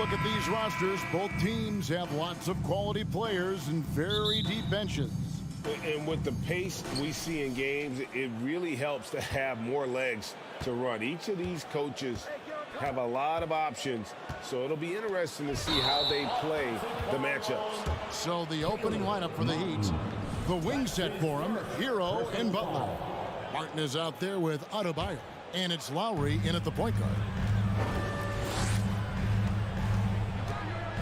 look at these rosters, both teams have lots of quality players and very deep benches. And with the pace we see in games, it really helps to have more legs to run. Each of these coaches have a lot of options, so it'll be interesting to see how they play the matchups. So the opening lineup for the Heat, the wing set for him, Hero and Butler. Martin is out there with Adebayo, and it's Lowry in at the point guard.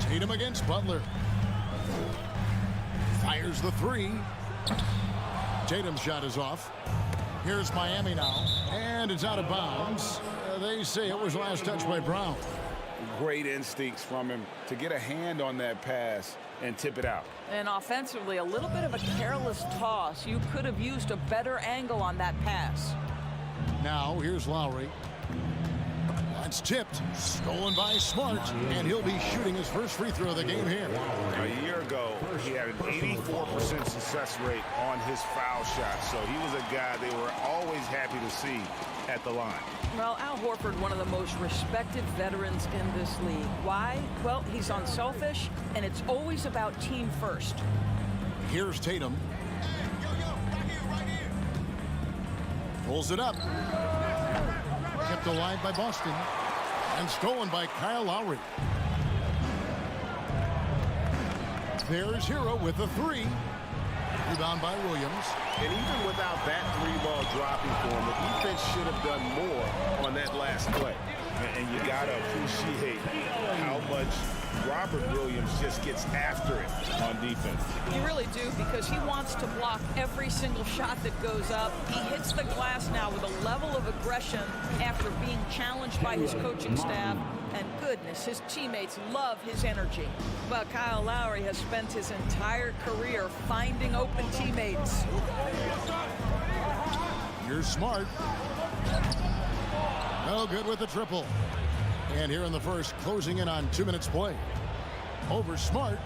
Tatum against Butler. Fires the three. Tatum's shot is off. Here's Miami now, and it's out of bounds. They say it was last touched by Brown. Great instincts from him to get a hand on that pass and tip it out. And offensively, a little bit of a careless toss. You could have used a better angle on that pass. Now, here's Lowry. That's tipped, stolen by Smart, and he'll be shooting his first free throw of the game here. A year ago, he had an 84% success rate on his foul shot, so he was a guy they were always happy to see at the line. Well, Al Horford, one of the most respected veterans in this league. Why? Well, he's unselfish, and it's always about team first. Here's Tatum. Pulls it up. Kept alive by Boston. And stolen by Kyle Lowry. There's Hero with the three. Rebound by Williams. And even without that three ball dropping for him, the defense should have done more on that last play. And you got to appreciate how much Robert Williams just gets after it on defense. You really do, because he wants to block every single shot that goes up. He hits the glass now with a level of aggression after being challenged by his coaching staff. And goodness, his teammates love his energy. But Kyle Lowry has spent his entire career finding open teammates. You're Smart. No good with the triple. And here in the first, closing in on 2 minutes play. Over Smart.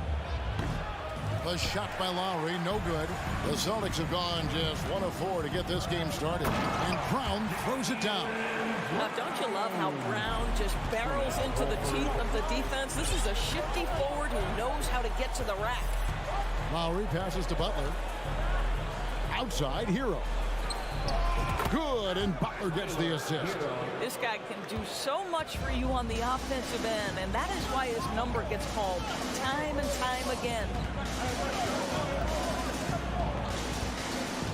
The shot by Lowry, no good. The Celtics have gone just 1 of 4 to get this game started. And Brown throws it down. Now, don't you love how Brown just barrels into the teeth of the defense? This is a shifty forward who knows how to get to the rack. Lowry passes to Butler. Outside, Hero. Good, and Butler gets the assist. This guy can do so much for you on the offensive end, and that is why his number gets called time and time again.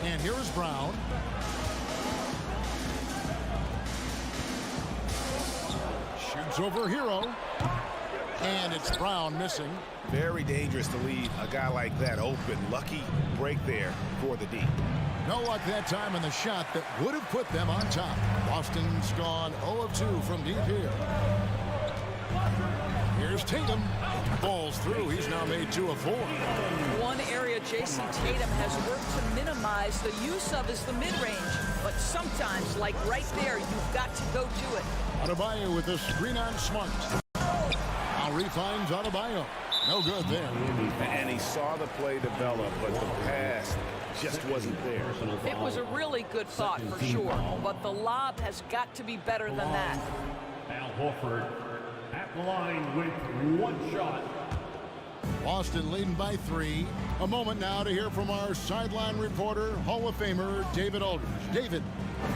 And here is Brown. Shoots over Hero. And it's Brown missing. Very dangerous to leave a guy like that open. Lucky break there for the D. No luck that time in the shot that would have put them on top. Boston's gone 0 of 2 from deep here. Here's Tatum. Balls through. He's now made 2 of 4. One area Jason Tatum has worked to minimize the use of is the mid-range. But sometimes, like right there, you've got to go to it. Adebayo with a screen on Smart. Lowry finds Adebayo. No good there. And he saw the play develop, but the pass just wasn't there. It was a really good thought for sure, but the lob has got to be better than that. Al Horford at the line with 1 shot. Boston leading by 3. A moment now to hear from our sideline reporter, Hall of Famer David Aldridge. David.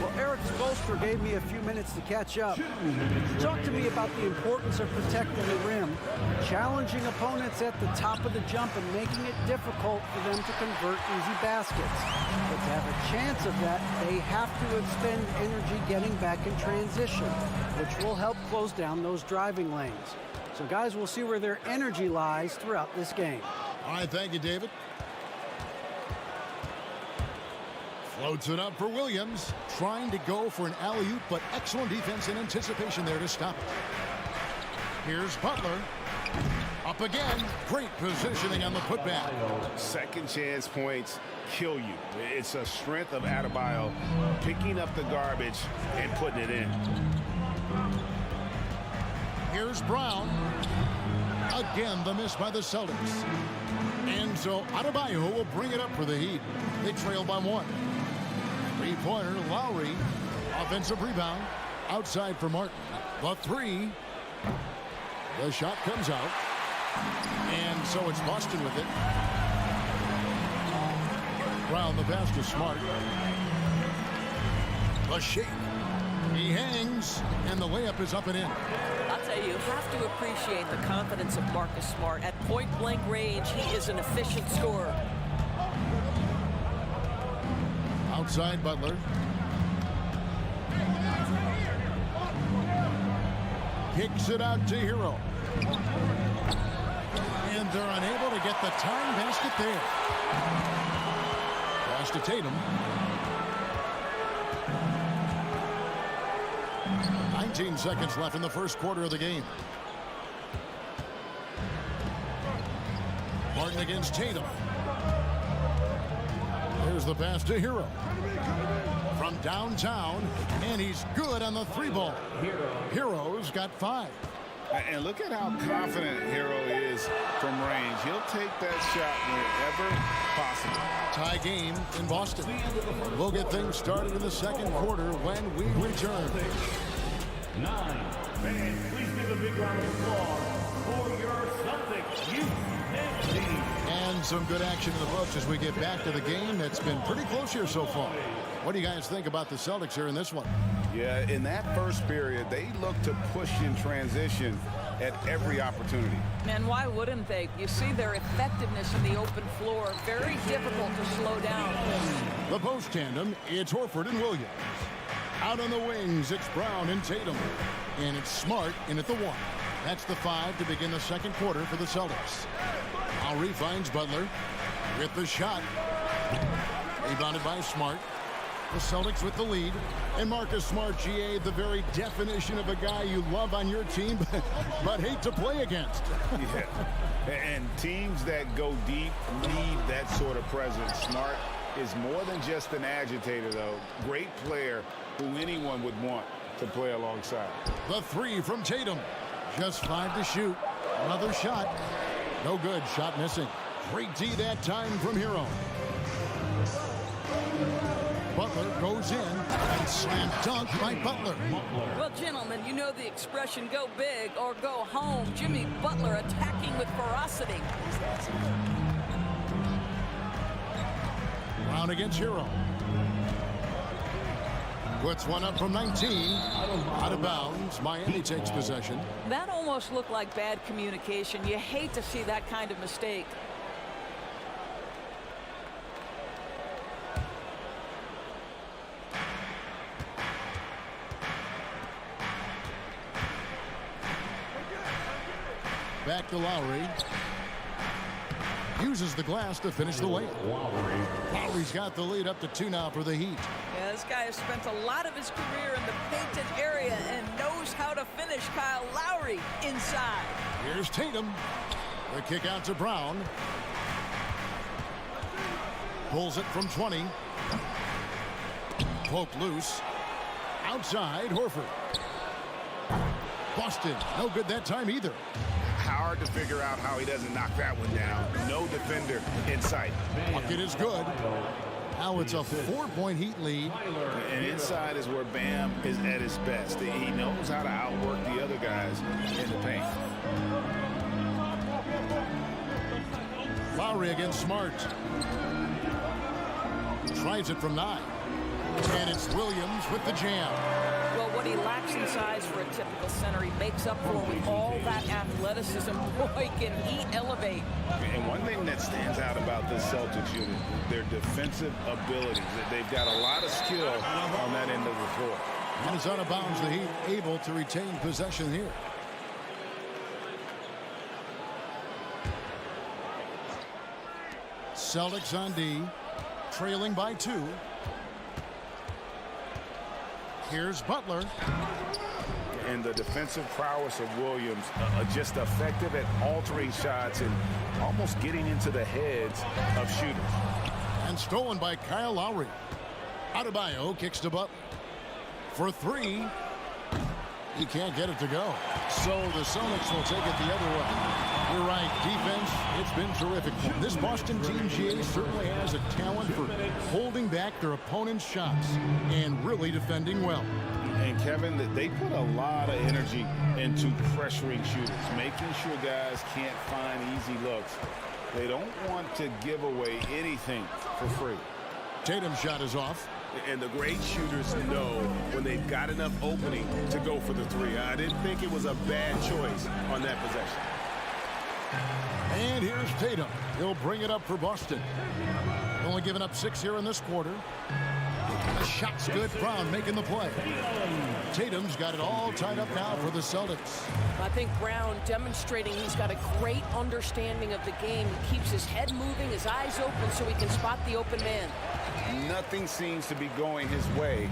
Well, Eric Spoelstra gave me a few minutes to catch up. He talked to me about the importance of protecting the rim, challenging opponents at the top of the jump, and making it difficult for them to convert easy baskets. But to have a chance of that, they have to expend energy getting back in transition, which will help close down those driving lanes. So, guys, we'll see where their energy lies throughout this game. All right, thank you, David. Floats it up for Williams. Trying to go for an alley-oop, but excellent defense and anticipation there to stop it. Here's Butler. Up again. Great positioning on the putback. Second chance points kill you. It's a strength of Adebayo picking up the garbage and putting it in. Here's Brown. Again, the miss by the Celtics. And so Adebayo will bring it up for the Heat. They trail by 1. Three-pointer, Lowry. Offensive rebound. Outside for Martin. The 3. The shot comes out. And so it's Boston with it. Brown the pass to Smart. The shake. He hangs, and the layup is up and in. I'll tell you have to appreciate the confidence of Marcus Smart. At point-blank range, he is an efficient scorer. Outside Butler. Kicks it out to Hero. And they're unable to get the time basket there. Pass to Tatum. 19 seconds left in the first quarter of the game. Martin against Tatum. Here's the pass to Hero. From downtown, and he's good on the three ball. Hero's got 5. And look at how confident Hero is from range. He'll take that shot whenever possible. Tie game in Boston. We'll get things started in the second quarter when we return. 9. Fans, please give a big round of applause for your Celtics youth team. And some good action in the books as we get back to the game that's been pretty close here so far. What do you guys think about the Celtics here in this one? Yeah, in that first period, they look to push in transition at every opportunity. And why wouldn't they? You see their effectiveness in the open floor. Very difficult to slow down. The post tandem, it's Horford and Williams. Out on the wings, it's Brown and Tatum. And it's Smart in at the 1. That's the 5 to begin the second quarter for the Celtics. Lowry finds Butler with the shot. Rebounded by Smart. The Celtics with the lead. And Marcus Smart, GA, the very definition of a guy you love on your team, but hate to play against. Yeah. And teams that go deep need that sort of presence. Smart is more than just an agitator, though. Great player who anyone would want to play alongside. The 3 from Tatum. Just 5 to shoot. Another shot. No good. Shot missing. Great D that time from Hero. Butler goes in and slam dunk by Butler. Well, gentlemen, you know the expression go big or go home. Jimmy Butler attacking with ferocity. Brown against Hero. Puts one up from 19. Out of bounds. Miami takes possession. That almost looked like bad communication. You hate to see that kind of mistake. Back to Lowry. Uses the glass to finish the layup. Lowry's got the lead up to 2 now for the Heat. Yeah, this guy has spent a lot of his career in the painted area and knows how to finish. Kyle Lowry inside. Here's Tatum. The kick out to Brown. Pulls it from 20. Poked loose. Outside, Horford. Boston, no good that time either. Hard to figure out how he doesn't knock that one down. No defender in sight. Bucket is good. Now it's a 4-point Heat lead. And inside is where Bam is at his best. He knows how to outwork the other guys in the paint. Lowry against Smart. Tries it from 9. And it's Williams with the jam. Well, what he lacks in size for a typical center, he makes up for with all that athleticism. Boy, can he elevate. And one thing that stands out about this Celtics unit, their defensive abilities. They've got a lot of skill on that end of the floor. And it's out of bounds. The Heat able to retain possession here. Celtics on D, trailing by 2. Here's Butler. And the defensive prowess of Williams, just effective at altering shots and almost getting into the heads of shooters. And stolen by Kyle Lowry. Adebayo kicks to Butler. For 3. He can't get it to go. So the Celtics will take it the other way. You're right. Defense, it's been terrific. This Boston team, GA, certainly has a talent for holding back their opponent's shots and really defending well. And Kevin, that they put a lot of energy into pressuring shooters, making sure guys can't find easy looks. They don't want to give away anything for free. Tatum's shot is off. And the great shooters know when they've got enough opening to go for the three. I didn't think it was a bad choice on that possession. And here's Tatum. He'll bring it up for Boston. Only giving up 6 here in this quarter. The shot's good. Brown making the play. Tatum's got it all tied up now for the Celtics. I think Brown demonstrating he's got a great understanding of the game. He keeps his head moving, his eyes open so he can spot the open man. Nothing seems to be going his way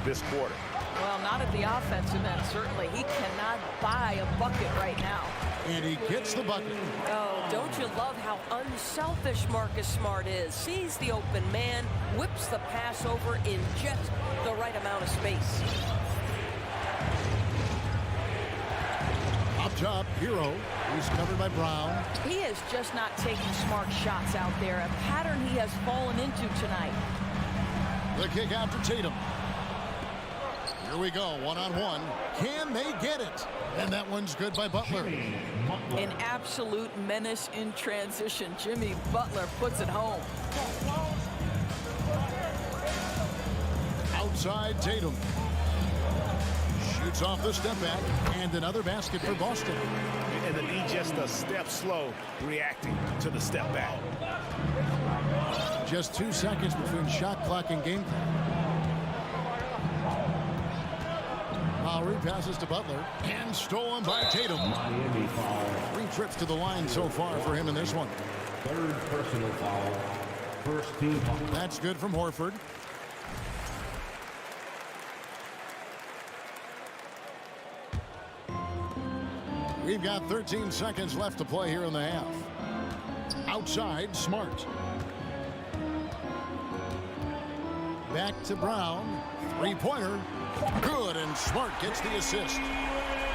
this quarter. Well, not at the offensive end, certainly. He cannot buy a bucket right now. And he gets the bucket. Oh, don't you love how unselfish Marcus Smart is? Sees the open man, whips the pass over in just the right amount of space. Up top, Hero. He's covered by Brown. He is just not taking smart shots out there, a pattern he has fallen into tonight. The kick out to Tatum. Here we go, one-on-one. Can they get it? And that one's good by Butler. An absolute menace in transition. Jimmy Butler puts it home. Outside Tatum. Shoots off the step back. And another basket for Boston. And the lead just a step slow reacting to the step back. Just 2 seconds between shot clock and game clock. Lowry passes to Butler and stolen by Tatum. Miami foul. 3 trips to the line so far for him in this one. Third personal foul. First team foul. That's good from Horford. We've got 13 seconds left to play here in the half. Outside, Smart. Back to Brown. 3-pointer. Good, and Smart gets the assist.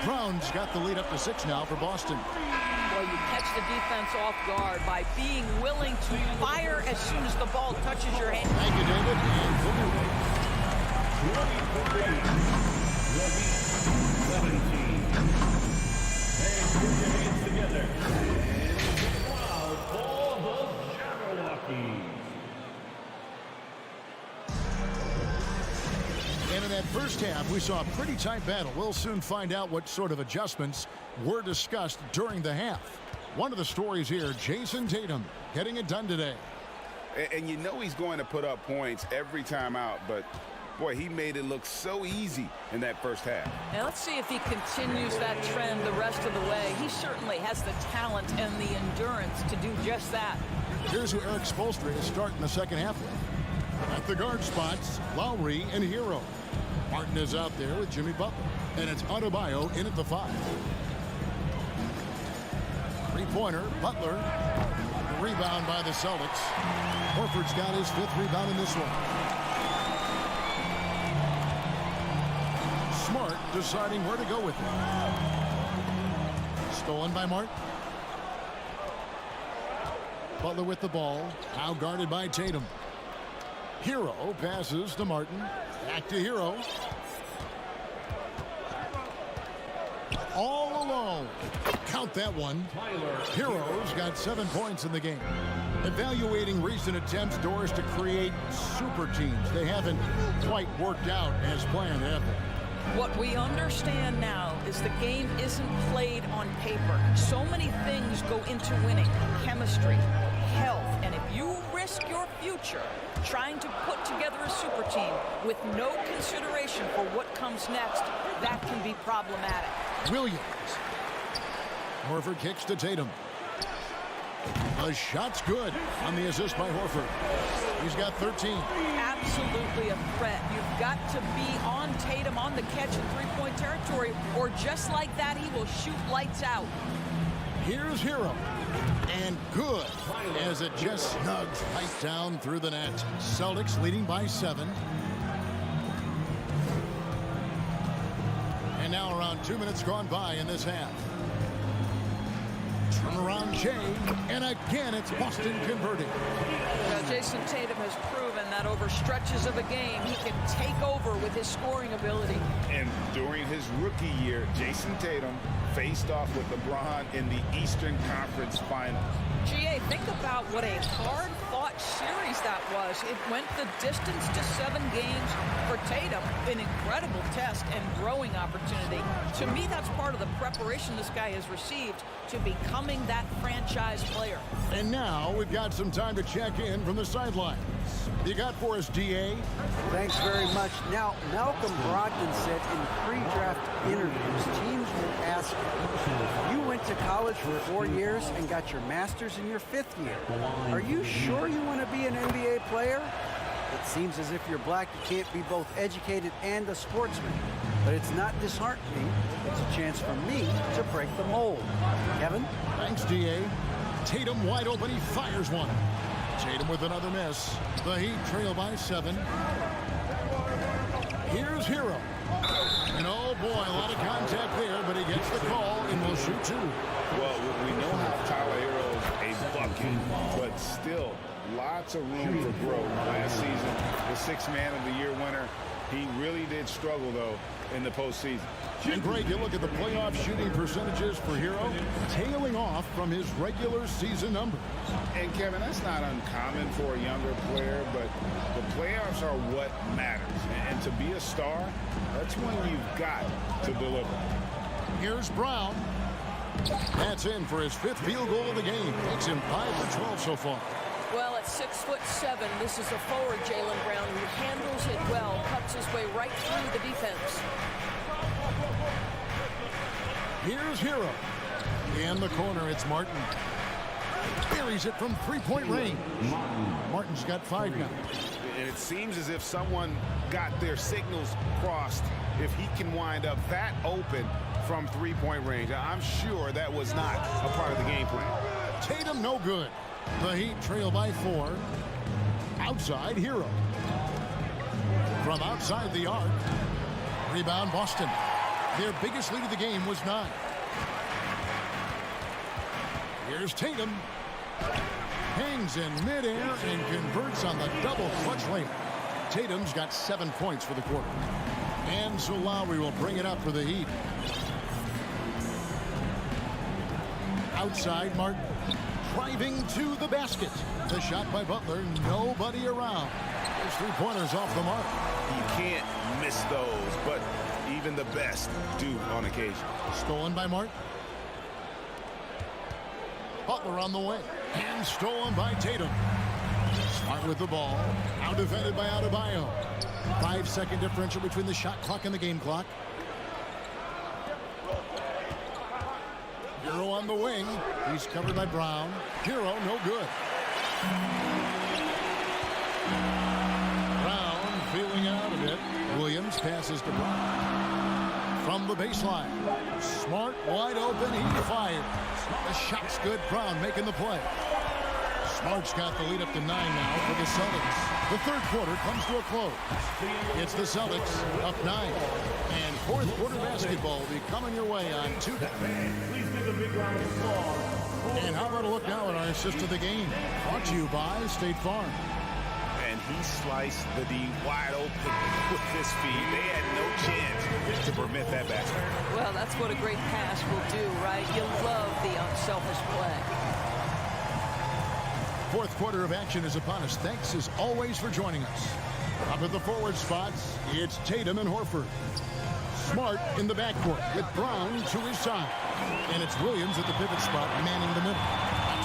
Brown's got the lead up to 6 now for Boston. Well, you catch the defense off guard by being willing to fire as soon as the ball touches your hand. Thank you, David. And Boogie. 17. And put your hands together. And crowd for the Jabberwockies. And in that first half, we saw a pretty tight battle. We'll soon find out what sort of adjustments were discussed during the half. One of the stories here, Jason Tatum getting it done today. And you know he's going to put up points every time out, but boy, he made it look so easy in that first half. Now let's see if he continues that trend the rest of the way. He certainly has the talent and the endurance to do just that. Here's who Eric Spoelstra is starting the second half with. At the guard spots, Lowry and Hero. Martin is out there with Jimmy Butler. And it's Adebayo in at the 5. 3-pointer, Butler. Rebound by the Celtics. Horford's got his 5th rebound in this one. Smart deciding where to go with it. Stolen by Martin. Butler with the ball. Now guarded by Tatum. Hero passes to Martin. Back to Hero. All alone. Count that one. Hero's got 7 points in the game. Evaluating recent attempts, Doris, to create super teams. They haven't quite worked out as planned, have they? What we understand now is the game isn't played on paper. So many things go into winning. Chemistry, health, and if you risk your future trying to put together a super team with no consideration for what comes next, that can be problematic. Williams. Horford kicks to Tatum. The shot's good on the assist by Horford. He's got 13. Absolutely a threat. You've got to be on Tatum on the catch in three-point territory, or just like that, he will shoot lights out. Here's Hero. And good, as it just snugs right down through the net. Celtics leading by 7. And now around 2 minutes gone by in this half. Turnaround Jay, and again it's Boston converting. Now, Jason Tatum has proven that over stretches of a game, he can take over with his scoring ability. And during his rookie year, Jason Tatum faced off with LeBron in the Eastern Conference Finals. GA, think about what a hard-fought series that was. It went the distance to 7 games for Tatum. An incredible test and growing opportunity. To me, that's part of the preparation this guy has received to becoming that franchise player. And now we've got some time to check in from the sidelines. You got for us, DA? Thanks very much. Now, Malcolm Brogdon said in pre-draft interviews, teams will ask, you went to college for 4 years and got your master's in your 5th year. Are you sure you want to be an NBA player? It seems as if you're black, you can't be both educated and a sportsman. But it's not disheartening. It's a chance for me to break the mold. Kevin? Thanks, DA. Tatum wide open. He fires one. Tatum with another miss. The Heat trail by 7. Here's Hero. And oh boy, a lot of contact there, but he gets the call and will shoot 2. Well, we know how Tyler Hero is a bucket, but still lots of room for growth. Last season, the 6th Man of the Year winner. He really did struggle, though, in the postseason. And Greg, you look at the playoff shooting percentages for Hero, tailing off from his regular season numbers. And, Kevin, that's not uncommon for a younger player, but the playoffs are what matters. And to be a star, that's when you've got to deliver. Here's Brown. That's in for his 5th field goal of the game. Takes him 5 for 12 so far. Well, at 6'7", this is a forward, Jaylen Brown, who handles it well, cuts his way right through the defense. Here's Hero. In the corner, it's Martin. Buries it from 3-point range. Martin's got 5 now. And it seems as if someone got their signals crossed if he can wind up that open from 3-point range. I'm sure that was not a part of the game plan. Tatum no good. The Heat trail by 4. Outside Hero. From outside the arc. Rebound Boston. Their biggest lead of the game was 9. Here's Tatum. Hangs in midair and converts on the double clutch layup. Tatum's got 7 points for the quarter. And so Lowry will bring it up for the Heat. Outside Martin. Driving to the basket. The shot by Butler. Nobody around. There's 3-pointers off the mark. You can't miss those, but even the best do on occasion. Stolen by Martin. Butler on the way. And stolen by Tatum. Smart with the ball. Out defended by Adebayo. 5-second differential between the shot clock and the game clock. Hero on the wing. He's covered by Brown. Hero no good. Brown feeling out of it. Williams passes to Brown. From the baseline. Smart wide open. He fires. The shot's good. Brown making the play. Smart's got the lead up to 9 now for the Celtics. The 3rd quarter comes to a close. It's the Celtics up 9. And 4th quarter basketball will be coming your way on Tuesday. Please give a big round of applause. And how about a look now at our assist of the game? Brought to you by State Farm. And he sliced the D wide open with his feet. They had no chance to prevent that basket. Well, that's what a great pass will do, right? You love the unselfish play. 4th quarter of action is upon us. Thanks as always for joining us. Up at the forward spots, it's Tatum and Horford. Smart in the backcourt with Brown to his side. And it's Williams at the pivot spot, manning the middle.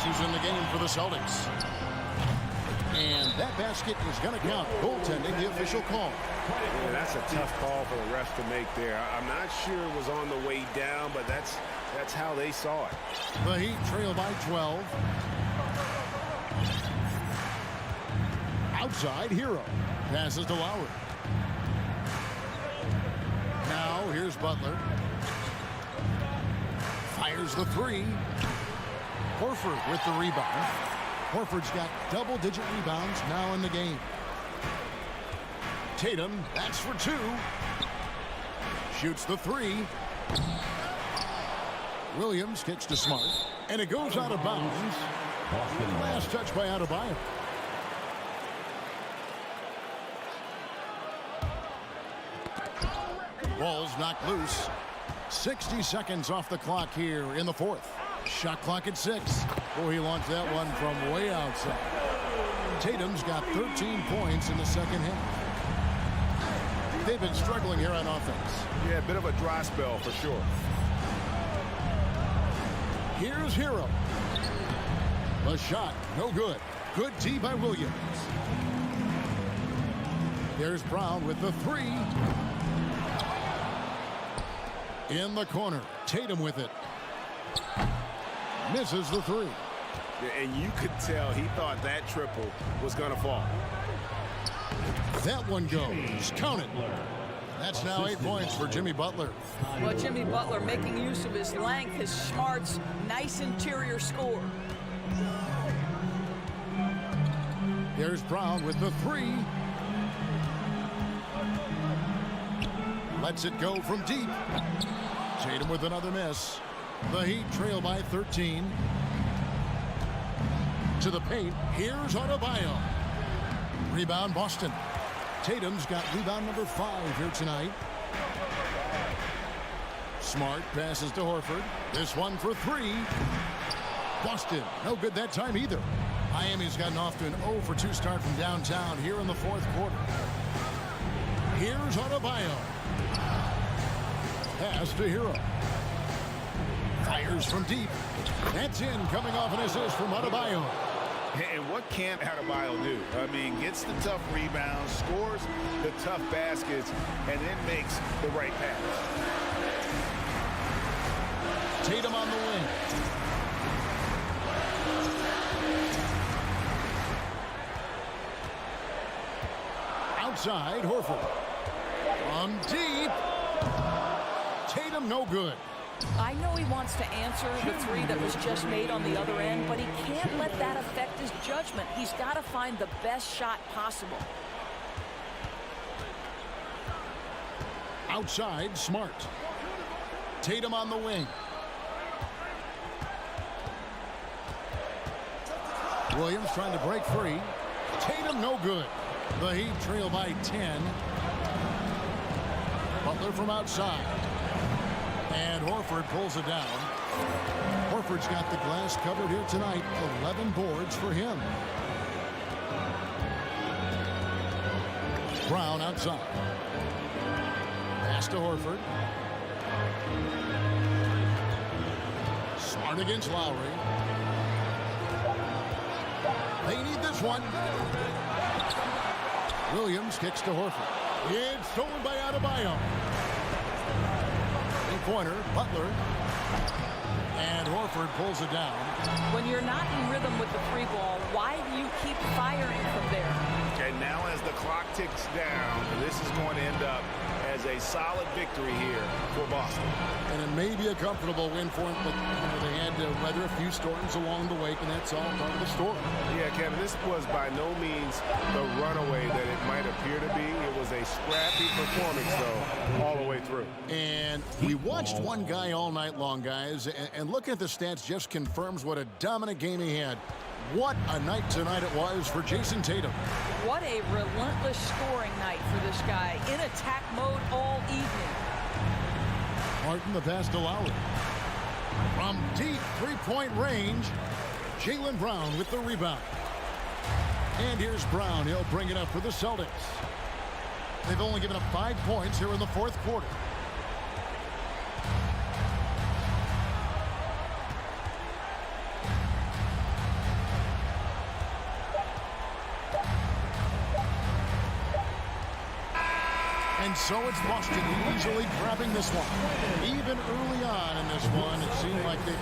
He's in the game for the Celtics. And that basket is going to count. Goaltending, the official call. Yeah, that's a tough call for the ref to make there. I'm not sure it was on the way down, but that's how they saw it. The Heat trail by 12. Outside, Hero. Passes to Lowry. Now, here's Butler. Fires the 3. Horford with the rebound. Horford's got double-digit rebounds now in the game. Tatum, that's for 2. Shoots the 3. Williams kicks to Smart. And it goes out of bounds. Last touch by Adebayo. Ball's knocked loose. 60 seconds off the clock here in the fourth. Shot clock at 6. Oh, he launched that one from way outside. Tatum's got 13 points in the second half. They've been struggling here on offense. Yeah, a bit of a dry spell for sure. Here's Hero. The shot, no good. Good D by Williams. There's Brown with the 3. In the corner, Tatum with it. Misses the 3. And you could tell he thought that triple was going to fall. That one goes. Count it. That's now 8 points for Jimmy Butler. Well, Jimmy Butler making use of his length, his smarts, nice interior score. There's Brown with the 3. Lets it go from deep. Tatum with another miss. The Heat trail by 13. To the paint. Here's Adebayo. Rebound Boston. Tatum's got rebound number 5 here tonight. Smart passes to Horford. This one for 3. Boston, no good that time either. Miami's gotten off to an 0 for 2 start from downtown here in the fourth quarter. Here's Adebayo. Pass to Hero. Fires from deep. That's in, coming off an assist from Adebayo. And what can Adebayo do? I mean, gets the tough rebounds, scores the tough baskets, and then makes the right pass. Tatum on the wing. Outside, Horford. From deep. Tatum no good. I know he wants to answer the 3 that was just made on the other end, but he can't let that affect his judgment. He's got to find the best shot possible. Outside, Smart. Tatum on the wing. Williams trying to break free. Tatum no good. The Heat trail by 10. Butler from outside. And Horford pulls it down. Horford's got the glass covered here tonight. 11 boards for him. Brown outside. Pass to Horford. Smart against Lowry. They need this one. Williams kicks to Horford. It's stolen by Adebayo. Pointer, Butler, and Horford pulls it down. When you're not in rhythm with the 3 ball, why do you keep firing from there? And now as the clock ticks down, this is going to end up as a solid victory here for Boston. And it may be a comfortable win for them, but they had to weather a few storms along the way, and that's all part of the story. Yeah, Kevin, this was by no means the runaway that it might appear to be. It was a scrappy performance, though, all the way through. And we watched one guy all night long, guys, and looking at the stats just confirms what a dominant game he had. What a night tonight it was for Jason Tatum. What a relentless scoring night for this guy. In attack mode all evening. Martin the pass to Lowry. From deep 3-point range, Jaylen Brown with the rebound. And here's Brown. He'll bring it up for the Celtics. They've only given up 5 points here in the fourth quarter. And so it's Boston easily grabbing this one. Even early on in this one, it seemed like they...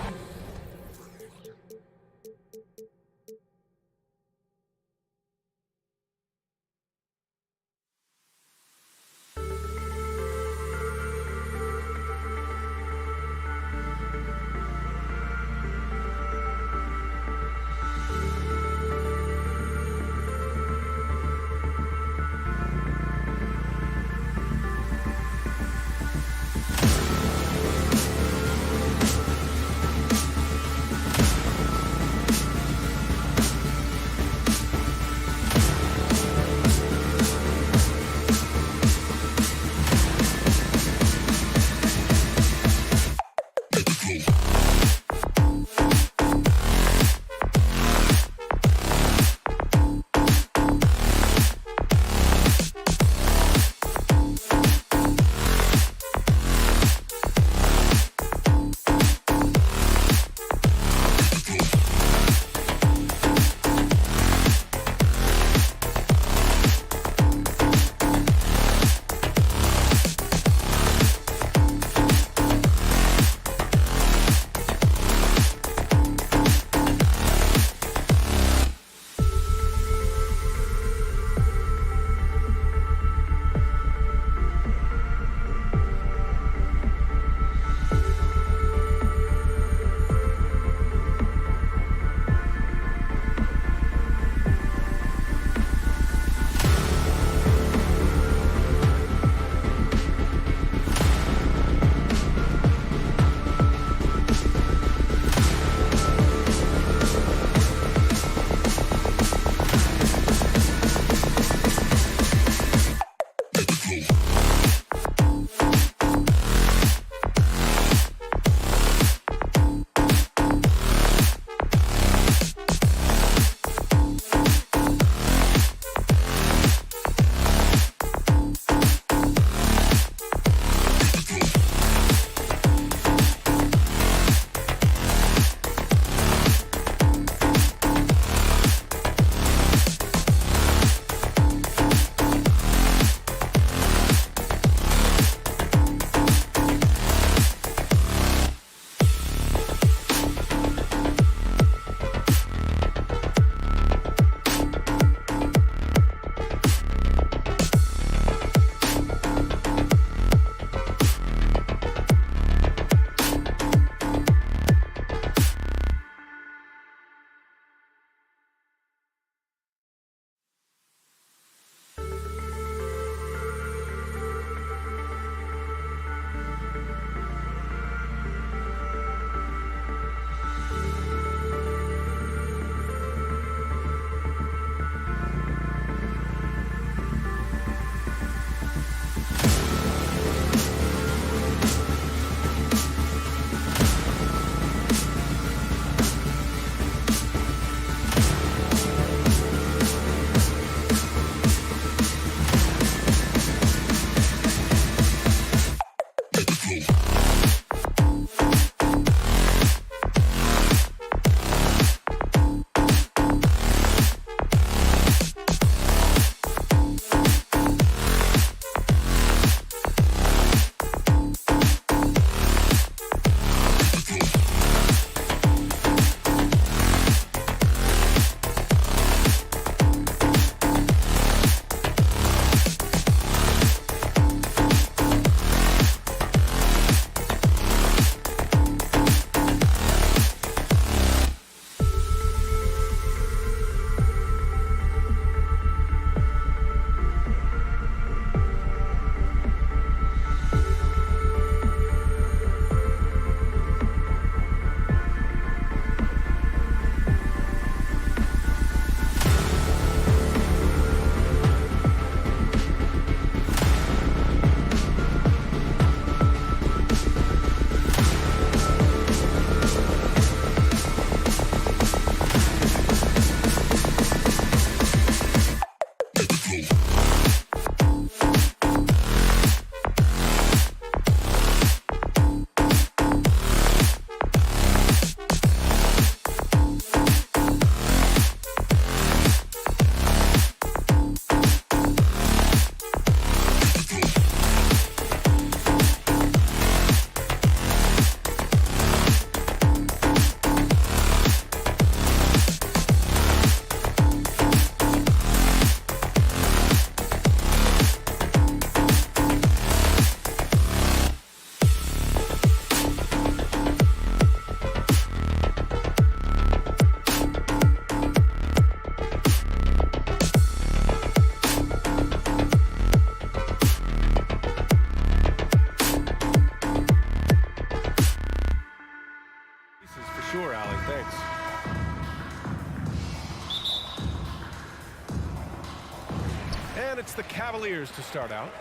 And it's the Cavaliers to start out.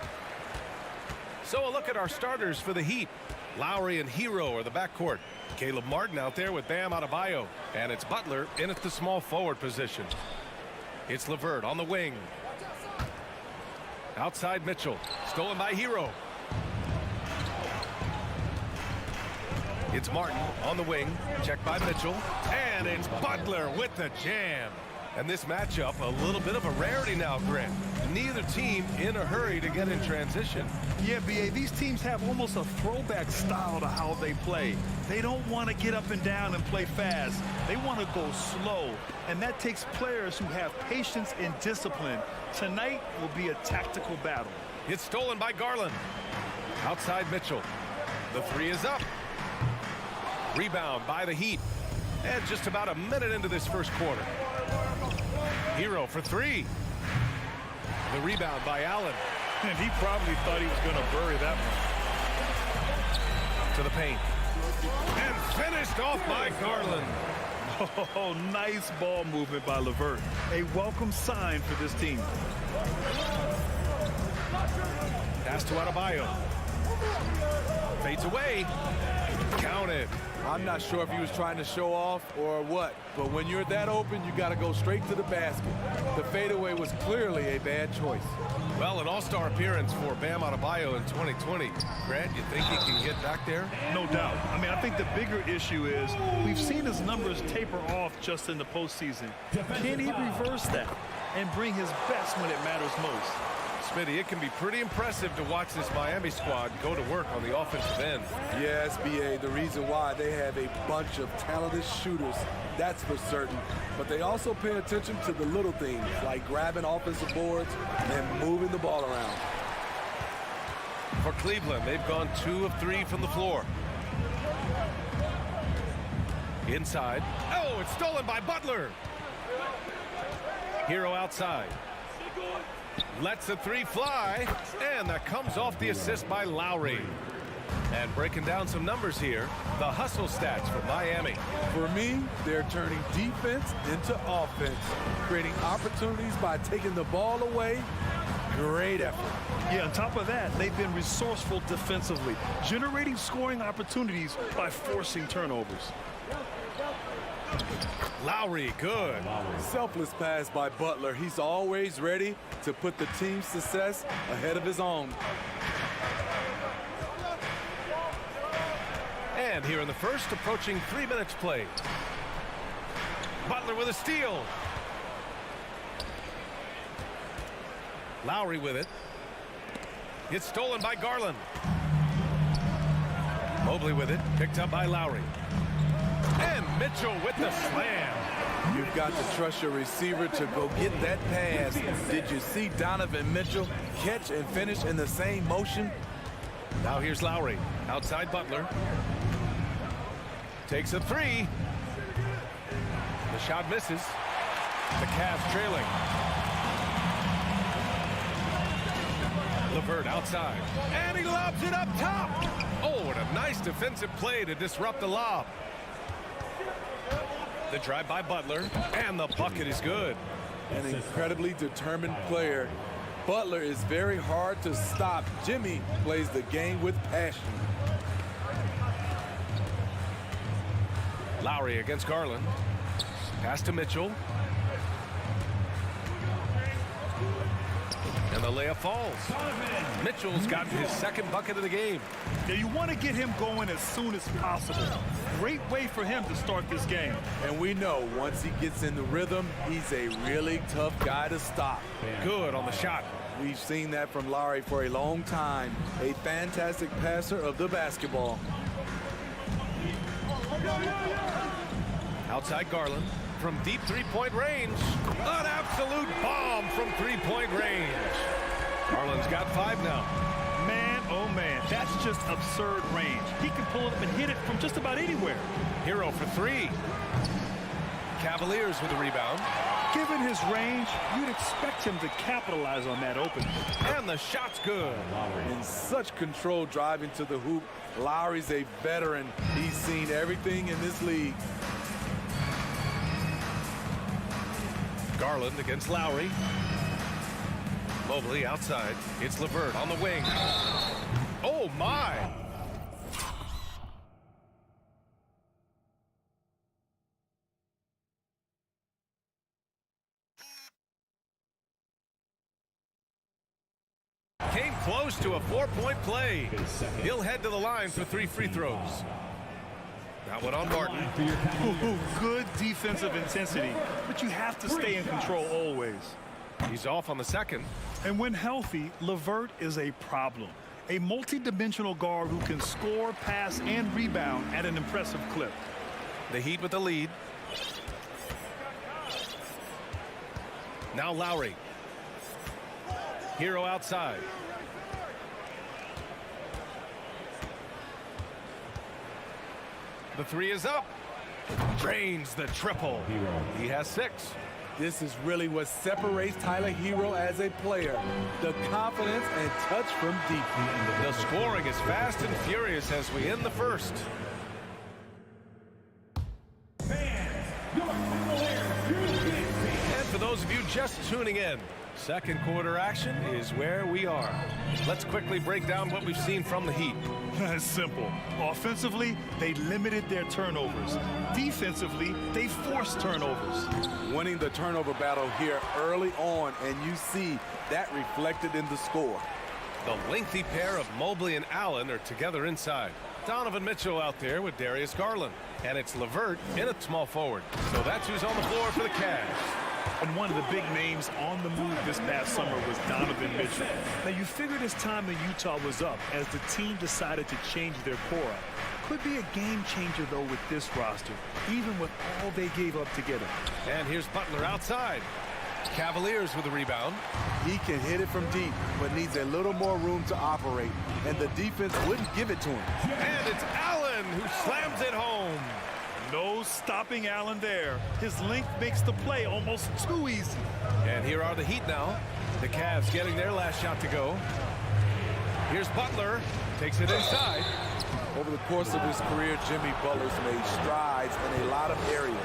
So a look at our starters for the Heat. Lowry and Hero are the backcourt. Caleb Martin out there with Bam Adebayo. And it's Butler in at the small forward position. It's LeVert on the wing. Outside Mitchell. Stolen by Hero. It's Martin on the wing. Checked by Mitchell. And it's Butler with the jam. And this matchup, a little bit of a rarity now, Grant. Neither team in a hurry to get in transition. Yeah, B.A., these teams have almost a throwback style to how they play. They don't want to get up and down and play fast. They want to go slow, and that takes players who have patience and discipline. Tonight will be a tactical battle. It's stolen by Garland. Outside Mitchell. The three is up. Rebound by the Heat. And just about a minute into this first quarter. Hero for three. The rebound by Allen. And he probably thought he was going to bury that one. To the paint. And finished off by Garland. Oh, nice ball movement by LeVert. A welcome sign for this team. Pass to Adebayo. Fades away. Counted. I'm not sure if he was trying to show off or what, but when you're that open, you got to go straight to the basket. The fadeaway was clearly a bad choice. Well, an all-star appearance for Bam Adebayo in 2020. Grant, you think he can get back there? No doubt. I mean, I think the bigger issue is we've seen his numbers taper off just in the postseason. Can he reverse that and bring his best when it matters most? Smitty, it can be pretty impressive to watch this Miami squad go to work on the offensive end. Yes, B.A., the reason why they have a bunch of talented shooters, that's for certain. But they also pay attention to the little things, like grabbing offensive boards and moving the ball around. For Cleveland, they've gone 2 of 3 from the floor. Inside. Oh, it's stolen by Butler. Hero outside. Lets the three fly, and that comes off the assist by Lowry. And breaking down some numbers here, the hustle stats for Miami. For me, they're turning defense into offense, creating opportunities by taking the ball away. Great effort. Yeah, on top of that, they've been resourceful defensively, generating scoring opportunities by forcing turnovers. Lowry, good. Selfless pass by Butler. He's always ready to put the team's success ahead of his own. And here in the first, approaching 3 minutes played. Butler with a steal. Lowry with it. It's stolen by Garland. Mobley with it, picked up by Lowry. And Mitchell with the slam. You've got to trust your receiver to go get that pass. Did you see Donovan Mitchell catch and finish in the same motion? Now here's Lowry. Outside Butler. Takes a three. The shot misses. The Cavs trailing. LeVert outside. And he lobs it up top. Oh, what a nice defensive play to disrupt the lob. The drive by Butler, and the bucket is good. An incredibly determined player. Butler is very hard to stop. Jimmy plays the game with passion. Lowry against Garland. Pass to Mitchell. And the layup falls. Mitchell's gotten his second bucket of the game. Now you want to get him going as soon as possible. Great way for him to start this game. And we know once he gets in the rhythm, he's a really tough guy to stop. Good on the shot. We've seen that from Lowry for a long time. A fantastic passer of the basketball. Outside Garland from deep three-point range. An absolute bomb from three-point range. Garland's got 5 now. Man, oh man, that's just absurd range. He can pull it up and hit it from just about anywhere. Hero for 3. Cavaliers with the rebound. Given his range, you'd expect him to capitalize on that opening. And the shot's good. In such control driving to the hoop, Lowry's a veteran. He's seen everything in this league. Garland against Lowry. Mobley outside. It's LeVert on the wing. Oh, my. reduced to a 4-point play. He'll head to the line for 3 free throws. That one on Martin. Ooh, good defensive intensity, but you have to stay in control always. He's off on the second. And when healthy, LeVert is a problem. A multi-dimensional guard who can score, pass, and rebound at an impressive clip. The Heat with the lead. Now Lowry. Hero outside. The 3 is up. Drains the triple. He has 6. This is really what separates Tyler Hero as a player. The confidence and touch from deep. The scoring is fast and furious as we end the first. And for those of you just tuning in, second quarter action is where we are. Let's quickly break down what we've seen from the Heat. It's simple. Offensively, they limited their turnovers. Defensively, they forced turnovers. Winning the turnover battle here early on, and you see that reflected in the score. The lengthy pair of Mobley and Allen are together inside. Donovan Mitchell out there with Darius Garland. And it's LeVert in at small forward. So that's who's on the floor for the Cavs. And one of the big names on the move this past summer was Donovan Mitchell. Now, you figured his time in Utah was up as the team decided to change their core up. Could be a game changer, though, with this roster, even with all they gave up to get him. And here's Butler outside. Cavaliers with a rebound. He can hit it from deep, but needs a little more room to operate, and the defense wouldn't give it to him. And it's Allen who slams it home. No stopping Allen there. His length makes the play almost too easy. And here are the Heat now. The Cavs getting their last shot to go. Here's Butler. Takes it inside. Over the course of his career, Jimmy Butler's made strides in a lot of areas.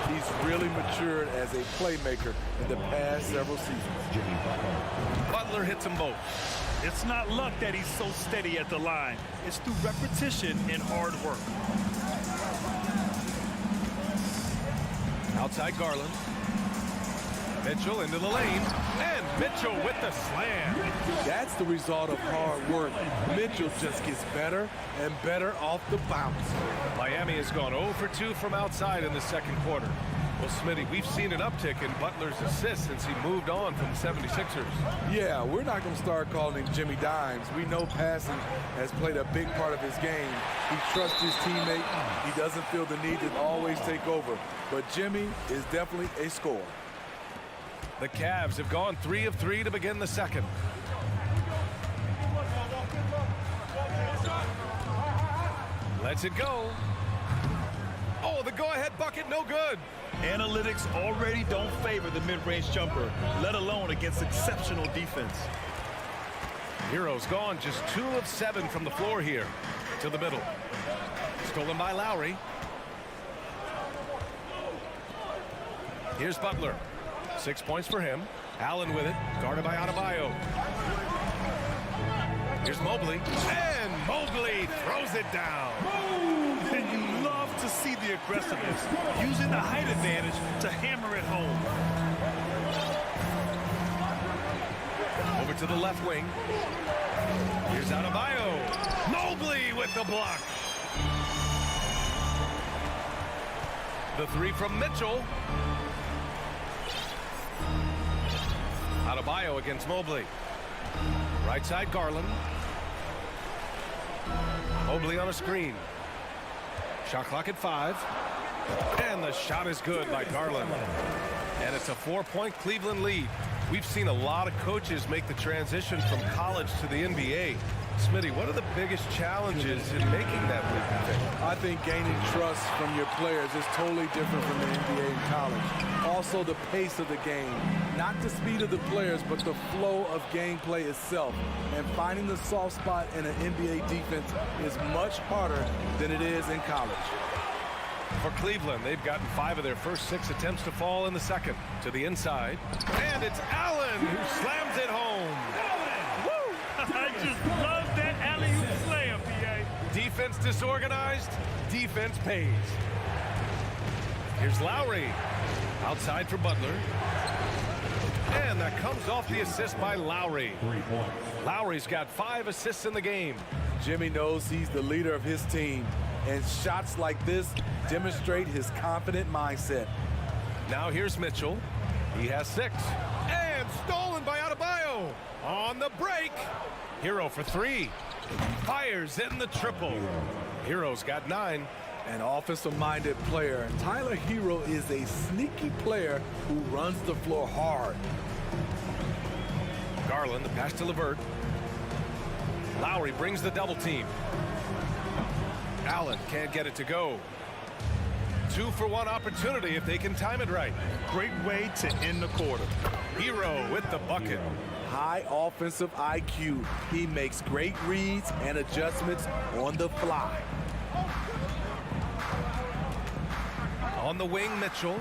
He's really matured as a playmaker in the past several seasons. Butler hits them both. It's not luck that he's so steady at the line. It's through repetition and hard work. Outside Garland. Mitchell into the lane. And Mitchell with the slam. That's the result of hard work. Mitchell just gets better and better off the bounce. Miami has gone 0 for 2 from outside in the second quarter. Well, Smitty, we've seen an uptick in Butler's assists since he moved on from the 76ers. Yeah, we're not going to start calling him Jimmy Dimes. We know passing has played a big part of his game. He trusts his teammate. He doesn't feel the need to always take over. But Jimmy is definitely a scorer. The Cavs have gone 3 of 3 to begin the second. Lets it go. Oh, the go-ahead bucket, no good. Analytics already don't favor the mid-range jumper, let alone against exceptional defense. Hero's gone just 2 of 7 from the floor here. To the middle. Stolen by Lowry. Here's Butler. 6 points for him. Allen with it. Guarded by Adebayo. Here's Mobley. And Mobley throws it down. And you love to see the aggressiveness, using the height advantage to hammer it home. Over to the left wing. Here's Adebayo. Mobley with the block. The 3 from Mitchell. Adebayo against Mobley. Right side Garland. Mobley on a screen. Shot clock at 5. And the shot is good by Garland. And it's a 4-point Cleveland lead. We've seen a lot of coaches make the transition from college to the NBA. Smitty, what are the biggest challenges in making that leap? I think gaining trust from your players is totally different from the NBA and college. Also, the pace of the game. Not the speed of the players, but the flow of gameplay itself. And finding the soft spot in an NBA defense is much harder than it is in college. For Cleveland, they've gotten 5 of their first 6 attempts to fall in the second. To the inside. And it's Allen who slams it home. Woo! I just love that alley-oop slam, PA. Defense disorganized, defense pays. Here's Lowry. Outside for Butler. And that comes off the assist by Lowry. 3 points. Lowry's got 5 assists in the game. Jimmy knows he's the leader of his team, and shots like this demonstrate his confident mindset. Now here's Mitchell. He has 6. And stolen by Adebayo. On the break. Hero for 3. Fires in the triple. Hero's got 9. An offensive-minded player. Tyler Hero is a sneaky player who runs the floor hard. Garland, the pass to LeVert. Lowry brings the double team. Allen can't get it to go. 2-for-1 opportunity if they can time it right. Great way to end the quarter. Hero with the bucket. High offensive IQ. He makes great reads and adjustments on the fly. On the wing, Mitchell.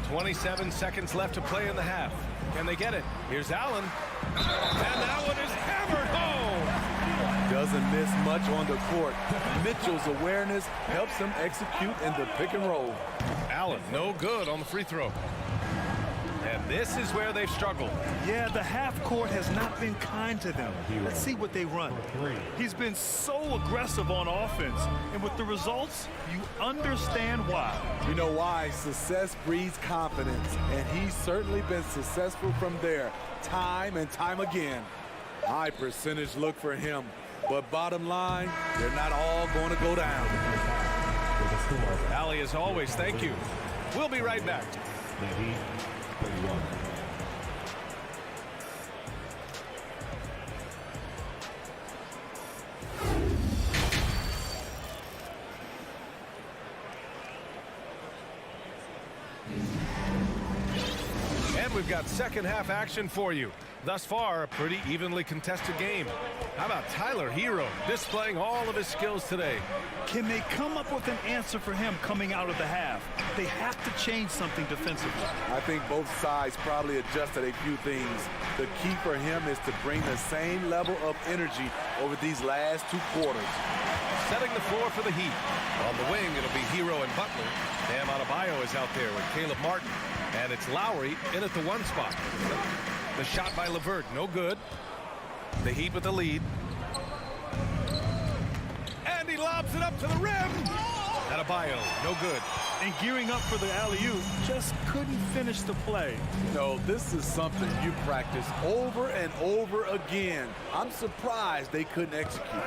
27 seconds left to play in the half. Can they get it? Here's Allen. And that one is hammered home. Doesn't miss much on the court. Mitchell's awareness helps him execute in the pick and roll. Allen, no good on the free throw. And this is where they've struggled. Yeah, the half court has not been kind to them. Let's see what they run. He's been so aggressive on offense, and with the results, you understand why. You know why? Success breeds confidence, and he's certainly been successful from there, time and time again. High percentage look for him, but bottom line, they're not all going to go down. Allie, as always, thank you. We'll be right back. And we've got second half action for you. Thus far, a pretty evenly contested game. How about Tyler Hero displaying all of his skills today? Can they come up with an answer for him coming out of the half? They have to change something defensively. I think both sides probably adjusted a few things. The key for him is to bring the same level of energy over these last 2 quarters. Setting the floor for the Heat. On the wing, it'll be Hero and Butler. Bam Adebayo is out there with Caleb Martin. And it's Lowry in at the 1 spot. The shot by LeVert, no good. The Heat with the lead. And he lobs it up to the rim. Adebayo, no good. And gearing up for the alley-oop, just couldn't finish the play. You know, this is something you practice over and over again. I'm surprised they couldn't execute.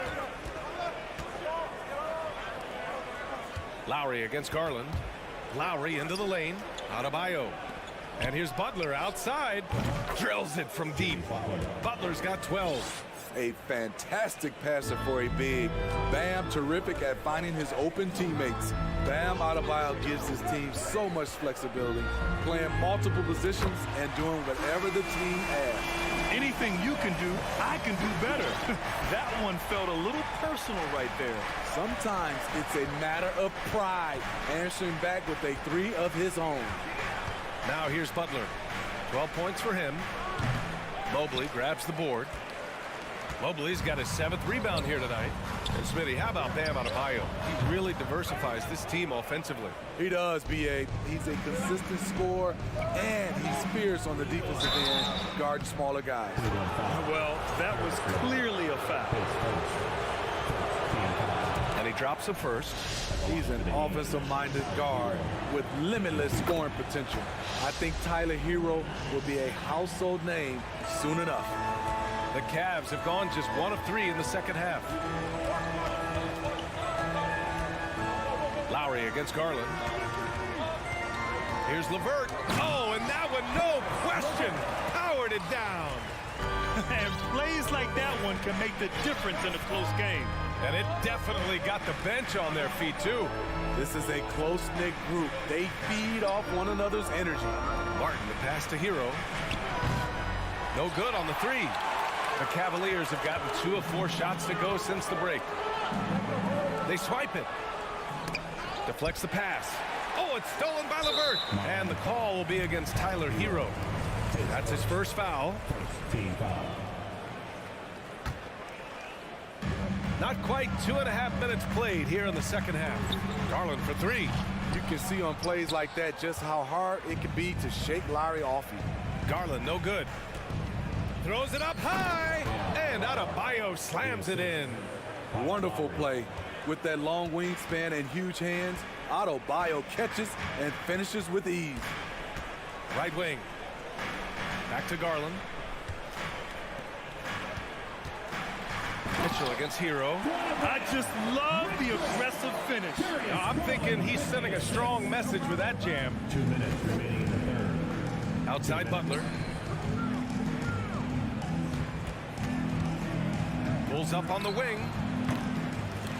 Lowry against Garland. Lowry into the lane. Adebayo. And here's Butler outside. Drills it from deep. Butler's got 12. A fantastic passer for a big. Bam terrific at finding his open teammates. Bam Adebayo gives his team so much flexibility, playing multiple positions and doing whatever the team asks. Anything you can do, I can do better. That one felt a little personal right there. Sometimes it's a matter of pride, answering back with a 3 of his own. Now here's Butler. 12 points for him. Mobley grabs the board. Mobley's got his 7th rebound here tonight. And Smitty, how about Bam Adebayo? He really diversifies this team offensively. He does, B.A. He's a consistent scorer, and he's fierce on the defensive end, guarding smaller guys. Well, that was clearly a foul. And he drops it first. He's an offensive-minded guard with limitless scoring potential. I think Tyler Hero will be a household name soon enough. The Cavs have gone just 1 of 3 in the second half. Lowry against Garland. Here's LeVert. Oh, and that one, no question, powered it down. And plays like that one can make the difference in a close game. And it definitely got the bench on their feet, too. This is a close-knit group. They feed off one another's energy. Martin, the pass to Hero. No good on the 3. The Cavaliers have gotten 2 of 4 shots to go since the break. They swipe it. Deflects the pass. Oh, it's stolen by LeVert. And the call will be against Tyler Hero. That's his first foul. Not quite 2.5 minutes played here in the second half. Garland for three. You can see on plays like that just how hard it can be to shake Lowry off you. Garland, no good. Throws it up high, and Adebayo slams it in. Wonderful play. With that long wingspan and huge hands, Adebayo catches and finishes with ease. Right wing. Back to Garland. Mitchell against Hero. I just love the aggressive finish. Now, I'm thinking he's sending a strong message with that jam. 2 minutes remaining in the third. Outside Butler. Pulls up on the wing.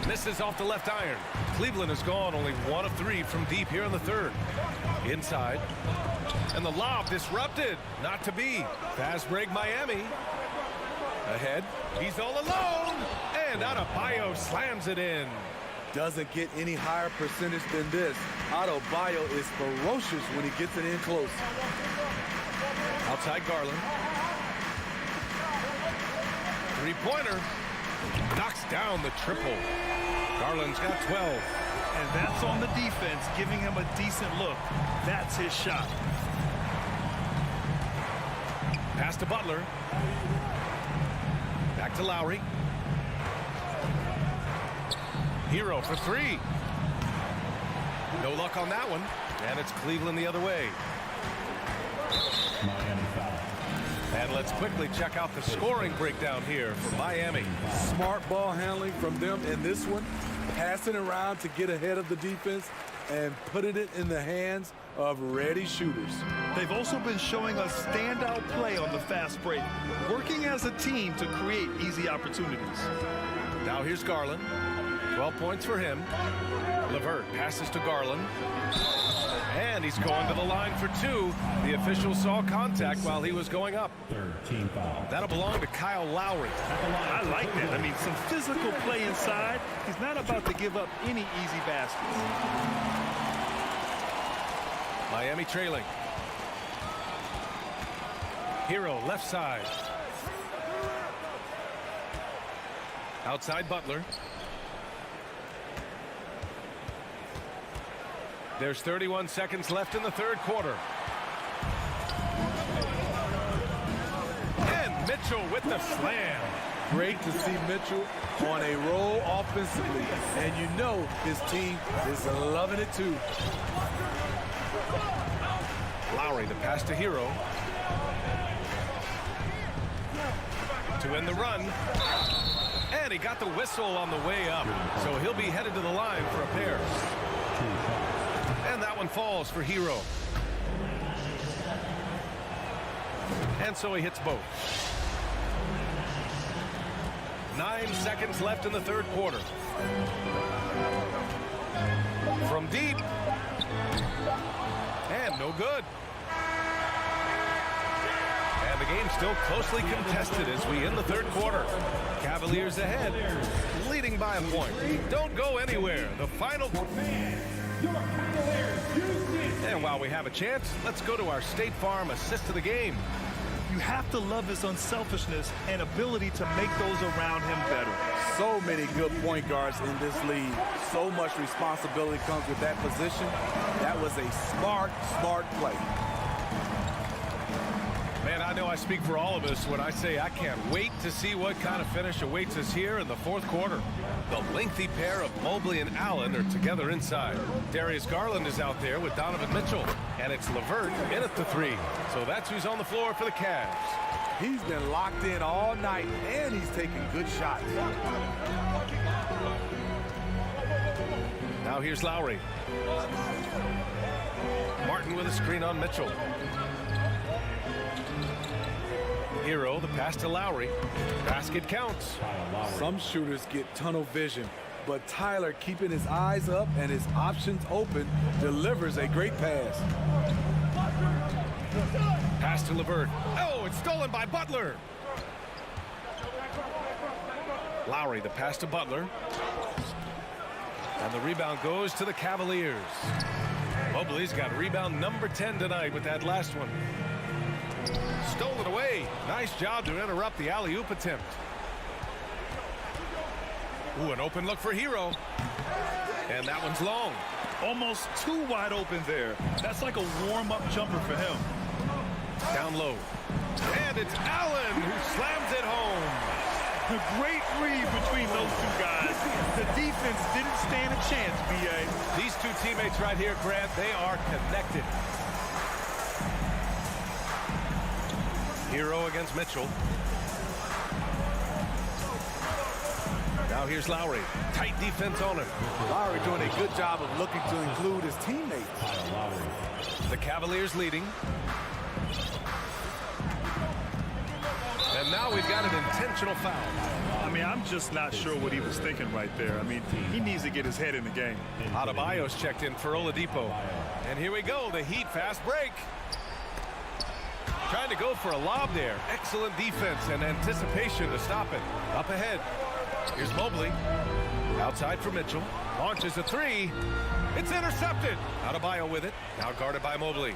Misses off the left iron. Cleveland has gone only 1 of 3 from deep here in the third. Inside. And the lob disrupted. Not to be. Fast break Miami. Ahead. He's all alone. And Adebayo slams it in. Doesn't get any higher percentage than this. Adebayo is ferocious when he gets it in close. Outside Garland. Three-pointer. Knocks down the triple. Garland's got 12. And that's on the defense, giving him a decent look. That's his shot. Pass to Butler. Back to Lowry. Hero for three. No luck on that one. And it's Cleveland the other way. Miami foul. And let's quickly check out the scoring breakdown here for Miami. Smart ball handling from them in this one. Passing around to get ahead of the defense and putting it in the hands of ready shooters. They've also been showing us standout play on the fast break, working as a team to create easy opportunities. Now here's Garland. 12 points for him. LeVert passes to Garland. And he's going to the line for 2. The official saw contact while he was going up. Third team foul. That'll belong to Kyle Lowry. I like that. I mean, some physical play inside. He's not about to give up any easy baskets. Miami trailing. Hero left side. Outside Butler. There's 31 seconds left in the third quarter. And Mitchell with the slam. Great to see Mitchell on a roll offensively. And you know his team is loving it too. Lowry, the pass to Hero. To end the run. And he got the whistle on the way up. So he'll be headed to the line for a pair. And that one falls for Hero. And so he hits both. 9 seconds left in the third quarter. From deep. And no good. And the game's still closely contested as we end the third quarter. Cavaliers ahead, leading by a point. Don't go anywhere. The final. And while we have a chance, let's go to our State Farm assist of the game. You have to love his unselfishness and ability to make those around him better. So many good point guards in this league. So much responsibility comes with that position. That was a smart play. Man, I know I speak for all of us when I say I can't wait to see what kind of finish awaits us here in the fourth quarter. The lengthy pair of Mobley and Allen are together inside. Darius Garland is out there with Donovan Mitchell. And it's LeVert in at the 3. So that's who's on the floor for the Cavs. He's been locked in all night, and he's taking good shots. Now here's Lowry. Martin with a screen on Mitchell. Hero, the pass to Lowry. Basket counts. Some shooters get tunnel vision, but Tyler, keeping his eyes up and his options open, delivers a great pass. Pass to LeVert. Oh, it's stolen by Butler. Lowry, the pass to Butler. And the rebound goes to the Cavaliers. Mobley's got rebound number 10 tonight with that last one. Stolen away. Nice job to interrupt the alley-oop attempt. Ooh, an open look for Hero. And that one's long. Almost too wide open there. That's like a warm-up jumper for him. Down low. And it's Allen who slams it home. A great read between those two guys. The defense didn't stand a chance, B.A. These two teammates right here, Grant, they are connected. Hero against Mitchell. Now here's Lowry. Tight defense on him. Lowry doing a good job of looking to include his teammates. The Cavaliers leading. And now we've got an intentional foul. I mean, I'm just not sure what he was thinking right there. I mean, he needs to get his head in the game. Adebayo's checked in for Oladipo. And here we go, the Heat fast break. Trying to go for a lob there. Excellent defense and anticipation to stop it. Up ahead. Here's Mobley. Outside for Mitchell. Launches a three. It's intercepted. Adebayo with it. Now guarded by Mobley.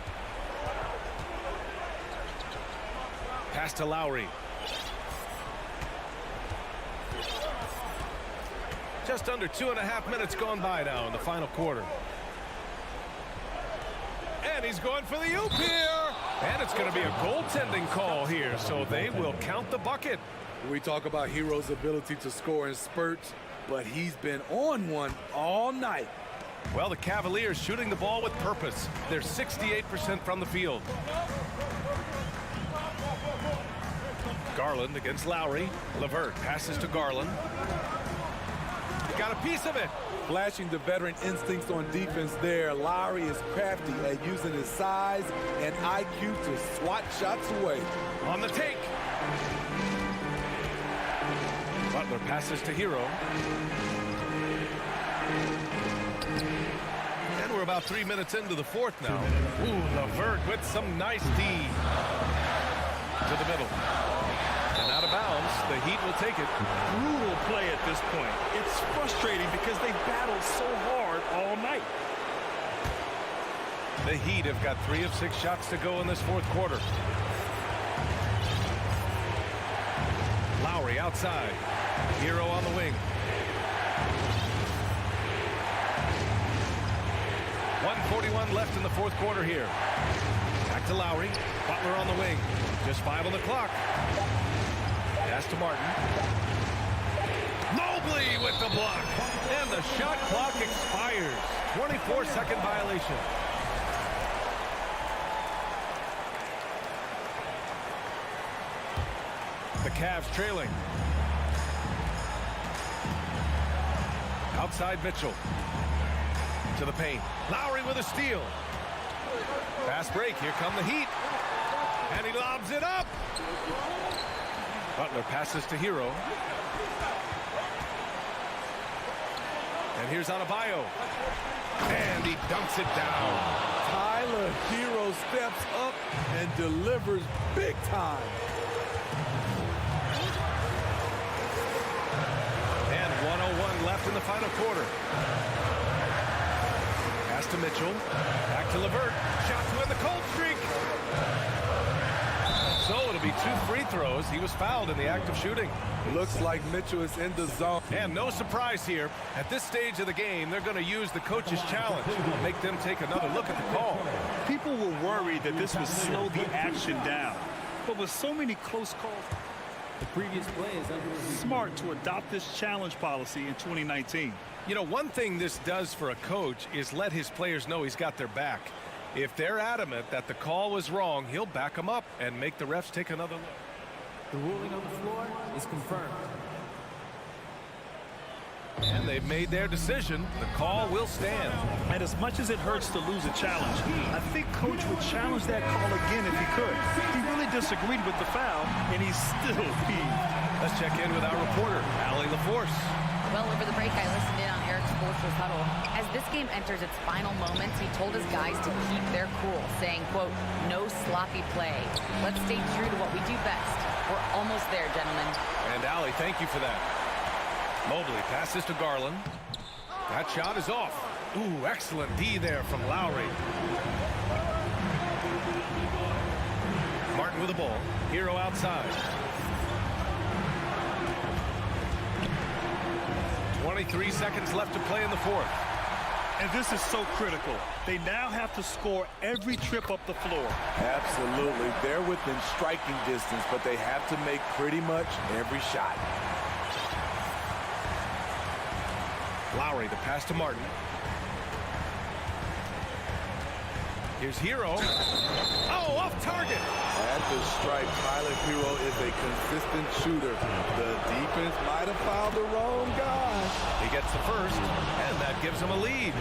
Pass to Lowry. Just under 2.5 minutes gone by now in the final quarter. And he's going for the oop here. And it's going to be a goaltending call here, so they will count the bucket. We talk about Hero's ability to score in spurts, but he's been on one all night. Well, the Cavaliers shooting the ball with purpose. They're 68% from the field. Garland against Lowry. LeVert passes to Garland. Got a piece of it. Flashing the veteran instincts on defense there. Lowry is crafty at using his size and IQ to swat shots away. On the take. Butler passes to Hero. And we're about 3 minutes into the fourth now. Ooh, LeVert with some nice D. To the middle. And out of bounds, the Heat will take it. Brutal play at this point. It's frustrating because they battled so hard all night. The Heat have got 3 of 6 shots to go in this fourth quarter. Lowry outside. Hero on the wing. 1:41 left in the fourth quarter here. Back to Lowry. Butler on the wing. Just 5 on the clock. Pass to Martin. Mobley with the block. And the shot clock expires. 24-second violation. The Cavs trailing. Outside Mitchell. To the paint. Lowry with a steal. Fast break. Here come the Heat. And he lobs it up. Butler passes to Hero. And here's Adebayo. And he dunks it down. Tyler Hero steps up and delivers big time. And 1:01 left in the final quarter. Pass to Mitchell. Back to LeVert. Shot to win the cold streak. So it'll be 2 free throws. He was fouled in the act of shooting. Looks like Mitchell is in the zone. And no surprise here. At this stage of the game, they're going to use the coach's challenge. Make them take another look at the call. People were worried that this would slow the action down. But with so many close calls, the previous play is under smart to adopt this challenge policy in 2019. You know, one thing this does for a coach is let his players know he's got their back. If they're adamant that the call was wrong, he'll back them up and make the refs take another look. The ruling on the floor is confirmed. And they've made their decision. The call will stand. And as much as it hurts to lose a challenge, I think Coach would challenge that call again if he could. He really disagreed with the foul, and he's still peeved. Let's check in with our reporter, Allie LaForce. Well, over the break, I listened in on Eric Spoelstra's huddle. As this game enters its final moments, he told his guys to keep their cool, saying, quote, no sloppy play. Let's stay true to what we do best. We're almost there, gentlemen. And Allie, thank you for that. Mobley passes to Garland. That shot is off. Ooh, excellent D there from Lowry. Martin with the ball. Hero outside. 23 seconds left to play in the fourth. And this is so critical. They now have to score every trip up the floor. Absolutely. They're within striking distance, but they have to make pretty much every shot. Lowry, the pass to Martin. Here's Hero. Oh, off target. At the stripe, Tyler Hero is a consistent shooter. The defense might have fouled the wrong guy. He gets the first, and that gives him a lead.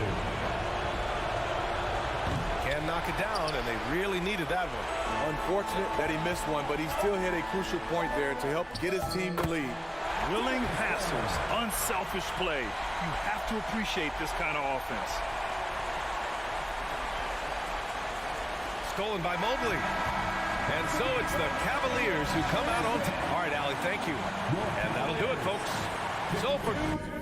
Can knock it down, and they really needed that one. Unfortunate that he missed one, but he still hit a crucial point there to help get his team the lead. Willing passers, unselfish play. You have to appreciate this kind of offense. Stolen by Mobley. And so it's the Cavaliers who come out on top. All right, Allie, thank you. And that'll do it, folks. So for...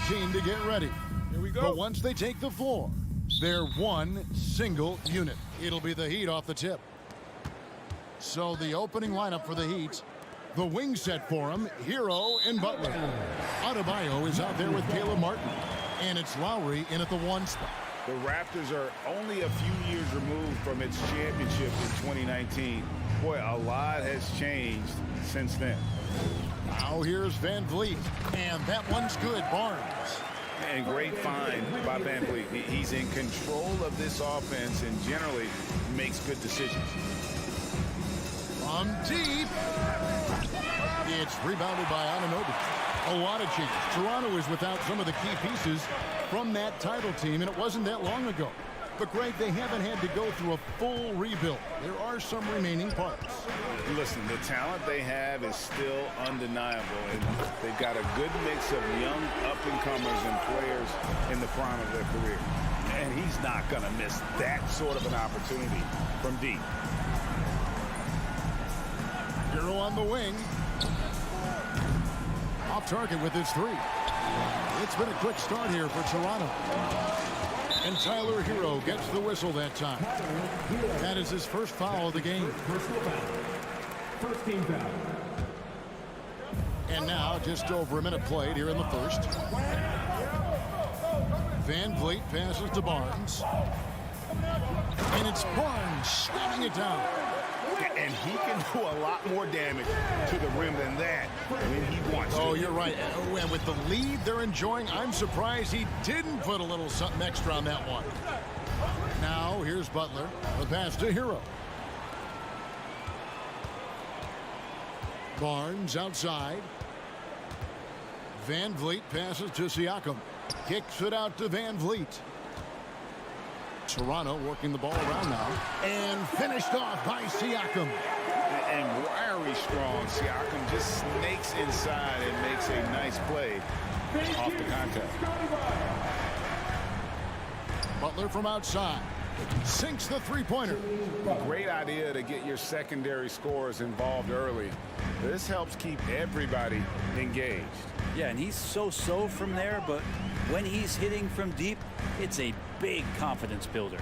routine to get ready. Here we go. But once they take the floor, they're one single unit. It'll be the Heat off the tip. So the opening lineup for the Heat: The wing set for him, Hero and Butler. Adebayo is out there with Caleb Martin. And it's Lowry in at the 1 spot. The Raptors are only a few years removed from its championship in 2019. Boy, a lot has changed since then. Now here's Van Vliet. And that one's good, Barnes. And great find by Van Vliet. He's in control of this offense and generally makes good decisions. From deep. It's rebounded by Anunoby. A lot of changes. Toronto is without some of the key pieces from that title team, and it wasn't that long ago. But, Greg, they haven't had to go through a full rebuild. There are some remaining parts. Listen, the talent they have is still undeniable, and they've got a good mix of young up-and-comers and players in the prime of their career. And he's not going to miss that sort of an opportunity from deep. Hero on the wing. Off target with his 3. It's been a quick start here for Toronto. And Tyler Hero gets the whistle that time. That is his first foul of the game. First team foul. And now just over a minute played here in the first. Van Vliet passes to Barnes. And it's Barnes slamming it down. And he can do a lot more damage to the rim than that when he wants to. Oh, you're right. And with the lead they're enjoying, I'm surprised he didn't put a little something extra on that one. Now, here's Butler. The pass to Hero. Barnes outside. Van Vliet passes to Siakam. Kicks it out to Van Vliet. Toronto working the ball around now. And finished off by Siakam. And wiry strong. Siakam just snakes inside and makes a nice play off the contact. Butler from outside. Sinks the three-pointer. Great idea to get your secondary scorers involved early. This helps keep everybody engaged. Yeah, and he's so-so from there, but when he's hitting from deep, it's a big confidence builder.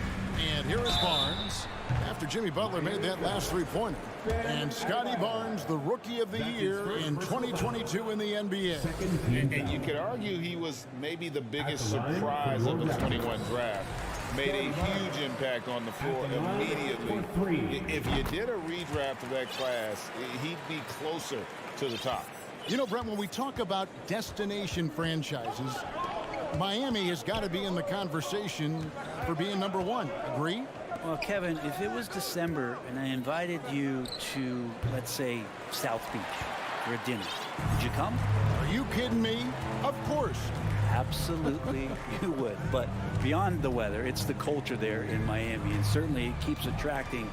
And here is Barnes after Jimmy Butler made that last three-pointer. And Scotty Barnes, the Rookie of the Year in 2022 in the NBA. And you could argue he was maybe the biggest surprise of the 21 draft. Made a huge impact on the floor immediately. If you did a redraft of that class, he'd be closer to the top. You know, Brent, when we talk about destination franchises, Miami has got to be in the conversation for being number one. Agree? Well, Kevin, if it was December and I invited you to, let's say, South Beach for a dinner, would you come? Are you kidding me? Of course. Absolutely you would. But beyond the weather, it's the culture there in Miami, and certainly it keeps attracting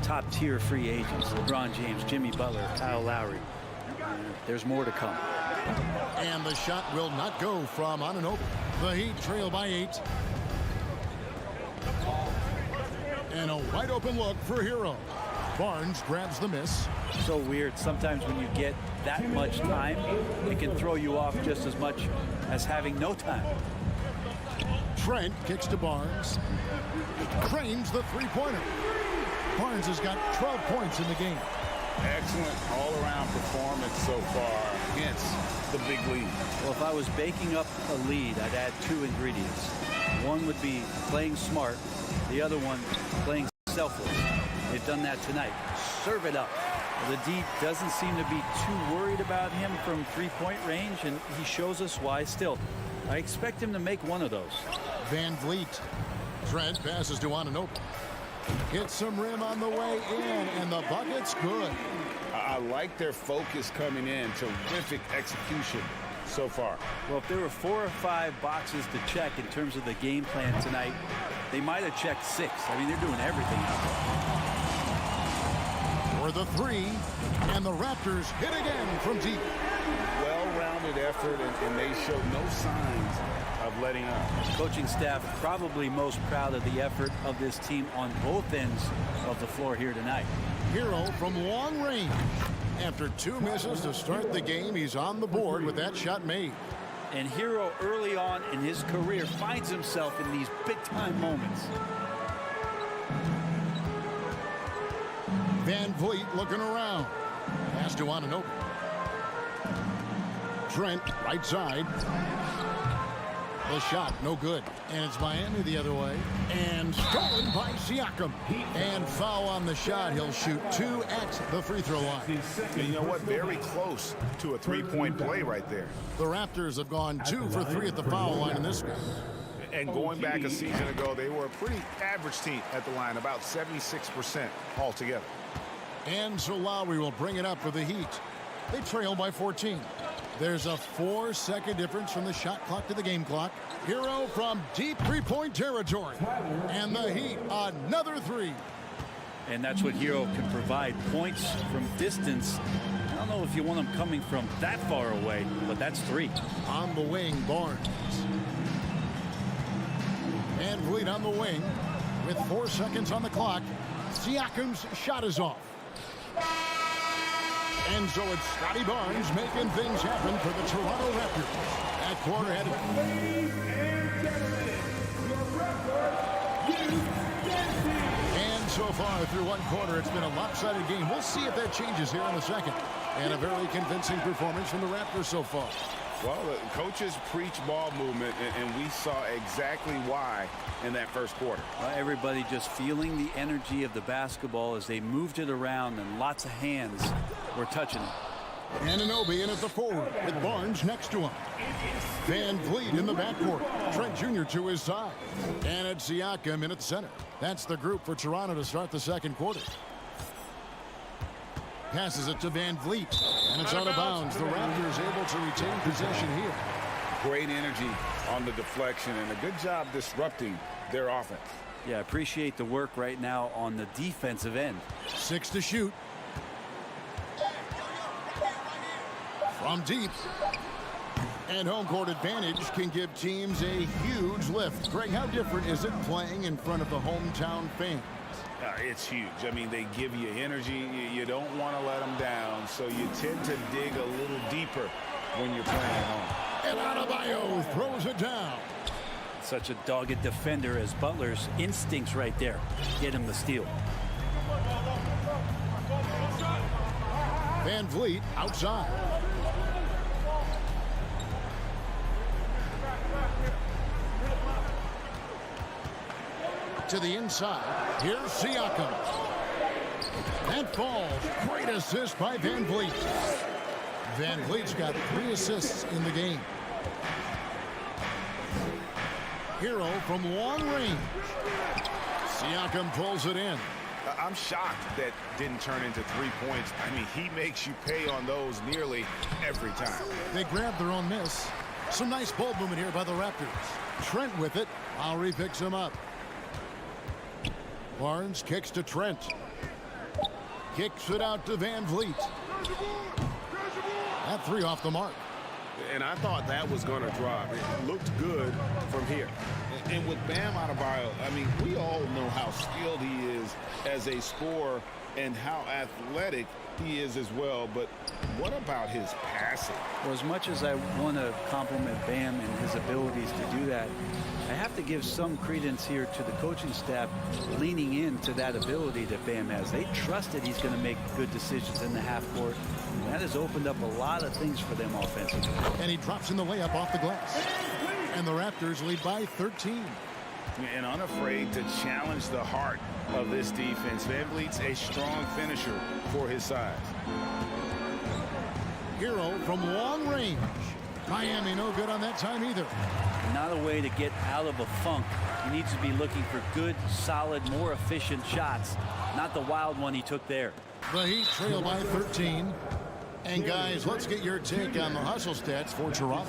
top-tier free agents. LeBron James, Jimmy Butler, Kyle Lowry. There's more to come. And the shot will not go from Anunoby. The Heat trail by 8. And a wide open look for Hero. Barnes grabs the miss. So weird. Sometimes when you get that much time, it can throw you off just as much as having no time. Trent kicks to Barnes. Cranes the three-pointer. Barnes has got 12 points in the game. Excellent all-around performance so far against the big lead. Well, if I was baking up a lead, I'd add 2 ingredients. One would be playing smart. The other one, playing selfless. They've done that tonight. Serve it up. The D doesn't seem to be too worried about him from three-point range, and he shows us why still. I expect him to make one of those. Van Vliet. Trent passes to Anunoby. Hits some rim on the way in, and the bucket's good. I like their focus coming in. Terrific execution so far. Well, if there were 4 or 5 boxes to check in terms of the game plan tonight, they might have checked 6. I mean, they're doing everything out there. For the 3, and the Raptors hit again from deep. Well-rounded effort, and they show no signs of letting up. Coaching staff probably most proud of the effort of this team on both ends of the floor here tonight. Hero from long range. After 2 misses to start the game, he's on the board with that shot made. And Hero early on in his career finds himself in these big-time moments. Van Vliet looking around. Pass to Anunoby. Trent, right side. The shot, no good. And it's Miami the other way. And stolen by Siakam. And foul on the shot. He'll shoot 2 at the free throw line. And you know what? Very close to a three-point play right there. The Raptors have gone 2 for 3 at the foul line in this game. And going back a season ago, they were a pretty average team at the line, about 76% altogether. And so Lowry will bring it up for the Heat. They trail by 14. There's a 4-second difference from the shot clock to the game clock. Hero from deep three-point territory. And the Heat, another 3. And that's what Hero can provide, points from distance. I don't know if you want them coming from that far away, but that's 3. On the wing, Barnes. Van Vliet on the wing with 4 seconds on the clock. Siakam's shot is off. And so it's Scotty Barnes making things happen for the Toronto Raptors. At quarter headed. And so far through one quarter, it's been a lopsided game. We'll see if that changes here in the second. And a very convincing performance from the Raptors so far. Well, the coaches preach ball movement, and we saw exactly why in that first quarter. Everybody just feeling the energy of the basketball as they moved it around, and lots of hands were touching it. Anunoby in at the forward with Barnes next to him. Van Vliet in the backcourt. Trent Jr. to his side. And it's Siakam in at the center. That's the group for Toronto to start the second quarter. Passes it to Van Vliet, and it's out of bounds. The Raptors able to retain possession here. Great energy on the deflection, and a good job disrupting their offense. Yeah, appreciate the work right now on the defensive end. 6 to shoot. From deep. And home court advantage can give teams a huge lift. Greg, how different is it playing in front of the hometown fans? It's huge. I mean, they give you energy. You don't want to let them down, so you tend to dig a little deeper when you're playing at home. And Adebayo throws it down. Such a dogged defender as Butler's instincts right there. Get him the steal. Van Vliet outside. To the inside. Here's Siakam. That falls. Great assist by Van Vliet. Van Vliet's got 3 assists in the game. Hero from long range. Siakam pulls it in. I'm shocked that didn't turn into 3 points. I mean, he makes you pay on those nearly every time. They grab their own miss. Some nice ball movement here by the Raptors. Trent with it. Lowry picks him up. Barnes kicks to Trent. Kicks it out to Van Vliet. That 3 off the mark. And I thought that was going to drop. It looked good from here. And with Bam Adebayo, I mean, we all know how skilled he is as a scorer and how athletic he is as well. But what about his passing? Well, as much as I want to compliment Bam and his abilities to do that, I have to give some credence here to the coaching staff leaning into that ability that Bam has. They trust that he's going to make good decisions in the half court. And that has opened up a lot of things for them offensively. And he drops in the layup off the glass. And the Raptors lead by 13. And unafraid to challenge the heart of this defense. Van Vliet's a strong finisher for his size. Hero from long range. Miami no good on that time either. Not a way to get out of a funk. He needs to be looking for good, solid, more efficient shots. Not the wild one he took there. The Heat trail by 13. And guys, let's get your take on the hustle stats for Toronto.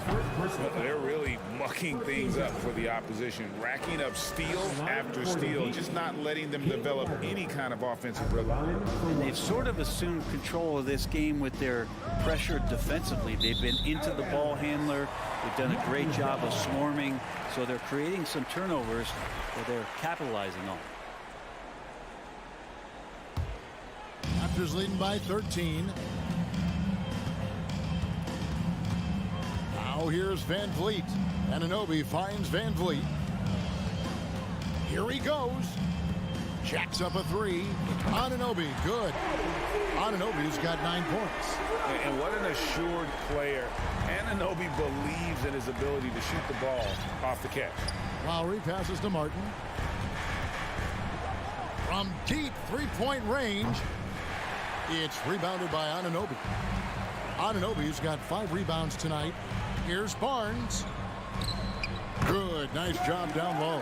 They're really mucking things up for the opposition, racking up steal after steal, just not letting them develop any kind of offensive rhythm. And they've sort of assumed control of this game with their pressure defensively. They've been into the ball handler. They've done a great job of swarming, so they're creating some turnovers that they're capitalizing on. Raptors leading by 13. Now here's Van Vliet. Anunoby finds Van Vliet. Here he goes. Jacks up a three. Anunoby, good. Anunoby's got 9 points. And what an assured player. Anunoby believes in his ability to shoot the ball off the catch. Lowry passes to Martin. From deep three-point range, it's rebounded by Anunoby. Anunoby's got 5 rebounds tonight. Here's Barnes. Good, nice job down low.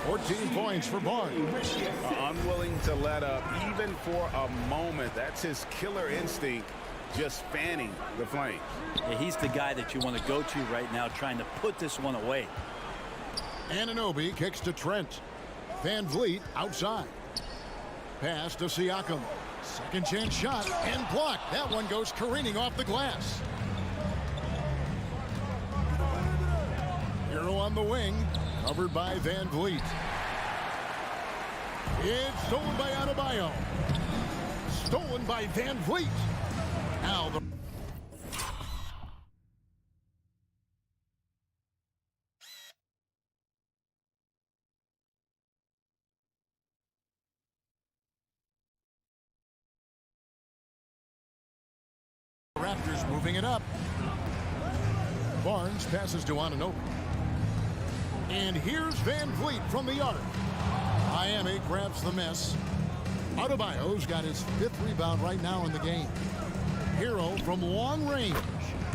14 points for Barnes. Unwilling to let up even for a moment. That's his killer instinct, just fanning the flames. Yeah, he's the guy that you want to go to right now, trying to put this one away. Anunoby kicks to Trent. Van Vliet outside. Pass to Siakam. Second chance shot and blocked. That one goes careening off the glass. Hero on the wing, covered by Van Vliet. It's stolen by Adebayo. Stolen by Van Vliet. Now the Raptors moving it up. Barnes passes to Anunoby. And here's Van Vliet from the arc. Miami grabs the miss. Adebayo's got his 5th rebound right now in the game. Hero from long range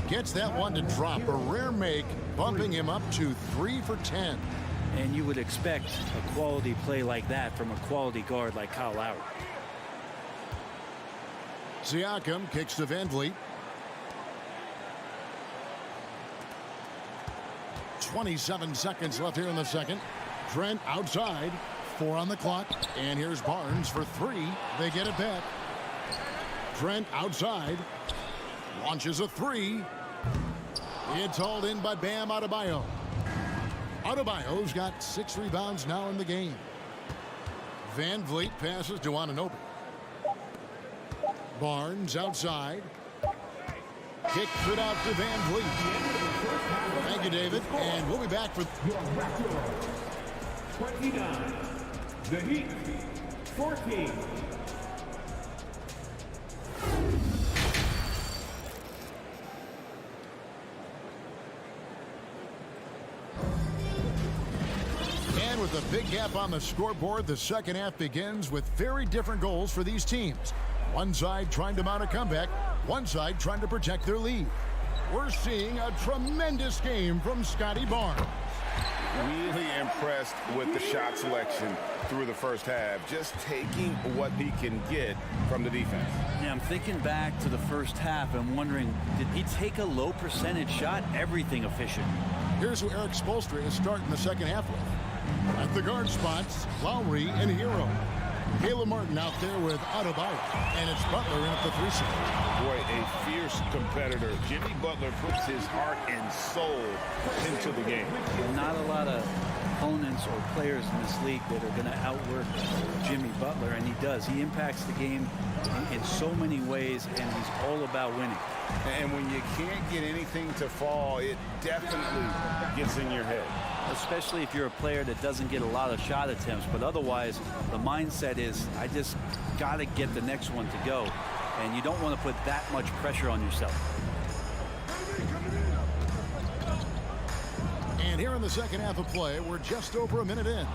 gets that one to drop. A rare make, bumping him up to 3 for 10. And you would expect a quality play like that from a quality guard like Kyle Lowry. Siakam kicks to Van Vliet. 27 seconds left here in the second. Trent outside. 4 on the clock. And here's Barnes for 3. They get it back. Trent outside. Launches a 3. It's hauled in by Bam Adebayo. Adebayo's got 6 rebounds now in the game. Van Vliet passes to Anunoby. Barnes outside. Kicks it out to Van Vliet. Thank you, David. And we'll be back for 29. The Heat, 14. And with a big gap on the scoreboard, the second half begins with very different goals for these teams. One side trying to mount a comeback, one side trying to protect their lead. We're seeing a tremendous game from Scotty Barnes. Really impressed with the shot selection through the first half, just taking what he can get from the defense. Yeah, I'm thinking back to the first half and wondering, did he take a low percentage shot? Everything efficient. Here's who Eric Spoelstra is starting the second half with. At the guard spots, Lowry and Hero. Caleb Martin out there with Adebayo, and it's Butler in at the 3 side. Boy, a fierce competitor. Jimmy Butler puts his heart and soul into the game. Not a lot of opponents or players in this league that are going to outwork Jimmy Butler, and he does. He impacts the game in so many ways, and he's all about winning. And when you can't get anything to fall, it definitely gets in your head. Especially if you're a player that doesn't get a lot of shot attempts, but otherwise the mindset is, I just got to get the next one to go, and you don't want to put that much pressure on yourself. And here in the second half of play, we're just over a minute in.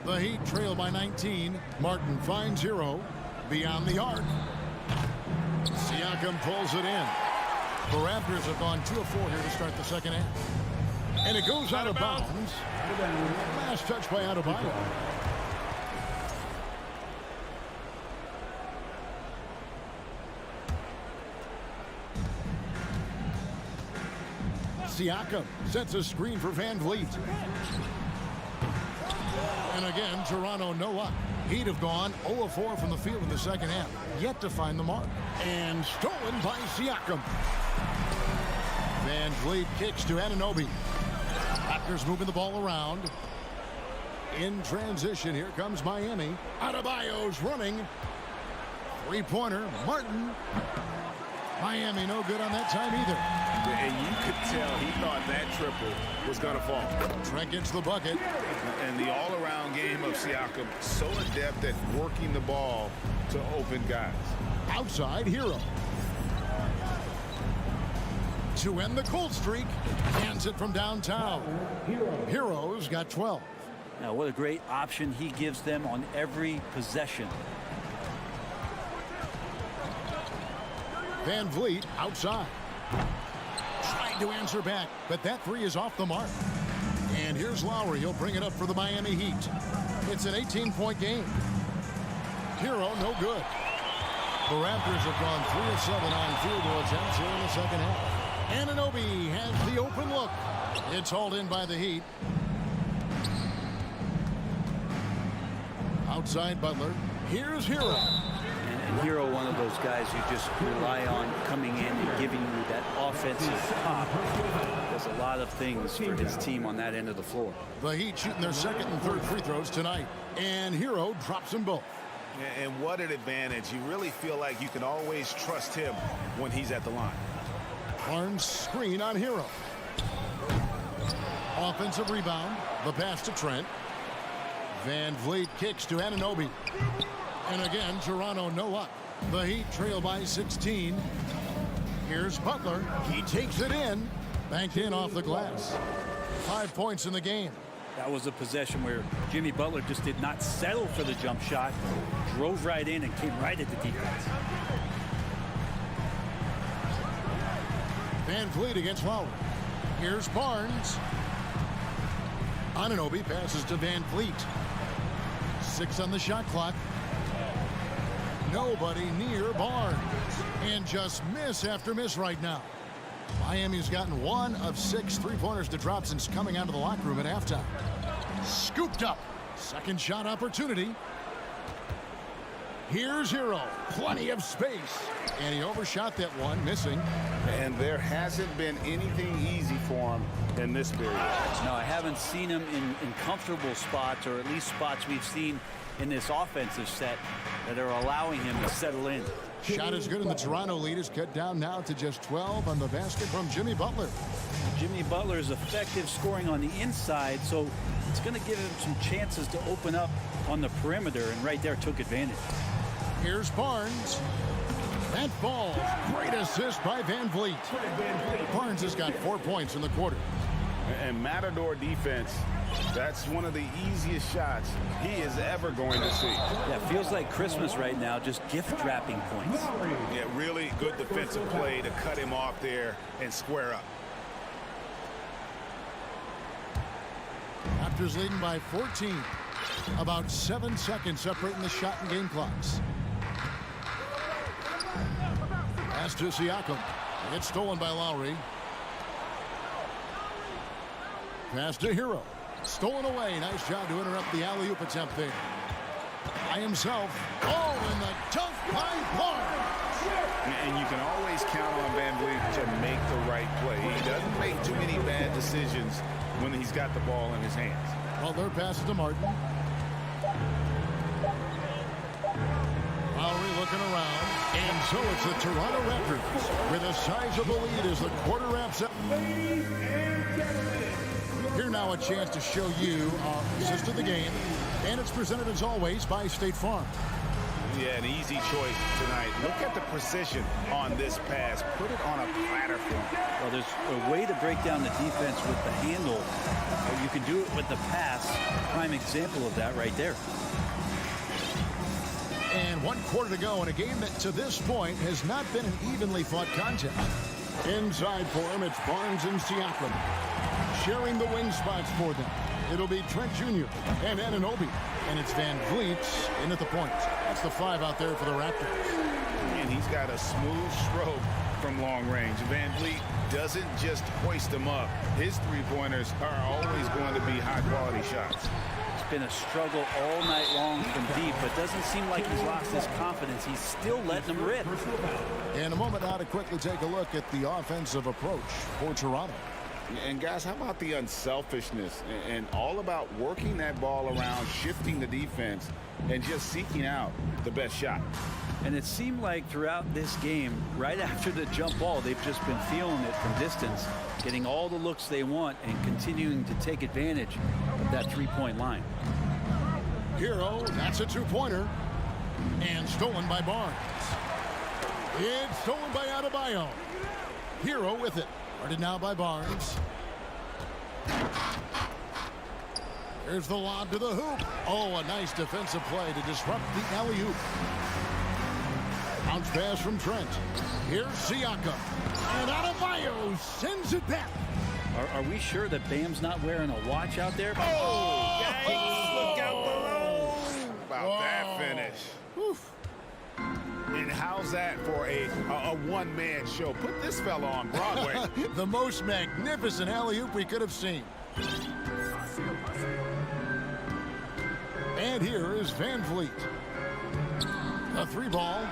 The Heat trail by 19. Martin finds Hero beyond the arc. Siakam pulls it in. The Raptors have gone 2 of 4 here to start the second half. And it goes out of bounds. Last touch by Adebayo. Siakam sets a screen for Van Vliet. And again, Toronto no luck. Heat have gone 0 of 4 from the field in the second half. Yet to find the mark. And stolen by Siakam. Van Vliet kicks to Anunoby. Raptors moving the ball around. In transition, here comes Miami. Adebayo's running. 3-pointer, Martin. Miami no good on that time either. And you could tell he thought that triple was going to fall. Trent gets the bucket. And the all-around game of Siakam, so adept at working the ball to open guys. Outside, Hero. To end the cold streak, hands it from downtown. Hero's got 12. Now, what a great option he gives them on every possession. Van Vliet outside. Trying to answer back, but that three is off the mark. And here's Lowry. He'll bring it up for the Miami Heat. It's an 18-point game. Hero, no good. The Raptors have gone 3 of 7 on field goal attempts here in the second half. Anunoby has the open look. It's hauled in by the Heat. Outside Butler. Here's Hero. And Hero, one of those guys you just rely on coming in and giving you that offensive pop. Does a lot of things for his team on that end of the floor. The Heat shooting their second and third free throws tonight. And Hero drops them both. And what an advantage. You really feel like you can always trust him when he's at the line. Horens screen on Hero. Offensive rebound. The pass to Trent. Van Vliet kicks to Anunoby. And again, Toronto no luck. The Heat trail by 16. Here's Butler. He takes it in. Banked in off the glass. 5 points in the game. That was a possession where Jimmy Butler just did not settle for the jump shot. Drove right in and came right at the defense. Van Vliet against Lowry. Here's Barnes. Anunoby passes to Van Vliet. 6 on the shot clock. Nobody near Barnes. And just miss after miss right now. Miami's gotten 1 of 6 three-pointers to drop since coming out of the locker room at halftime. Scooped up. Second shot opportunity. Here's Hero. Plenty of space. And he overshot that one, missing. And there hasn't been anything easy for him in this period. No, I haven't seen him in comfortable spots, or at least spots we've seen in this offensive set that are allowing him to settle in. Shot is good, and the Toronto lead is cut down now to just 12 on the basket from Jimmy Butler. Jimmy Butler is effective scoring on the inside, so it's going to give him some chances to open up on the perimeter, and right there took advantage. Here's Barnes. That falls. Great assist by Van Vliet. Barnes has got 4 points in the quarter. And Matador defense, that's one of the easiest shots he is ever going to see. Yeah, feels like Christmas right now, just gift-wrapping points. Yeah, really good defensive play to cut him off there and square up. Raptors leading by 14. About 7 seconds separating the shot and game clocks. Pass to Siakam. It's stolen by Lowry. Pass to Hero. Stolen away. Nice job to interrupt the alley-oop attempt there. By himself. Oh, and the dunk by Barnes. And you can always count on Van Vliet to make the right play. He doesn't make too many bad decisions when he's got the ball in his hands. Butler passes to Martin. Lowry looking around. And so it's the Toronto Raptors with a sizable lead as the quarter wraps up. Here now a chance to show you our assist of the game. And it's presented as always by State Farm. Yeah, an easy choice tonight. Look at the precision on this pass. Put it on a platter for him. Well, there's a way to break down the defense with the handle. You can do it with the pass. Prime example of that right there. And 1 quarter to go in a game that to this point has not been an evenly fought contest. Inside for him, it's Barnes and Siakam. Sharing the wing spots for them. It'll be Trent Jr. and Anunoby. And it's Van Vliet in at the point. That's the 5 out there for the Raptors. And he's got a smooth stroke from long range. Van Vliet doesn't just hoist them up. His three-pointers are always going to be high-quality shots. It's been a struggle all night long from deep, but doesn't seem like he's lost his confidence. He's still letting them rip. In a moment now to quickly take a look at the offensive approach for Toronto. And guys, how about the unselfishness and all about working that ball around, shifting the defense, and just seeking out the best shot? And it seemed like throughout this game, right after the jump ball, they've just been feeling it from distance, getting all the looks they want and continuing to take advantage of that three-point line. Hero, that's a two-pointer. And stolen by Barnes. It's stolen by Adebayo. Hero with it. Guarded now by Barnes. There's the lob to the hoop. Oh, a nice defensive play to disrupt the alley-oop. Bounce pass from Trent. Here's Siakam. And Adebayo sends it back. Are we sure that Bam's not wearing a watch out there? Oh, yikes. Look out below. About that finish. Oof. And how's that for a one-man show? Put this fella on Broadway. The most magnificent alley-oop we could have seen. And here is Van Vliet. A three ball.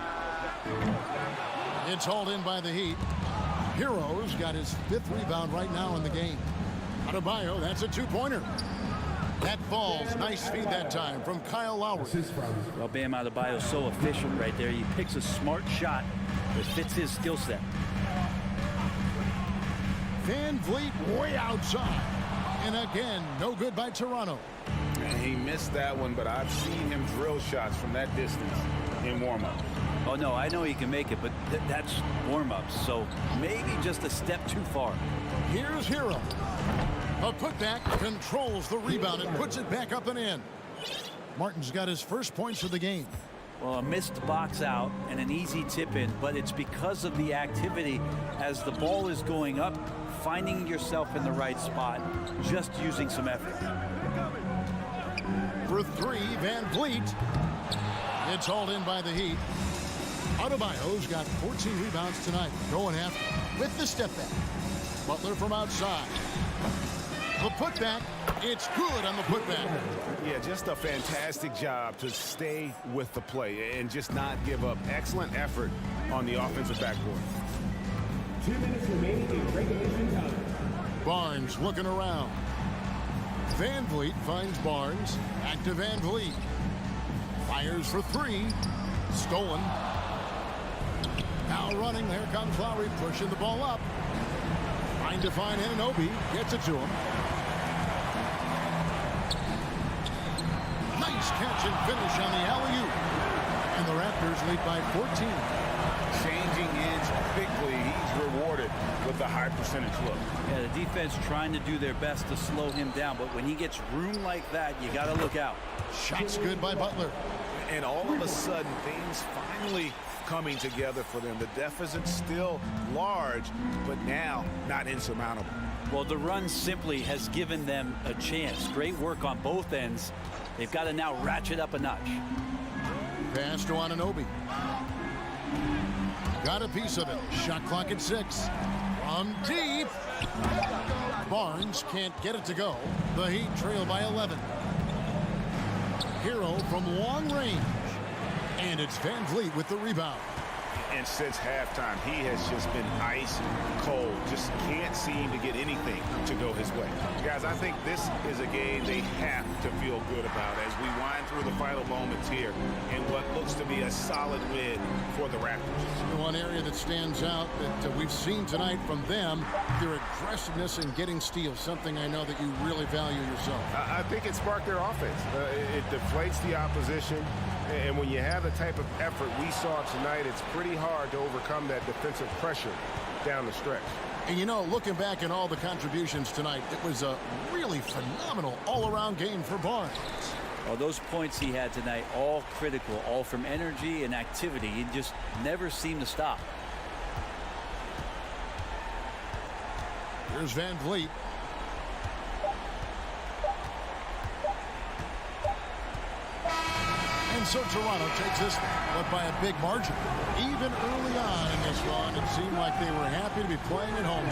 It's hauled in by the Heat. Hero's got his 5th rebound right now in the game. Adebayo, that's a two-pointer. That falls. Nice feed that time from Kyle Lowry. Well, Bam Adebayo is so efficient right there. He picks a smart shot that fits his skill set. Van Vliet way outside. And again, no good by Toronto. And he missed that one, but I've seen him drill shots from that distance in warm-up. Oh, no, I know he can make it, but that's warm-ups, so maybe just a step too far. Here's Hero. A putback, controls the rebound and puts it back up and in. Martin's got his first points of the game. Well, a missed box out and an easy tip in, but it's because of the activity as the ball is going up, finding yourself in the right spot, just using some effort. For three, Van Vliet. It's hauled in by the Heat. Adebayo's got 14 rebounds tonight, going after with the step back. Butler from outside. The putback, it's good on the putback. Yeah, just a fantastic job to stay with the play and just not give up. Excellent effort on the offensive backboard. 2 minutes remaining in regulation time. Barnes looking around. Van Vliet finds Barnes. Back to Van Vliet. Fires for three. Stolen. Now running. There comes Lowry pushing the ball up. Trying to find Anunoby. Gets it to him. Nice catch and finish on the alley-oop. And the Raptors lead by 14. Changing ends quickly. He's rewarded with a high percentage look. Yeah, the defense trying to do their best to slow him down, but when he gets room like that, you got to look out. Shots good by Butler. And all of a sudden, things finally coming together for them. The deficit's still large, but now not insurmountable. Well, the run simply has given them a chance. Great work on both ends. They've got to now ratchet up a notch. Pass to Anunoby. Got a piece of it. Shot clock at 6. From deep. Barnes can't get it to go. The Heat trail by 11. Hero from long range. And it's Van Vliet with the rebound. And since halftime, he has just been ice cold. Just can't seem to get anything to go his way. Guys, I think this is a game they have to feel good about as we wind through the final moments here in what looks to be a solid win for the Raptors. The one area that stands out that we've seen tonight from them, their aggressiveness in getting steals, something I know that you really value yourself. I think it sparked their offense. It deflates the opposition. And when you have the type of effort we saw tonight, it's pretty hard to overcome that defensive pressure down the stretch. And you know, looking back at all the contributions tonight, it was a really phenomenal all-around game for Barnes. Well, those points he had tonight, all critical, all from energy and activity. He just never seemed to stop. Here's Van Vliet. And so Toronto takes this one, but by a big margin. Even early on in this run, it seemed like they were happy to be playing at home.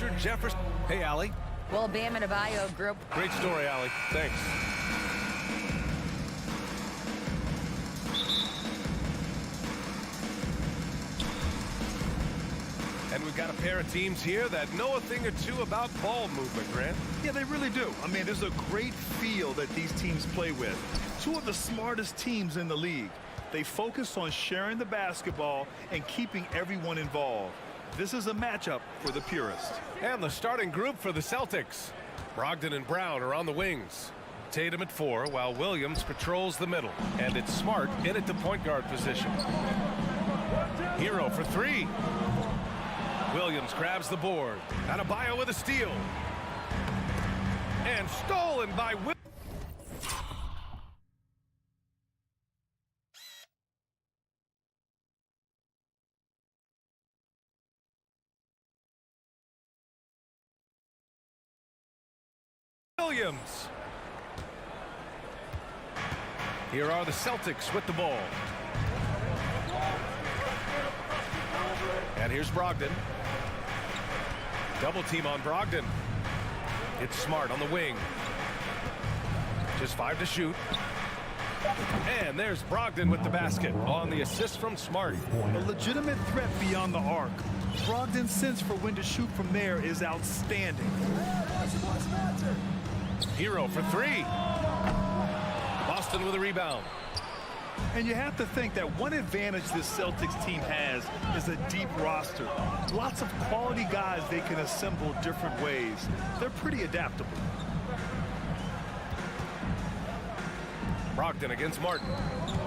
Richard Jefferson. Hey, Allie. Well, Bam Adebayo grew up. Great story, Allie. Thanks. And we've got a pair of teams here that know a thing or two about ball movement, Grant. Yeah, they really do. I mean, there's a great feel that these teams play with. Two of the smartest teams in the league. They focus on sharing the basketball and keeping everyone involved. This is a matchup for the purist. And the starting group for the Celtics. Brogdon and Brown are on the wings. Tatum at 4, while Williams patrols the middle. And it's Smart in at the point guard position. Hero for 3. Williams grabs the board. Adebayo with a steal. And stolen by Williams. Here are the Celtics with the ball. And here's Brogdon. Double team on Brogdon. It's Smart on the wing. Just 5 to shoot. And there's Brogdon with the basket on the assist from Smart. A legitimate threat beyond the arc. Brogdon's sense for when to shoot from there is outstanding. Hero for 3. Boston with a rebound. And you have to think that one advantage this Celtics team has is a deep roster. Lots of quality guys they can assemble different ways. They're pretty adaptable. Brogdon against Martin.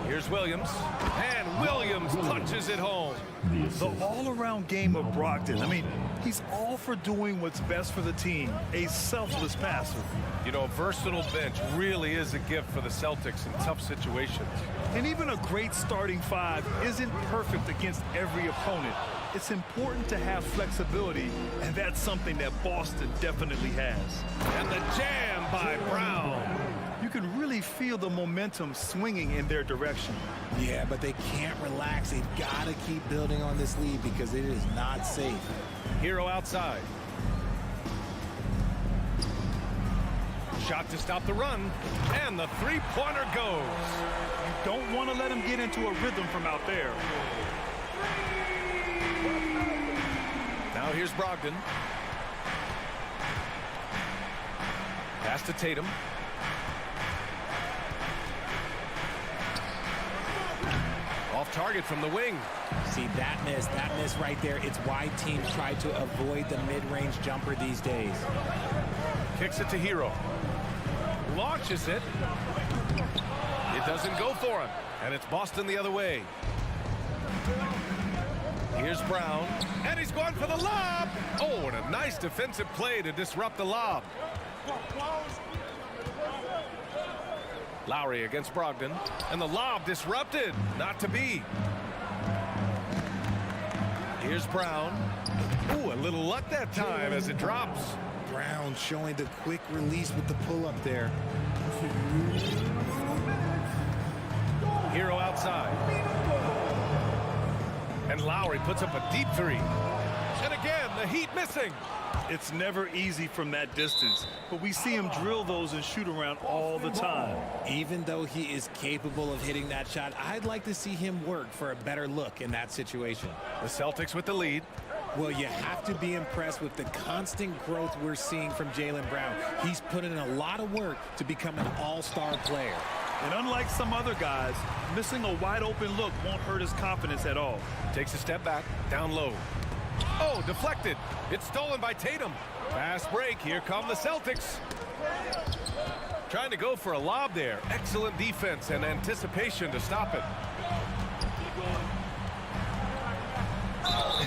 Here's Williams. And Williams punches it home. The all-around game of Brogdon. I mean, he's all for doing what's best for the team. A selfless passer. You know, a versatile bench really is a gift for the Celtics in tough situations. And even a great starting 5 isn't perfect against every opponent. It's important to have flexibility, and that's something that Boston definitely has. And the jam by Brown. You can really feel the momentum swinging in their direction. Yeah, but they can't relax. They've got to keep building on this lead because it is not safe. Hero outside. Shot to stop the run, and the three-pointer goes. You don't want to let him get into a rhythm from out there. Now here's Brogdon. Pass to Tatum. Off target from the wing. See, that miss right there. It's why teams try to avoid the mid-range jumper these days. Kicks it to Hero. Launches it. It doesn't go for him. And it's Boston the other way. Here's Brown. And he's going for the lob. Oh, and a nice defensive play to disrupt the lob. Lowry against Brogdon. And the lob disrupted. Not to be. Here's Brown. Ooh, a little luck that time as it drops. Brown showing the quick release with the pull-up there. Hero outside. And Lowry puts up a deep 3. And again, the Heat missing. It's never easy from that distance, but we see him drill those and shoot around all the time. Even though he is capable of hitting that shot, I'd like to see him work for a better look in that situation. The Celtics with the lead. Well, you have to be impressed with the constant growth we're seeing from Jaylen Brown. He's put in a lot of work to become an all-star player. And unlike some other guys, missing a wide-open look won't hurt his confidence at all. Takes a step back, down low. Oh, deflected. It's stolen by Tatum. Fast break. Here come the Celtics. Trying to go for a lob there. Excellent defense and anticipation to stop it.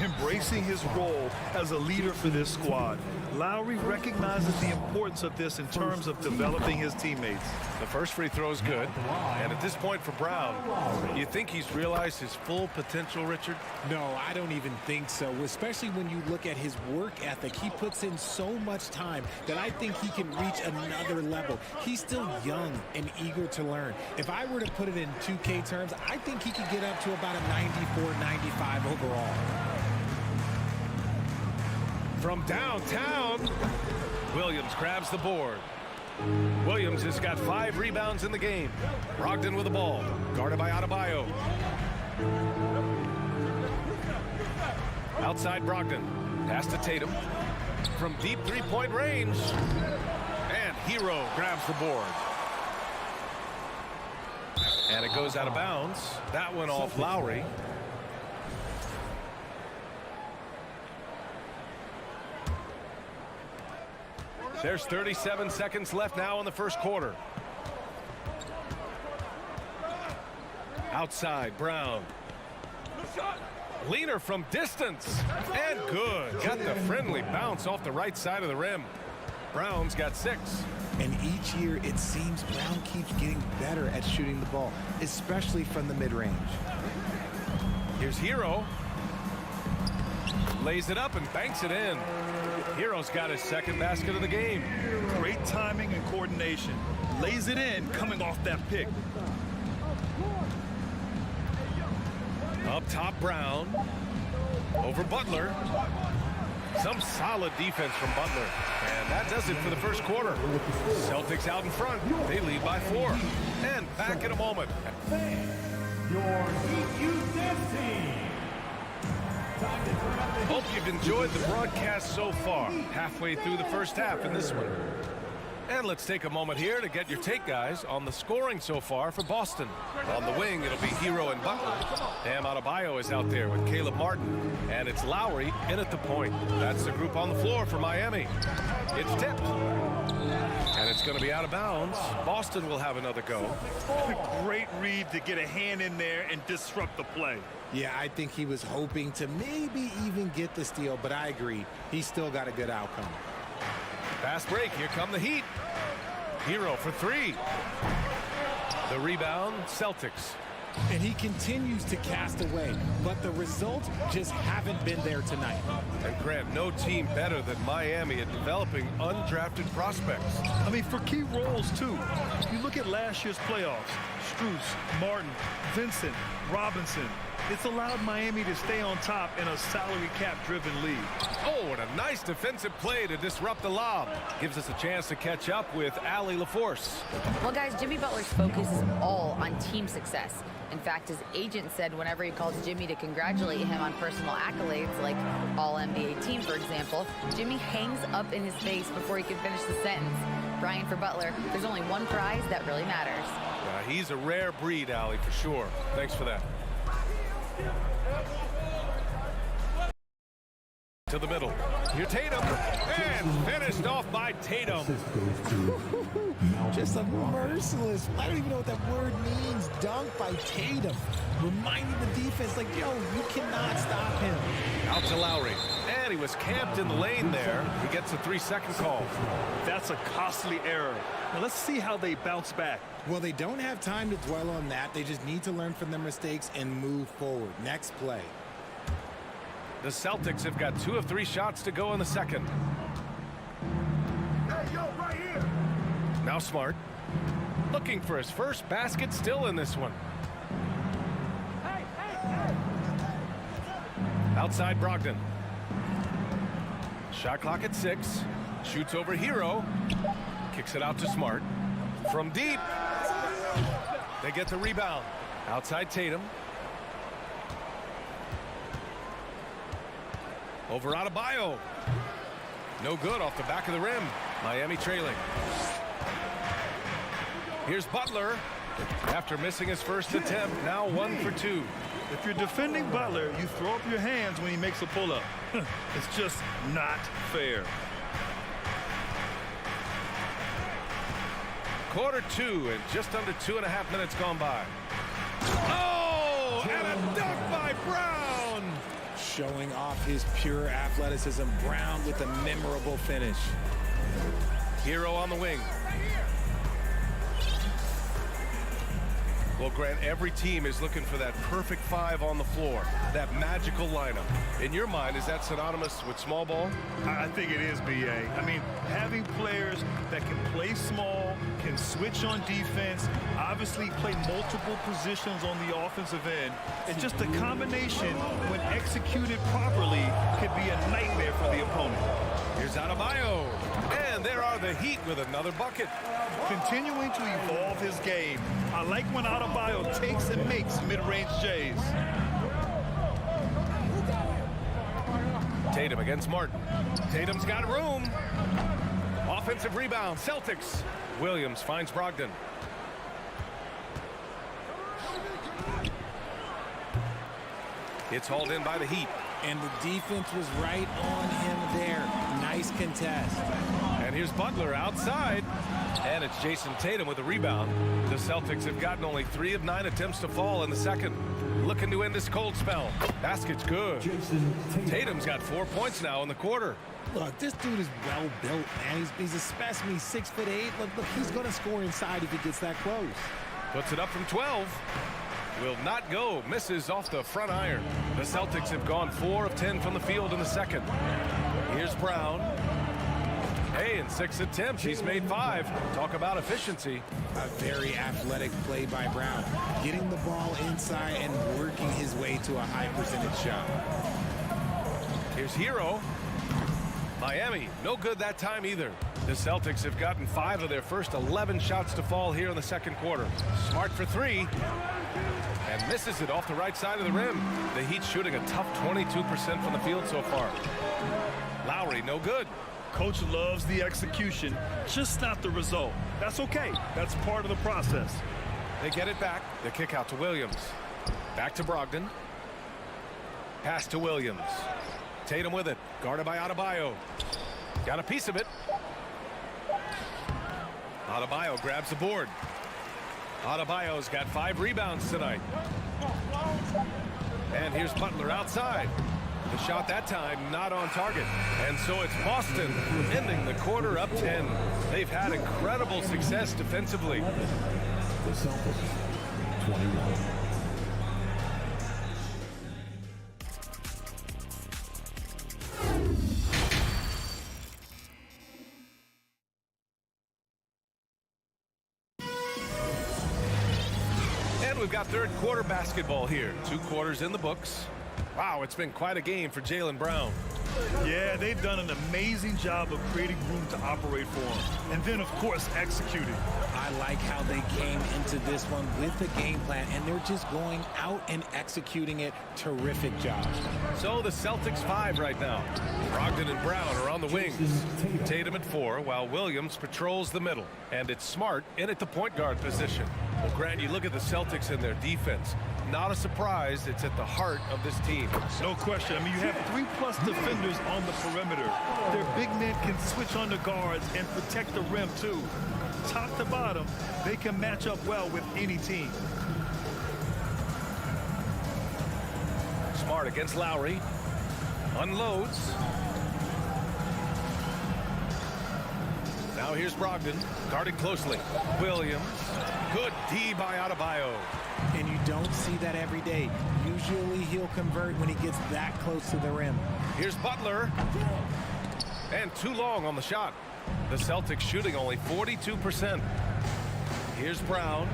Embracing his role as a leader for this squad, Lowry recognizes the importance of this in terms of developing his teammates. The first free throw is good. And at this point for Brown, you think he's realized his full potential, Richard? No, I don't even think so, especially when you look at his work ethic. He puts in so much time that I think he can reach another level. He's still young and eager to learn. If I were to put it in 2K terms, I think he could get up to about a 94, 95 overall. From downtown, Williams grabs the board. Williams has got 5 rebounds in the game. Brogdon with the ball, guarded by Adebayo. Outside Brogdon, pass to Tatum. From deep three-point range, and Hero grabs the board. And it goes out of bounds. That went off Lowry. There's 37 seconds left now in the first quarter. Outside, Brown. Leaner from distance. And good. Got the friendly bounce off the right side of the rim. Brown's got 6. And each year, it seems Brown keeps getting better at shooting the ball, especially from the mid-range. Here's Hero. Lays it up and banks it in. Hero's got his second basket of the game. Great timing and coordination. Lays it in coming off that pick. Up top, Brown. Over Butler. Some solid defense from Butler. And that does it for the first quarter. Celtics out in front. They lead by 4. And back in a moment. Your EQ team. Hope you've enjoyed the broadcast so far. Halfway through the first half in this one. And let's take a moment here to get your take, guys, on the scoring so far for Boston. On the wing, it'll be Hero and Butler. Bam Adebayo is out there with Caleb Martin. And it's Lowry in at the point. That's the group on the floor for Miami. It's tipped. And it's going to be out of bounds. Boston will have another go. Great read to get a hand in there and disrupt the play. Yeah, I think he was hoping to maybe even get the steal, but I agree. He's still got a good outcome. Fast break. Here come the Heat. Hero for 3. The rebound, Celtics. And he continues to cast away, but the results just haven't been there tonight. And Grant, no team better than Miami at developing undrafted prospects. I mean, for key roles, too. You look at last year's playoffs. Strus, Martin, Vincent, Robinson. It's allowed Miami to stay on top in a salary cap-driven league. Oh, and a nice defensive play to disrupt the lob. Gives us a chance to catch up with Allie LaForce. Well, guys, Jimmy Butler's focus is all on team success. In fact, his agent said whenever he calls Jimmy to congratulate him on personal accolades, like All-NBA team, for example, Jimmy hangs up in his face before he can finish the sentence. Brian, for Butler, there's only one prize that really matters. Yeah, he's a rare breed, Allie, for sure. Thanks for that. To the middle. Here Tatum. And finished off by Tatum. Just a merciless, I don't even know what that word means, dunk by Tatum. Reminding the defense, like, yo, you cannot stop him. Out to Lowry. And he was camped in the lane there. He gets a 3-second call. That's a costly error. Now let's see how they bounce back. Well, they don't have time to dwell on that. They just need to learn from their mistakes and move forward. Next play. The Celtics have got 2 of 3 shots to go in the second. Hey, yo, right here. Now Smart. Looking for his first basket still in this one. Outside Brogdon. Shot clock at 6. Shoots over Hero. Kicks it out to Smart. From deep. They get the rebound. Outside Tatum. Over Adebayo. No good off the back of the rim. Miami trailing. Here's Butler. After missing his first attempt, now 1 for 2. If you're defending Butler, you throw up your hands when he makes a pull-up. It's just not fair. Quarter 2 and just under 2.5 minutes gone by. Oh, and a dunk by Brown. Showing off his pure athleticism. Brown with a memorable finish. Hero on the wing. Well, Grant, every team is looking for that perfect 5 on the floor, that magical lineup. In your mind, is that synonymous with small ball? I think it is, B.A. I mean, having players that can play small, can switch on defense, obviously play multiple positions on the offensive end, and just a combination, when executed properly, could be a nightmare for the opponent. are the Heat with another bucket. Continuing to evolve his game. I like when Adebayo takes and makes mid-range J's. Tatum against Martin. Tatum's got room. Offensive rebound, Celtics. Williams finds Brogdon. It's hauled in by the Heat. And the defense was right on him there. Nice contest. And here's Butler outside. And it's Jason Tatum with a rebound. The Celtics have gotten only 3 of 9 attempts to fall in the second. Looking to end this cold spell. Basket's good. Tatum's got 4 points now in the quarter. Look, this dude is well built, man. He's a specimen. He's 6'8". Look, he's going to score inside if he gets that close. Puts it up from 12. Will not go. Misses off the front iron. The Celtics have gone 4 of 10 from the field in the second. Here's Brown. Hey, in 6 attempts, he's made 5. Talk about efficiency. A very athletic play by Brown. Getting the ball inside and working his way to a high percentage shot. Here's Hero. Miami, no good that time either. The Celtics have gotten 5 of their first 11 shots to fall here in the second quarter. Smart for 3. And misses it off the right side of the rim. The Heat shooting a tough 22% from the field so far. Lowry, no good. Coach loves the execution, just not the result. That's okay. That's part of the process. They get it back. The kick out to Williams. Back to Brogdon. Pass to Williams. Tatum with it. Guarded by Adebayo. Got a piece of it. Adebayo grabs the board. Adebayo's got 5 rebounds tonight. And here's Butler outside. The shot that time not on target. And so it's Boston ending the quarter up 10. They've had incredible success defensively. The Celtics, 21. We've got third quarter basketball here. 2 quarters in the books. Wow, it's been quite a game for Jaylen Brown. Yeah, they've done an amazing job of creating room to operate for him. And then, of course, executing. I like how they came into this one with the game plan, and they're just going out and executing it. Terrific job. So the Celtics 5 right now. Brogdon and Brown are on the wings. Tatum at 4, while Williams patrols the middle. And it's Smart in at the point guard position. Well, Grant, you look at the Celtics and their defense. Not a surprise, it's at the heart of this team. No question. I mean, you have 3+ defenders on the perimeter. Their big men can switch on the guards and protect the rim, too. Top to bottom, they can match up well with any team. Smart against Lowry. Unloads. Now here's Brogdon, guarded closely. Williams. Good D by Adebayo. And you don't see that every day. Usually he'll convert when he gets that close to the rim. Here's Butler. And too long on the shot. The Celtics shooting only 42%. Here's Brown.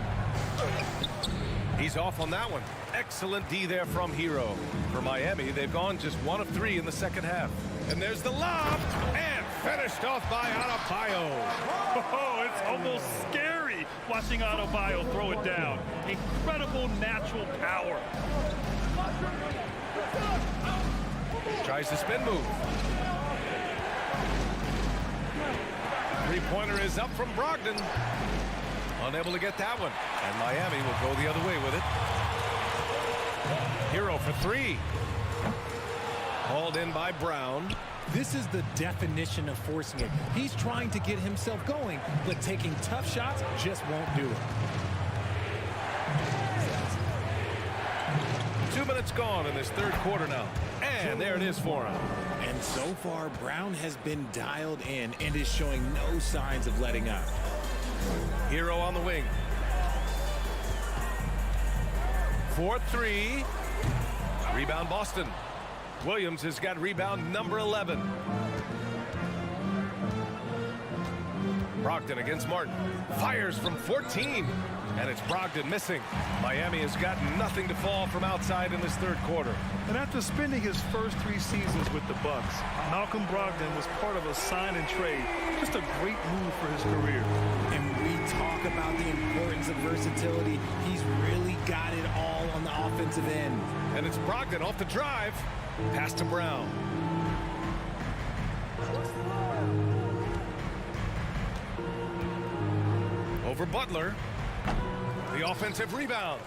He's off on that one. Excellent D there from Hero. For Miami, they've gone just 1 of 3 in the second half. And there's the lob. And finished off by Adebayo. Oh, it's almost scary watching Adebayo throw it down. Incredible natural power. Tries the spin move. 3-pointer is up from Brogdon. Unable to get that one. And Miami will go the other way with it. Hero for 3. Hauled in by Brown. This is the definition of forcing it. He's trying to get himself going, but taking tough shots just won't do it. 2 minutes gone in this third quarter now. And there it is for him. And so far, Brown has been dialed in and is showing no signs of letting up. Hero on the wing. 4-3. Rebound Boston. Williams has got rebound number 11. Brogdon against Martin. Fires from 14. And it's Brogdon missing. Miami has got nothing to fall from outside in this third quarter. And after spending his first 3 seasons with the Bucks, Malcolm Brogdon was part of a sign and trade. Just a great move for his career. And we talk about the importance of versatility. He's really got it all on the offensive end. And it's Brogdon off the drive. Pass to Brown. Over Butler. The offensive rebound.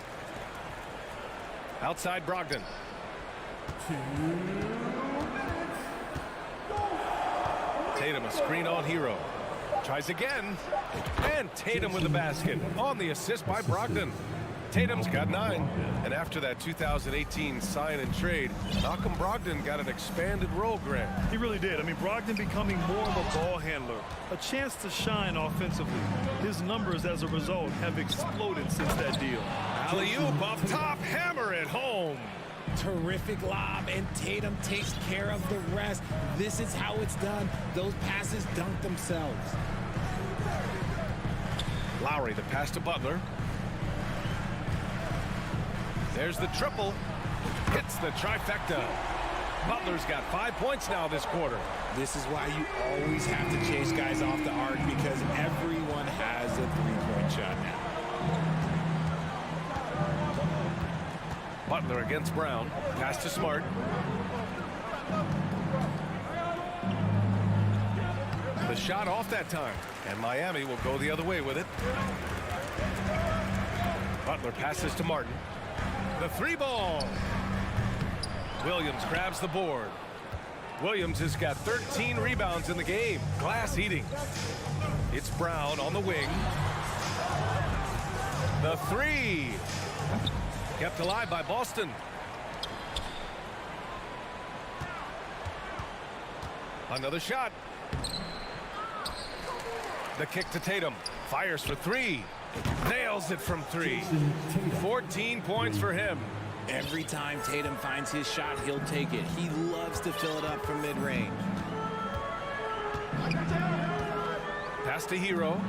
Outside Brogdon. Tatum a screen on Hero. Tries again. And Tatum with the basket. On the assist by Brogdon. Tatum's got 9. And after that 2018 sign and trade, Malcolm Brogdon got an expanded role, Grant. He really did. I mean, Brogdon becoming more of a ball handler, a chance to shine offensively. His numbers as a result have exploded since that deal. Alley-oop up top, hammer it home. Terrific lob, and Tatum takes care of the rest. This is how it's done. Those passes dunk themselves. Lowry, the pass to Butler. There's the triple. Hits the trifecta. Butler's got 5 points now this quarter. This is why you always have to chase guys off the arc, because everyone has a three-point shot now. Butler against Brown. Pass to Smart. The shot off that time. And Miami will go the other way with it. Butler passes to Martin. The 3-ball. Williams grabs the board. Williams has got 13 rebounds in the game. Glass eating. It's Brown on the wing. The 3. Kept alive by Boston. Another shot. The kick to Tatum. Fires for 3. Nails it from 3. 14 points for him. Every time Tatum finds his shot, he'll take it. He loves to fill it up from mid-range. Pass to Hero.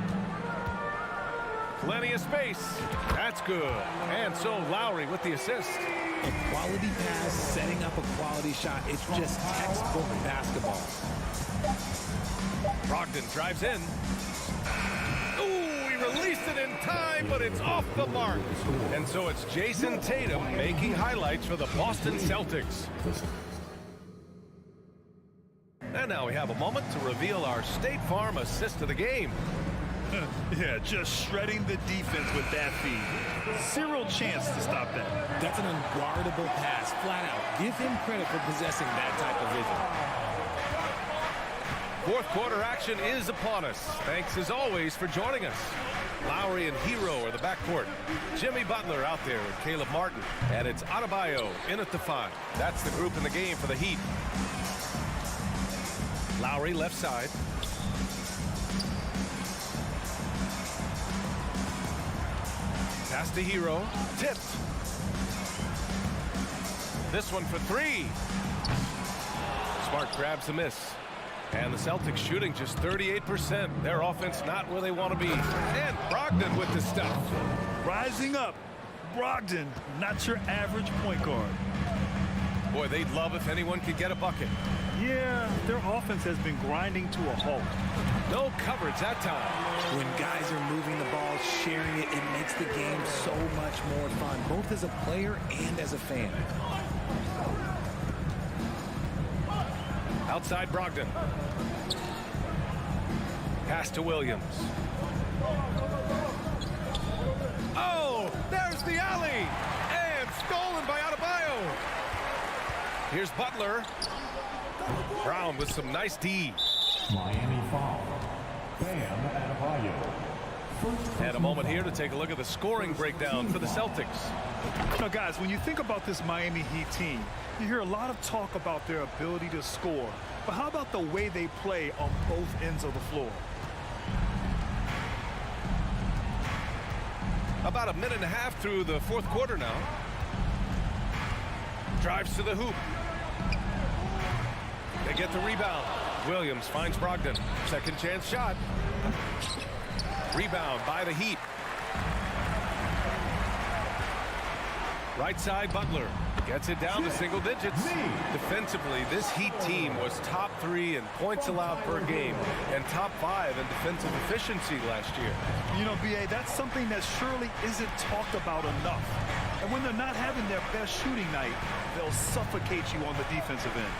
Plenty of space. That's good. And so Lowry with the assist. A quality pass, setting up a quality shot. It's just textbook basketball. Brogdon drives in. Ooh, he released it in time, but it's off the mark. And so it's Jason Tatum making highlights for the Boston Celtics. And now we have a moment to reveal our State Farm assist of the game. Yeah, just shredding the defense with that feed. Zero chance to stop that. That's an unguardable pass, flat out. Give him credit for possessing that type of vision. Fourth quarter action is upon us. Thanks as always for joining us. Lowry and Hero are the backcourt. Jimmy Butler out there with Caleb Martin. And it's Adebayo in at the 5. That's the group in the game for the Heat. Lowry left side. Pass to Hero. Tipped. This one for 3. Smart grabs the miss. And the Celtics shooting just 38%. Their offense not where they want to be. And Brogdon with the stuff. Rising up. Brogdon, not your average point guard. Boy, they'd love if anyone could get a bucket. Yeah, their offense has been grinding to a halt. No coverage that time. When guys are moving the ball, sharing it, it makes the game so much more fun, both as a player and as a fan. Outside Brogdon. Pass to Williams. Oh, there's the alley. And stolen by Adebayo. Here's Butler. Brown with some nice D. Miami foul. Bam Adebayo. And a moment here to take a look at the scoring breakdown for the Celtics. Now, guys, when you think about this Miami Heat team, you hear a lot of talk about their ability to score. But how about the way they play on both ends of the floor? About a minute and a half through the fourth quarter now. Drives to the hoop. They get the rebound. Williams finds Brogdon. Second chance shot. Rebound by the Heat. Right side, Butler gets it down to single digits. Defensively, this Heat team was top 3 in points allowed per game and top 5 in defensive efficiency last year. You know, B.A., that's something that surely isn't talked about enough. And when they're not having their best shooting night, they'll suffocate you on the defensive end.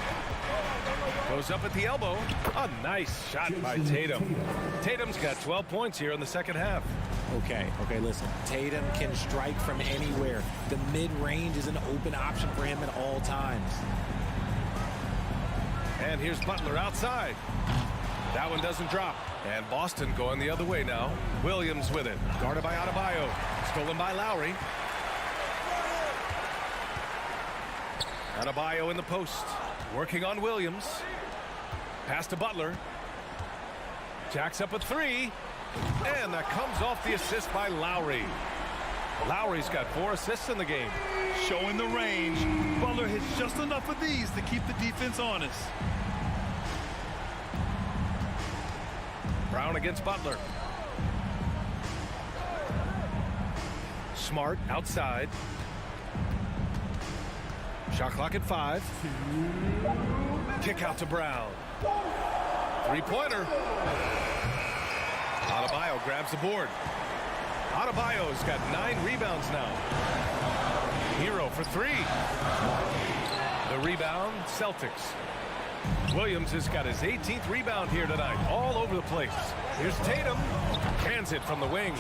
Goes up at the elbow. A nice shot by Tatum. Tatum's got 12 points here in the second half. Okay, listen. Tatum can strike from anywhere. The mid-range is an open option for him at all times. And here's Butler outside. That one doesn't drop. And Boston going the other way now. Williams with it. Guarded by Adebayo. Stolen by Lowry. Adebayo in the post. Working on Williams. Pass to Butler. Jacks up a 3. And that comes off the assist by Lowry. Lowry's got 4 assists in the game. Showing the range. Butler hits just enough of these to keep the defense honest. Brown against Butler. Smart outside. Shot clock at 5. Kick out to Brown. 3-pointer. Adebayo grabs the board. Adebayo's got 9 rebounds now. Hero for 3. The rebound, Celtics. Williams has got his 18th rebound here tonight, all over the place. Here's Tatum. Cans it from the wing.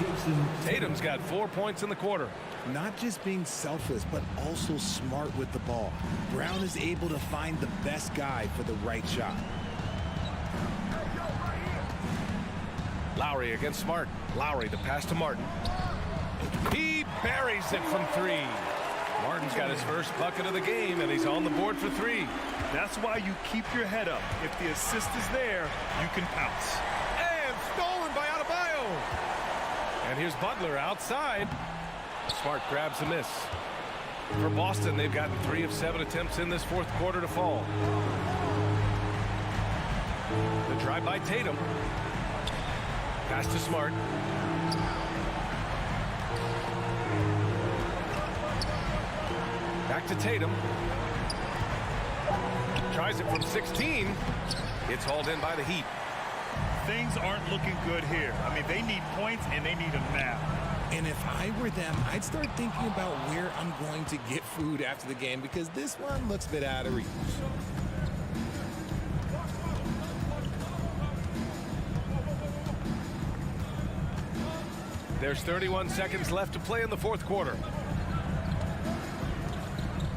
Tatum's got 4 points in the quarter. Not just being selfless, but also smart with the ball. Brown is able to find the best guy for the right shot. Lowry against Smart. Lowry to pass to Martin. He buries it from 3. Martin's got his first bucket of the game, and he's on the board for 3. That's why you keep your head up. If the assist is there, you can pounce. And stolen by Adebayo. And here's Butler outside. Smart grabs a miss. For Boston, they've gotten 3 of 7 attempts in this fourth quarter to fall. The drive by Tatum. Pass to Smart. Back to Tatum. Tries it from 16. It's hauled in by the Heat. Things aren't looking good here. I mean, they need points and they need them now. And if I were them, I'd start thinking about where I'm going to get food after the game, because this one looks a bit out of reach. There's 31 seconds left to play in the fourth quarter.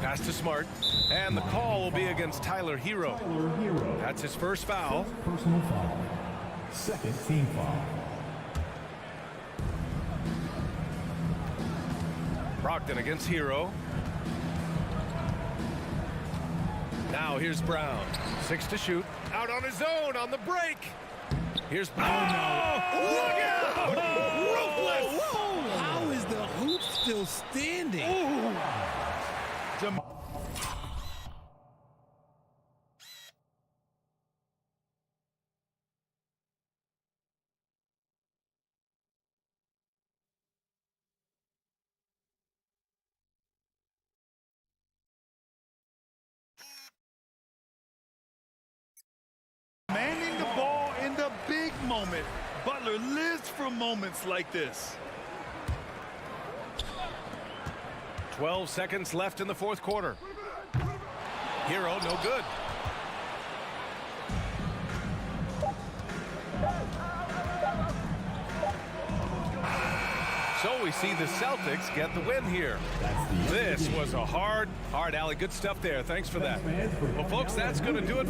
Pass to Smart. And the call will be against Tyler Hero. That's his first foul. Personal foul. Second team foul. Brogdon against Hero. Now here's Brown. 6 to shoot. Out on his own on the break. Here's Brown. Oh, look out! Ruthless! How is the hoop still standing? Manning the ball in the big moment. Butler lives for moments like this. 12 seconds left in the fourth quarter. Hero, no good. So we see the Celtics get the win here. This was a hard alley. Good stuff there. Thanks for that. Well, folks, that's going to do it.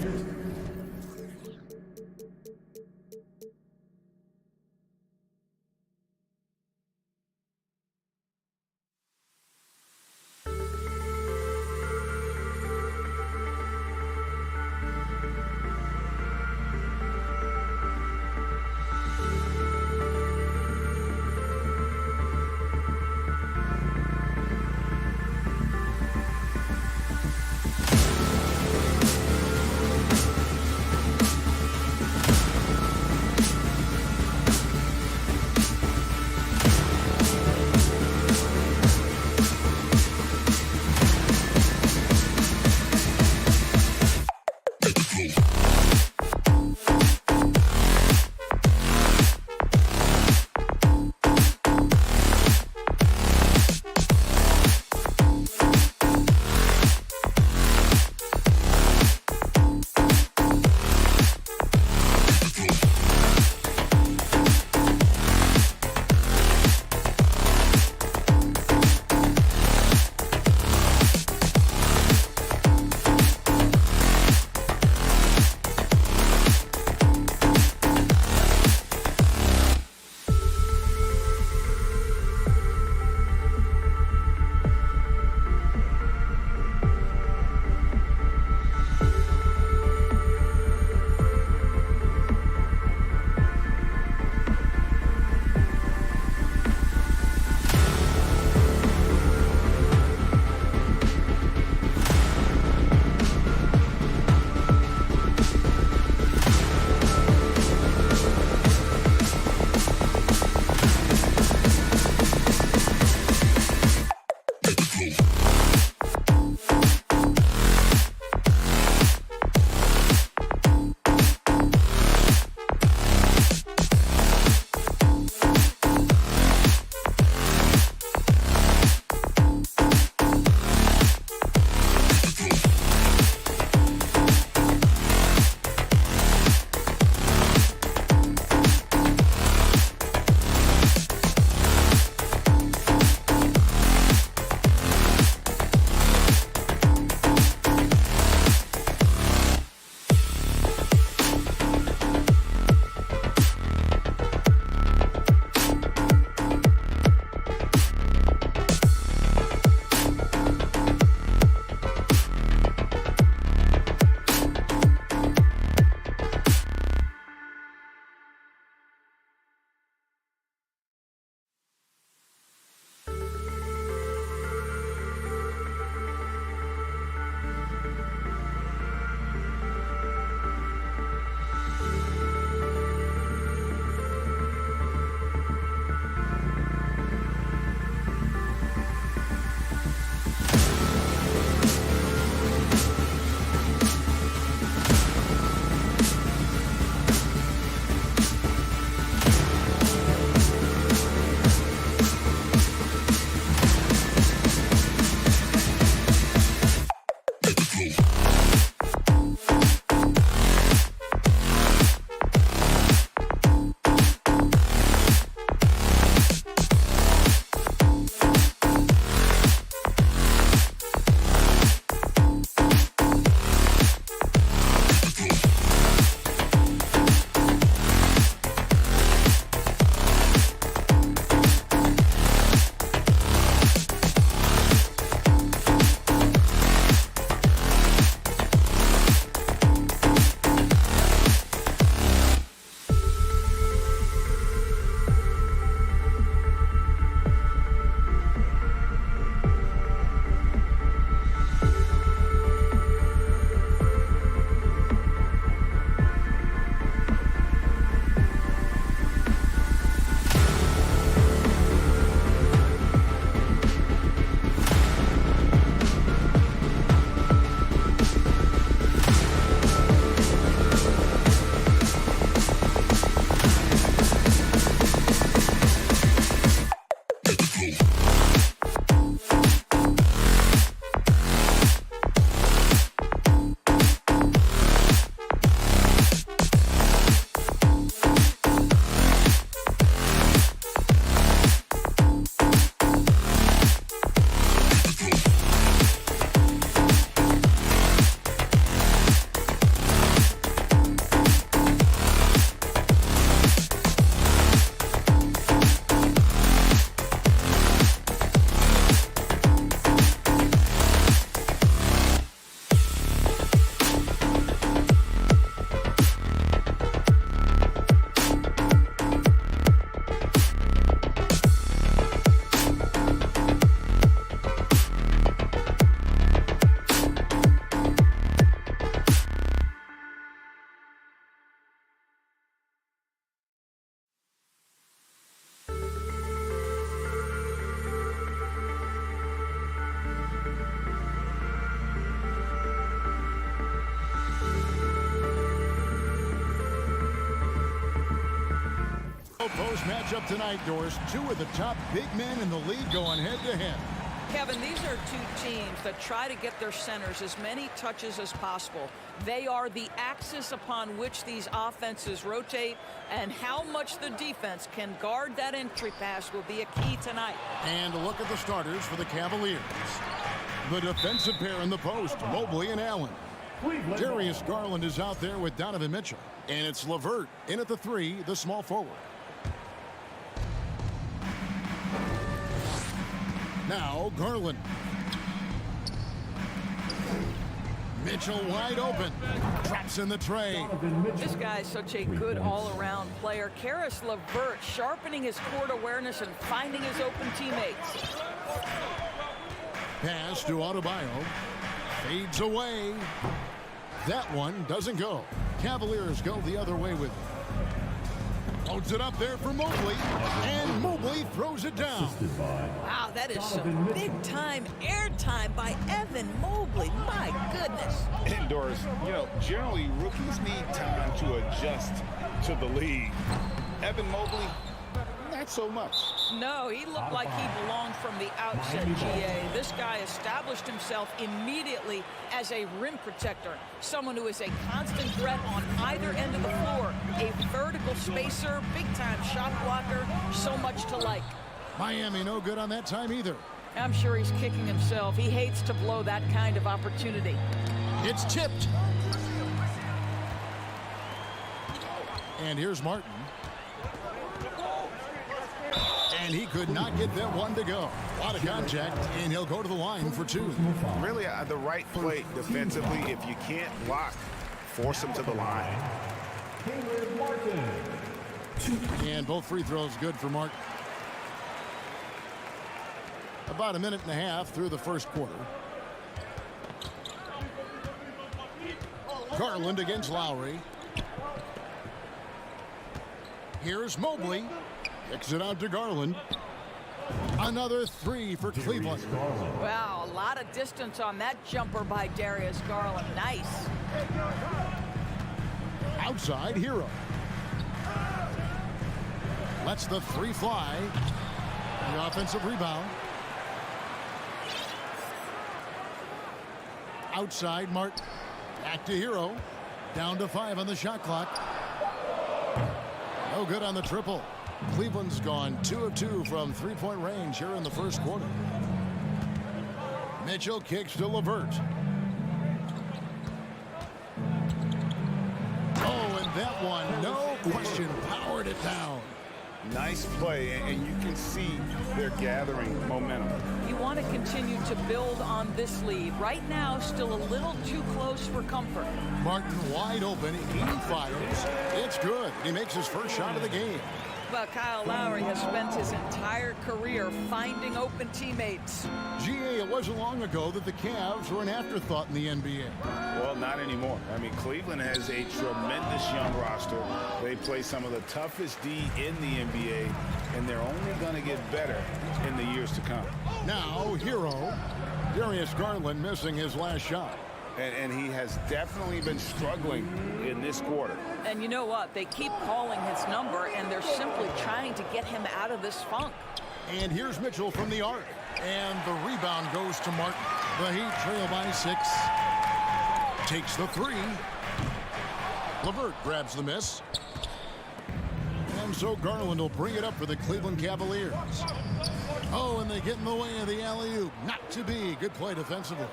Post matchup tonight, Doris. Two of the top big men in the league going head-to-head. Kevin, these are two teams that try to get their centers as many touches as possible. They are the axis upon which these offenses rotate, and how much the defense can guard that entry pass will be a key tonight. And a look at the starters for the Cavaliers. The defensive pair in the post, Mobley and Allen. Darius Garland is out there with Donovan Mitchell. And it's LeVert in at the 3, the small forward. Now Garland. Mitchell wide open. Drops in the tray. This guy is such a good all-around player. Karis LeVert sharpening his court awareness and finding his open teammates. Pass to Adebayo. Fades away. That one doesn't go. Cavaliers go the other way with it. Loads it up there for Mobley, and Mobley throws it down. Wow, that is some big-time airtime by Evan Mobley. My goodness. Indoors, generally rookies need time to adjust to the league. Evan Mobley, not so much. No, he looked like he belonged from the outset, GA. This guy established himself immediately as a rim protector, someone who is a constant threat on either end of the floor, a vertical spacer, big-time shot blocker, so much to like. Miami no good on that time either. I'm sure he's kicking himself. He hates to blow that kind of opportunity. It's tipped. And here's Martin. And he could not get that one to go. A lot of contact, and he'll go to the line for 2. Really, the right play defensively. If you can't block, force him to the line. And both free throws good for Martin. About a minute and a half through the first quarter. Garland against Lowry. Here's Mobley. Kicks it out to Garland. Another 3 for Cleveland. Wow, a lot of distance on that jumper by Darius Garland. Nice. Outside, Hero. Lets the 3 fly. The offensive rebound. Outside, Martin. Back to Hero. Down to 5 on the shot clock. No good on the triple. Cleveland's gone 2 of 2 from three-point range here in the first quarter. Mitchell kicks to LeVert. Oh, and that one, no question, powered it down. Nice play, and you can see they're gathering momentum. You want to continue to build on this lead. Right now, still a little too close for comfort. Martin wide open. He fires. It's good. He makes his first shot of the game. But Kyle Lowry has spent his entire career finding open teammates. GA, it wasn't long ago that the Cavs were an afterthought in the NBA. Well, not anymore. I mean, Cleveland has a tremendous young roster. They play some of the toughest D in the NBA, and they're only going to get better in the years to come. Now, Hero. Darius Garland missing his last shot. And he has definitely been struggling in this quarter. And you know what? They keep calling his number, and they're simply trying to get him out of this funk. And here's Mitchell from the arc. And the rebound goes to Martin. The Heat trail by 6. Takes the 3. LeVert grabs the miss. And so Garland will bring it up for the Cleveland Cavaliers. Oh, and they get in the way of the alley-oop. Not to be. Good play defensively.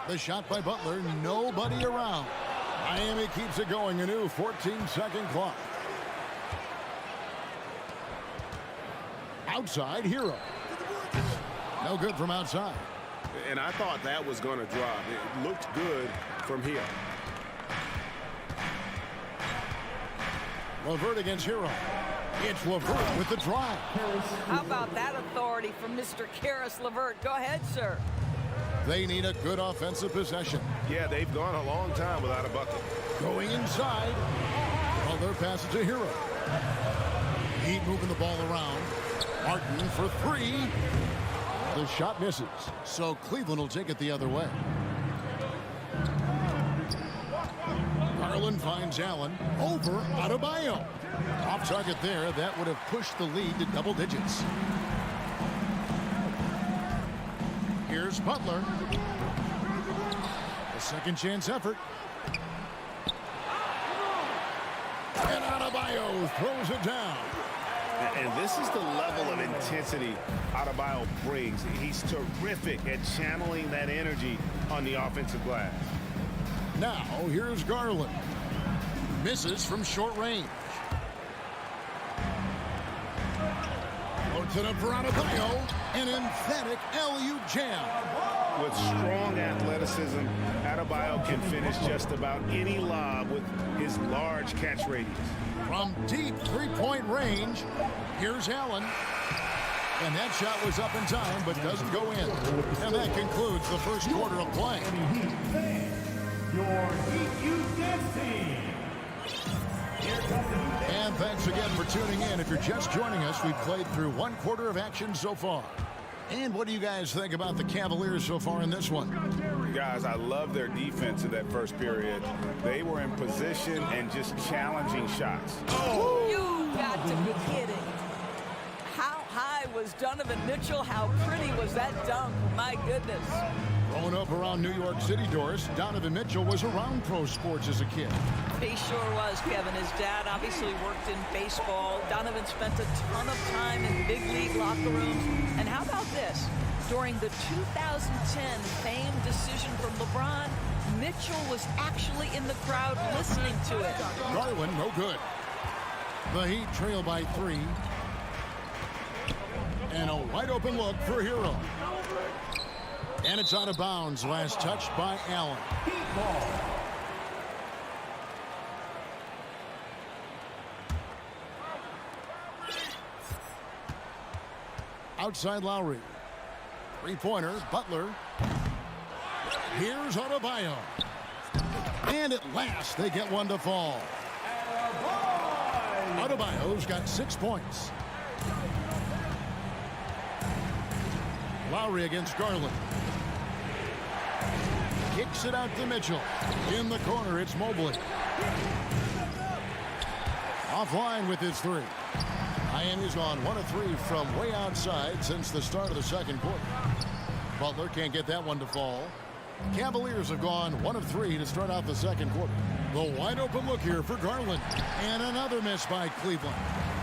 The shot by Butler. Nobody around. Miami keeps it going. A new 14-second clock. Outside, Hero. No good from outside. And I thought that was going to drop. It looked good from here. LeVert against Hero. It's LeVert with the drive. How about that authority from Mr. Karis LeVert? Go ahead, sir. They need a good offensive possession. Yeah, they've gone a long time without a bucket. Going inside. Well, their pass is to Hero. Heat moving the ball around. Martin for 3. The shot misses. So Cleveland will take it the other way. Garland Garland finds Allen over Adebayo. Off target there. That would have pushed the lead to double digits. Here's Butler. A second chance effort. And Adebayo throws it down. And this is the level of intensity Adebayo brings. He's terrific at channeling that energy on the offensive glass. Now, here's Garland. Misses from short range. Loads it up for Adebayo. An emphatic alley-oop jam. With strong athleticism, Adebayo can finish just about any lob with his large catch radius. From deep three-point range, here's Allen. And that shot was up in time, but doesn't go in. And that concludes the first quarter of play. Your Heat Youth Dance Team. And thanks again for tuning in. If you're just joining us, we've played through one quarter of action so far. And what do you guys think about the Cavaliers so far in this one? Guys, I love their defense in that first period. They were in position and just challenging shots. Oh, you got to be kidding. How high was Donovan Mitchell? How pretty was that dunk? My goodness. Growing up around New York City, Doris, Donovan Mitchell was around pro sports as a kid. He sure was, Kevin. His dad obviously worked in baseball. Donovan spent a ton of time in big league locker rooms. And how about this? During the 2010 famed decision from LeBron, Mitchell was actually in the crowd listening to it. Garland, no good. The Heat trail by 3. And a wide open look for Hero. And it's out of bounds. Last touched by Allen. Outside Lowry. Three-pointer, Butler. Here's Adebayo. And at last, they get one to fall. Adebayo's got 6 points. Lowry against Garland. Kicks it out to Mitchell. In the corner, it's Mobley. Offline with his 3. Miami's gone 1 of 3 from way outside since the start of the second quarter. Butler can't get that one to fall. Cavaliers have gone 1 of 3 to start out the second quarter. The wide open look here for Garland. And another miss by Cleveland.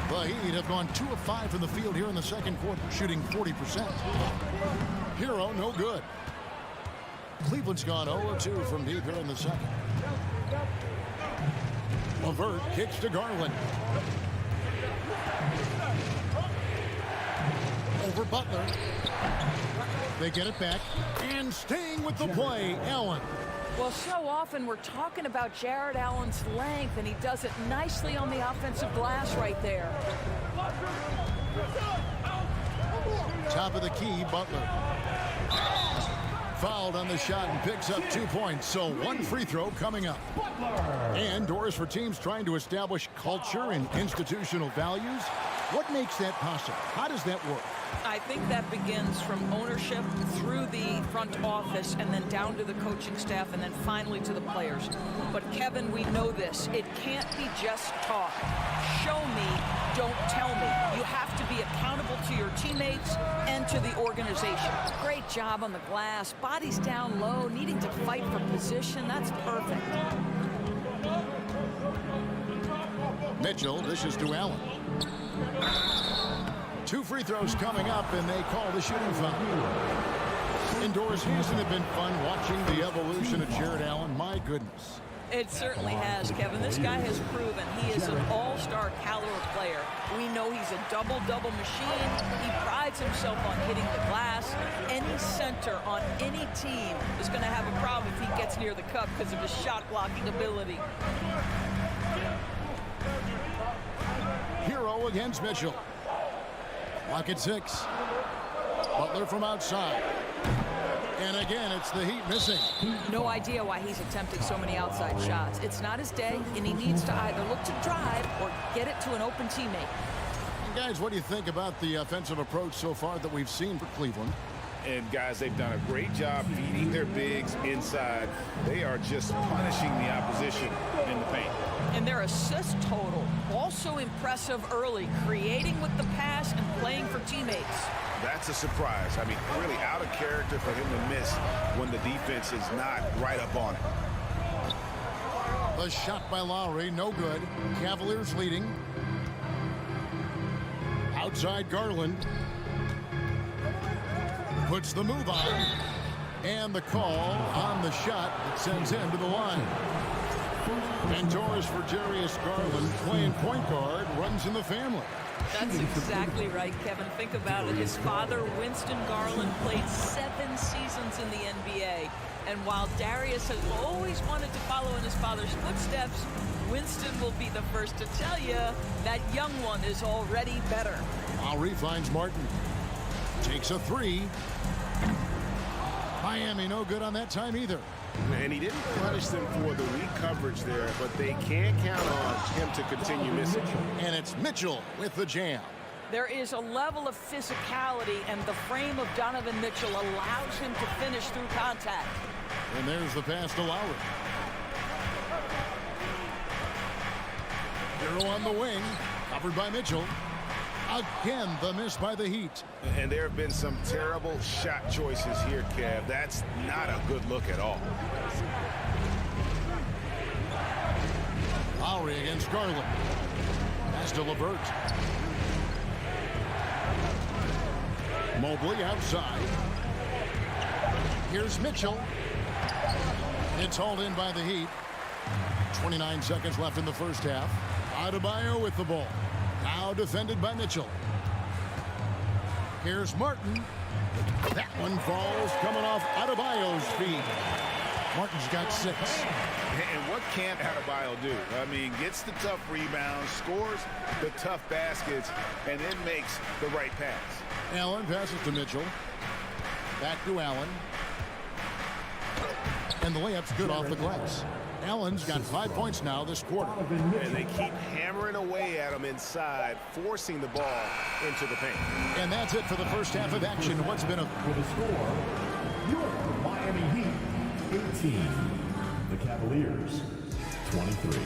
The Heat have gone 2 of 5 from the field here in the second quarter, shooting 40%. Hero, no good. Cleveland's gone 0 of 2 from deep here in the second. LeVert kicks to Garland. Over Butler. They get it back. And staying with the play, Allen. Well, so often we're talking about Jared Allen's length, and he does it nicely on the offensive glass right there. Top of the key, Butler. Fouled on the shot and picks up 2 points, so 1 free throw coming up. And doors for teams trying to establish culture and institutional values. What makes that possible? How does that work? I think that begins from ownership through the front office and then down to the coaching staff and then finally to the players. But Kevin, we know this. It can't be just talk. Show me, don't tell me. You have to be accountable to your teammates and to the organization. Great job on the glass. Bodies down low, needing to fight for position. That's perfect. Mitchell dishes to Allen. 2 free throws coming up, and they call the shooting foul. Indoors, hasn't it been fun watching the evolution of Jared Allen? My goodness. It certainly has, Kevin. This guy has proven he is an all-star caliber player. We know he's a double-double machine. He prides himself on hitting the glass. Any center on any team is going to have a problem if he gets near the cup because of his shot-blocking ability. Hero against Mitchell. Lock at 6. Butler from outside. And again, it's the Heat missing. No idea why he's attempting so many outside shots. It's not his day, and he needs to either look to drive or get it to an open teammate. And guys, what do you think about the offensive approach so far that we've seen for Cleveland? And guys, they've done a great job feeding their bigs inside. They are just punishing the opposition in the paint. assist total, also impressive early, creating with the pass and playing for teammates. That's a surprise. I mean, really out of character for him to miss when the defense is not right up on it. A shot by Lowry, no good. Cavaliers leading. Outside Garland. Puts the move on. And the call on the shot that sends him to the line. Mentors for Jarius Garland, playing point guard, runs in the family. That's exactly right, Kevin. Think about it. His father, Winston Garland, played 7 seasons in the NBA. And while Darius has always wanted to follow in his father's footsteps, Winston will be the first to tell you that young one is already better. Lowry finds Martin. Takes a 3. Miami no good on that time either. And he didn't punish them for the weak coverage there, but they can't count on him to continue missing. And it's Mitchell with the jam. There is a level of physicality, and the frame of Donovan Mitchell allows him to finish through contact. And there's the pass to Lowry. Hero on the wing, covered by Mitchell. Again, the miss by the Heat. And there have been some terrible shot choices here, Kev. That's not a good look at all. Lowry against Garland. Pass to LeVert. Mobley outside. Here's Mitchell. It's hauled in by the Heat. 29 seconds left in the first half. Adebayo with the ball. Now defended by Mitchell. Here's Martin. That one falls coming off Adebayo's feet. Martin's got 6. And what can't Adebayo do? I mean, gets the tough rebounds, scores the tough baskets, and then makes the right pass. Allen passes to Mitchell. Back to Allen. And the layup's good off the glass. Allen's got 5 points now this quarter. And they keep hammering away at him inside, forcing the ball into the paint. And that's it for the first half of action. What's been a... With a score, your Miami Heat, 18. The Cavaliers, 23.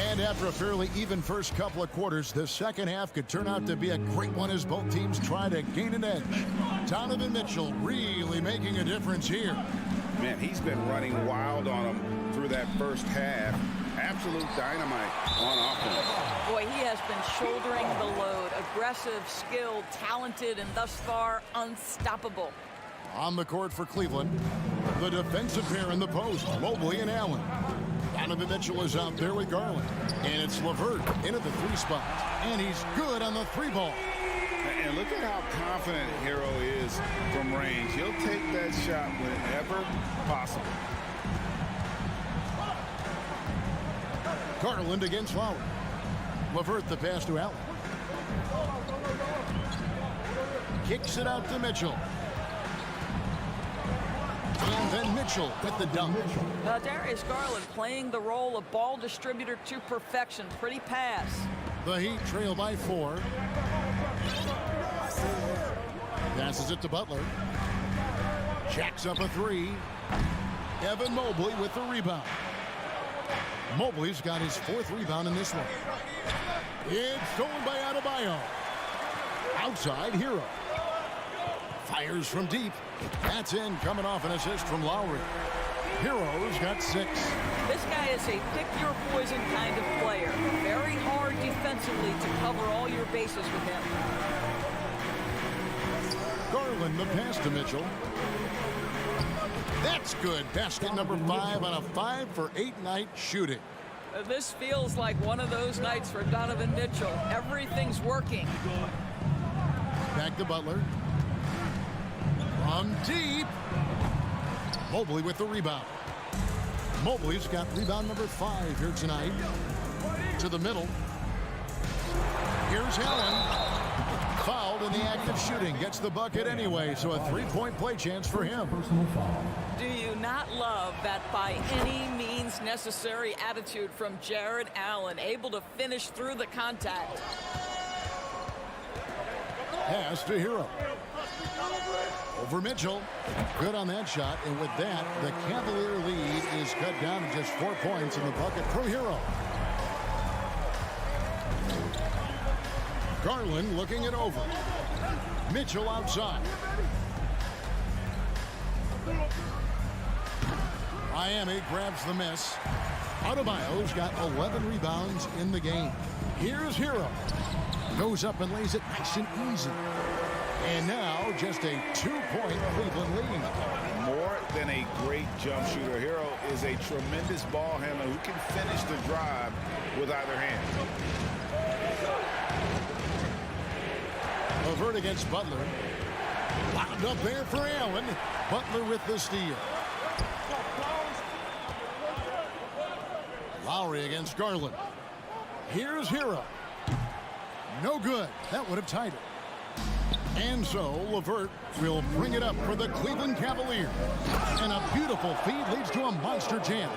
And after a fairly even first couple of quarters, the second half could turn out to be a great one as both teams try to gain an edge. Donovan Mitchell really making a difference here. Man, he's been running wild on him through that first half. Absolute dynamite on offense. Boy, he has been shouldering the load. Aggressive, skilled, talented, and thus far unstoppable. On the court for Cleveland, the defensive pair in the post, Mobley and Allen. Donovan Mitchell is out there with Garland. And it's LeVert in at the 3 spot. And he's good on the 3-ball. And look at how confident Hero is from range. He'll take that shot whenever possible. Garland against Lowry. LeVert the pass to Allen. Kicks it out to Mitchell. And then Mitchell with the dunk. Darius Garland playing the role of ball distributor to perfection. Pretty pass. The Heat trail by 4. Passes it to Butler. Jacks up a 3. Evan Mobley with the rebound. Mobley's got his 4th rebound in this one. It's stolen by Adebayo. Outside, Hero. Fires from deep. That's in, coming off an assist from Lowry. Hero's got 6. This guy is a pick-your-poison kind of player. Very hard defensively to cover all your bases with him. Garland the pass to Mitchell. That's good. Basket number 5 on a 5 for 8 night shooting. This feels like one of those nights for Donovan Mitchell. Everything's working. Back to Butler. From deep. Mobley with the rebound. Mobley's got rebound number 5 here tonight. To the middle. Here's Allen. Fouled in the act of shooting. Gets the bucket anyway, so a 3-point play chance for him. Do you not love that by any means necessary attitude from Jared Allen, able to finish through the contact? Pass to Hero. Over Mitchell. Good on that shot. And with that, the Cavalier lead is cut down to just 4 points in the bucket from Hero. Garland looking it over. Mitchell outside. Miami grabs the miss. Adebayo's got 11 rebounds in the game. Here's Hero. Goes up and lays it nice and easy. And now just a 2-point Cleveland lead. More than a great jump shooter, Hero is a tremendous ball handler who can finish the drive with either hand. Levert against Butler. Wound up there for Allen. Butler with the steal. Lowry against Garland. Here's Hero. No good. That would have tied it. And so Levert will bring it up for the Cleveland Cavaliers. And a beautiful feed leads to a monster jam.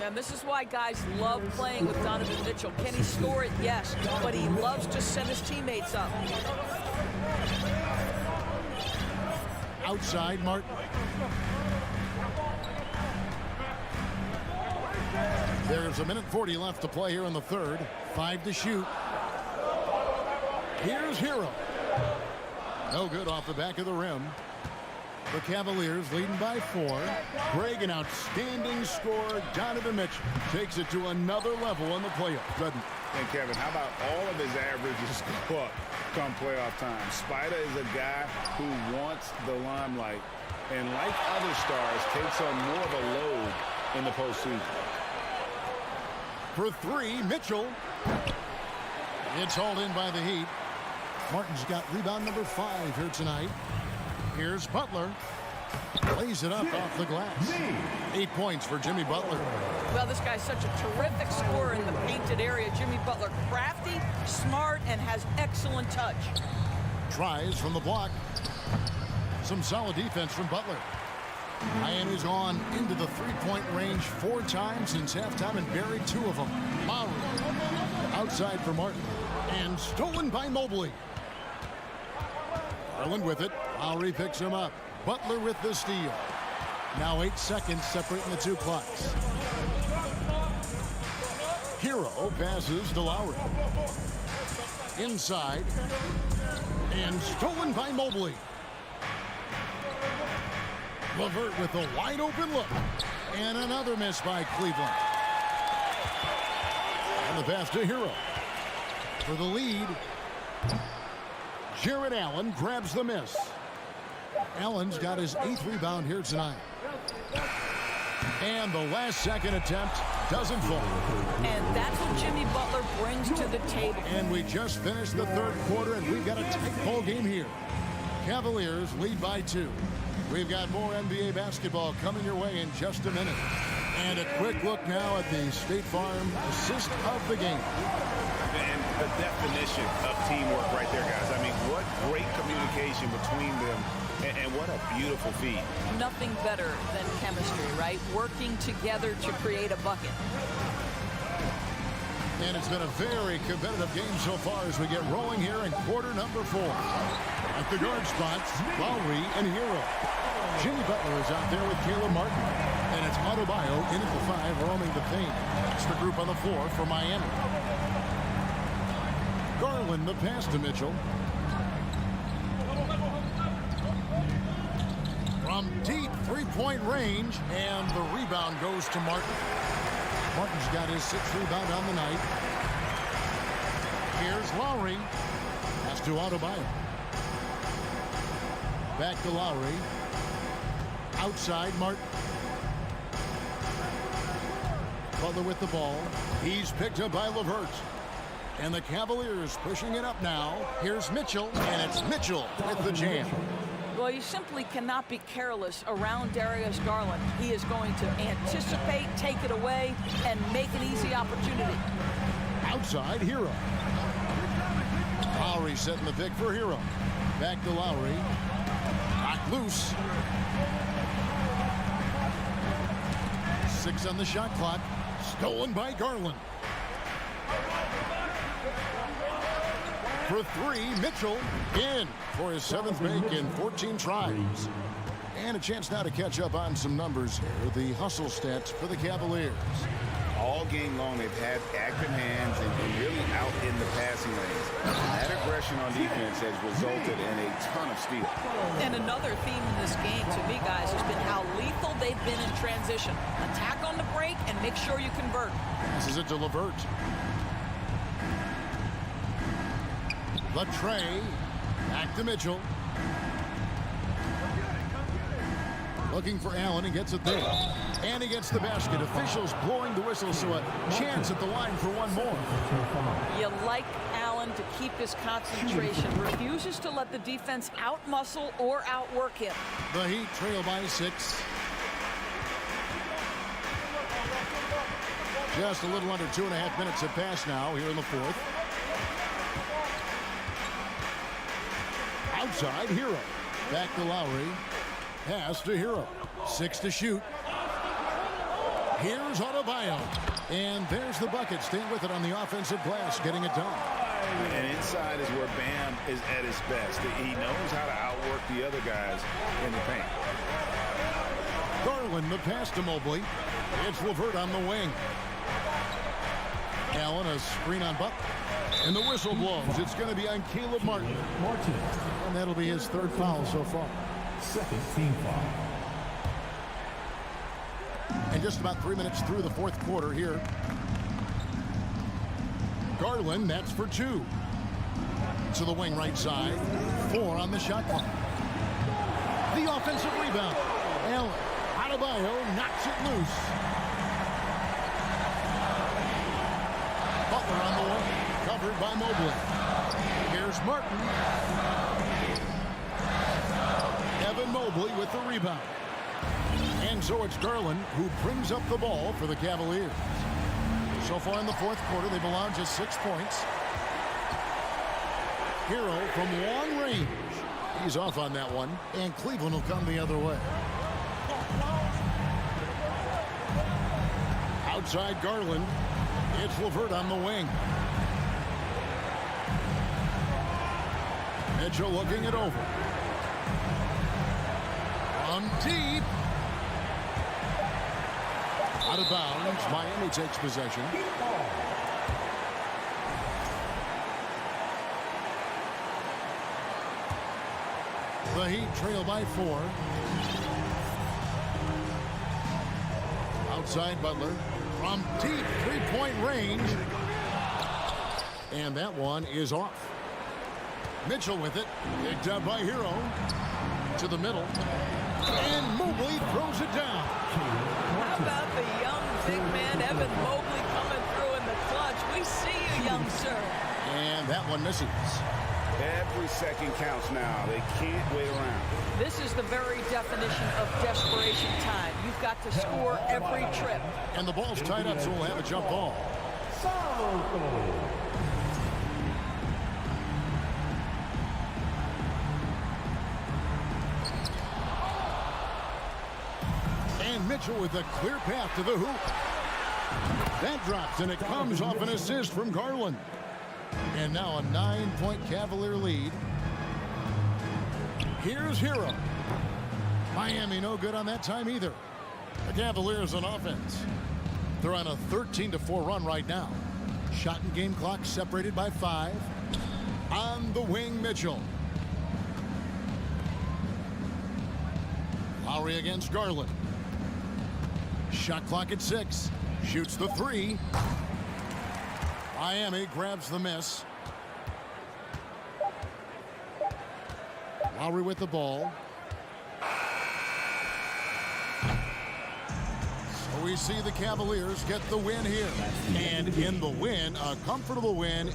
And this is why guys love playing with Donovan Mitchell. Can he score it? Yes. But he loves to set his teammates up. Outside Martin. There's 1:40 left to play here in the third. 5 to shoot. Here's Hero. No good off the back of the rim. The Cavaliers leading by 4. Greg, an outstanding scorer. Donovan Mitchell takes it to another level in the playoffs. Doesn't he? And Kevin, how about all of his averages go up come playoff time? Spider is a guy who wants the limelight, and like other stars, takes on more of a load in the postseason. For 3, Mitchell. It's hauled in by the Heat. Martin's got rebound number 5 here tonight. Here's Butler. Lays it up off the glass. 8 points for Jimmy Butler. Well, this guy's such a terrific scorer in the painted area. Jimmy Butler, crafty, smart, and has excellent touch. Tries from the block. Some solid defense from Butler. Miami's gone into the three-point range 4 times since halftime and buried 2 of them. Lowry outside for Martin. And stolen by Mobley. Garland with it. Lowry picks him up. Butler with the steal. Now 8 seconds separating the 2 clocks. Hero passes to Lowry. Inside. And stolen by Mobley. Levert with a wide open look. And another miss by Cleveland. And the pass to Hero. For the lead. Jared Allen grabs the miss. Allen's got his 8th rebound here tonight. And the last second attempt doesn't fall. And that's what Jimmy Butler brings to the table. And we just finished the third quarter, and we've got a tight ball game here. Cavaliers lead by 2. We've got more NBA basketball coming your way in just a minute. And a quick look now at the State Farm assist of the game. And the definition of teamwork right there, guys. I mean, what great communication between them, and what a beautiful feat. Nothing better than chemistry, right? Working together to create a bucket. And it's been a very competitive game so far as we get rolling here in quarter number 4. At the guard spots, Lowry and Hero. Jimmy Butler is out there with Caleb Martin. And it's Adebayo in at the 5, roaming the paint. It's the group on the floor for Miami. Garland the pass to Mitchell. From deep 3-point range, and the rebound goes to Martin. Martin's got his 6th rebound on the night. Here's Lowry. Pass to Adebayo. Back to Lowry. Outside Martin. Butler with the ball. He's picked up by Levert. And the Cavaliers pushing it up now. Here's Mitchell, and it's Mitchell with the jam. Well, you simply cannot be careless around Darius Garland. He is going to anticipate, take it away, and make an easy opportunity. Outside, Hero. Lowry setting the pick for Hero. Back to Lowry. Knocked loose. 6 on the shot clock. Stolen by Garland. for three. Mitchell in for his 7th make in 14 tries. And a chance now to catch up on some numbers here. The hustle stats for the Cavaliers. All game long, they've had active hands and really out in the passing lanes. That aggression on defense has resulted in a ton of steals. And another theme in this game, to me, guys, has been how lethal they've been in transition. Attack on the break and make sure you convert. This is it to Levert. Latrey. Back to Mitchell. Looking for Allen. He gets it there. And he gets the basket. Officials blowing the whistle, so a chance at the line for one more. You like Allen to keep his concentration. Refuses to let the defense out-muscle or outwork him. The Heat trail by 6. Just a little under 2.5 minutes have passed now here in the 4th. Outside, Hero. Back to Lowry. Pass to Hero. 6 to shoot. Here's Adebayo. And there's the bucket. Staying with it on the offensive glass, getting it done. And inside is where Bam is at his best. He knows how to outwork the other guys in the paint. Garland, the pass to Mobley. It's Levert on the wing. Allen, a screen on Buck. And the whistle blows. It's going to be on Caleb Martin. And that'll be his 3rd foul so far. 2nd team foul. And just about 3 minutes through the 4th quarter here. Garland, that's for 2. To the wing right side. 4 on the shot clock. The offensive rebound. Allen. Adebayo knocks it loose. Butler on the wing. Covered by Mobley. Here's Martin. Evan Mobley with the rebound. And so it's Garland who brings up the ball for the Cavaliers. So far in the 4th quarter, they've allowed just 6 points. Hero from long range. He's off on that one. And Cleveland will come the other way. Outside Garland. It's Levert on the wing. Mitchell looking it over. From deep. Out of bounds. Miami takes possession. The Heat trail by 4. Outside Butler. From deep 3-point range. And that one is off. Mitchell with it. Picked up by Hero. To the middle. And Mobley throws it down. How about the young big man Evan Mobley coming through in the clutch? We see you, young sir. And that one misses. Every second counts now. They can't wait around. This is the very definition of desperation time. You've got to score every trip. And the ball's tied up, so we'll have a jump ball. And Mitchell with a clear path to the hoop. That drops, and it comes off an assist from Garland. And now a 9-point Cavalier lead. Here's Hero. Miami no good on that time either. The Cavaliers on offense. They're on a 13-4 run right now. Shot and game clock separated by 5. On the wing, Mitchell. Lowry against Garland. Shot clock at 6. Shoots the 3. Miami grabs the miss. Lowry with the ball. So we see the Cavaliers get the win here. And in the win, a comfortable win.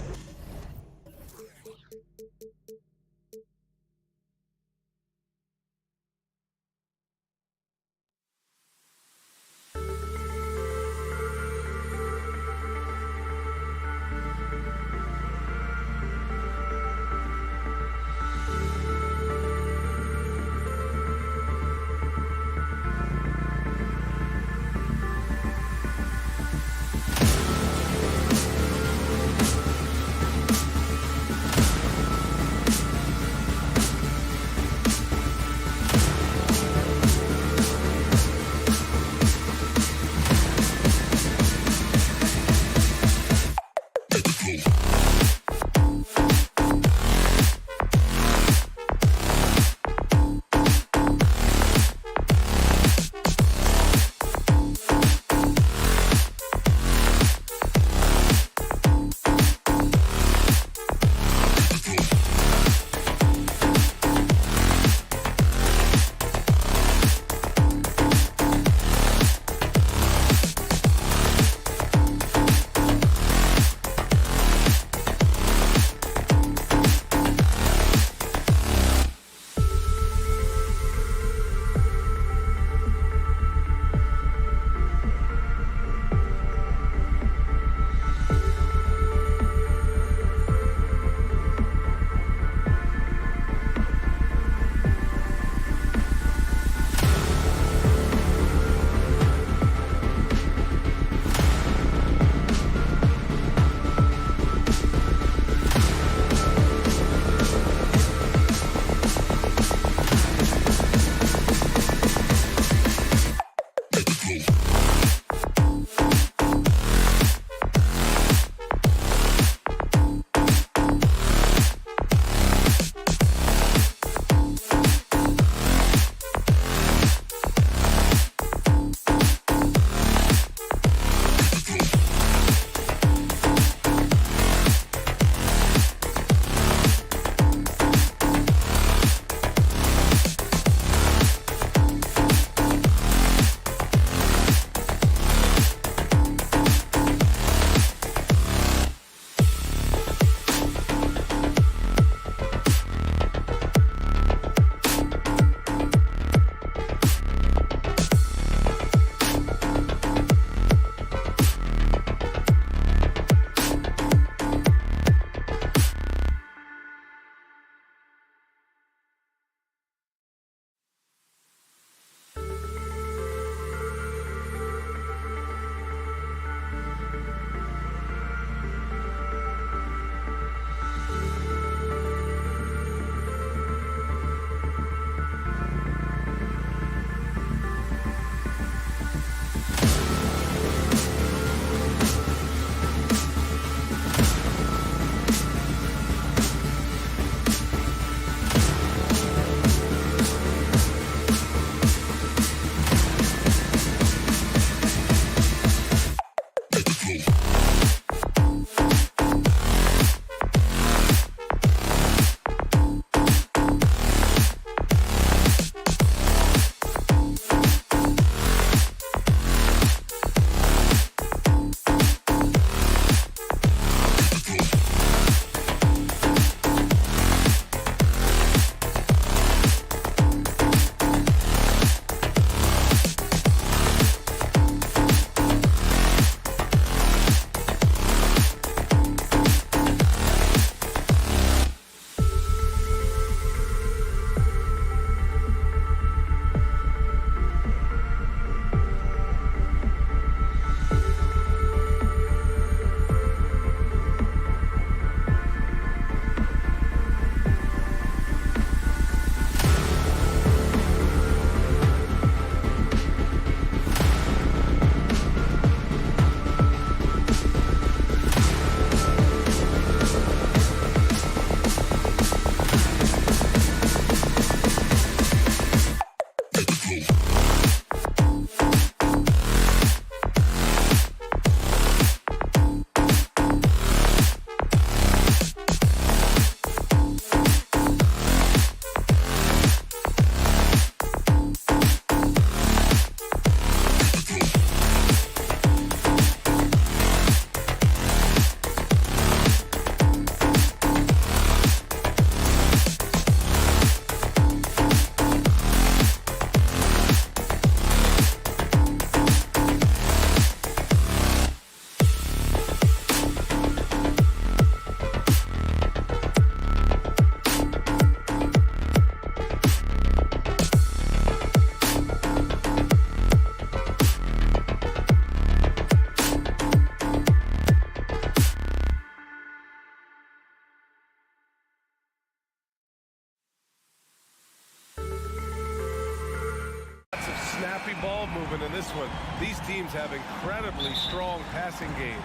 snappy ball movement in this one. These teams have incredibly strong passing games.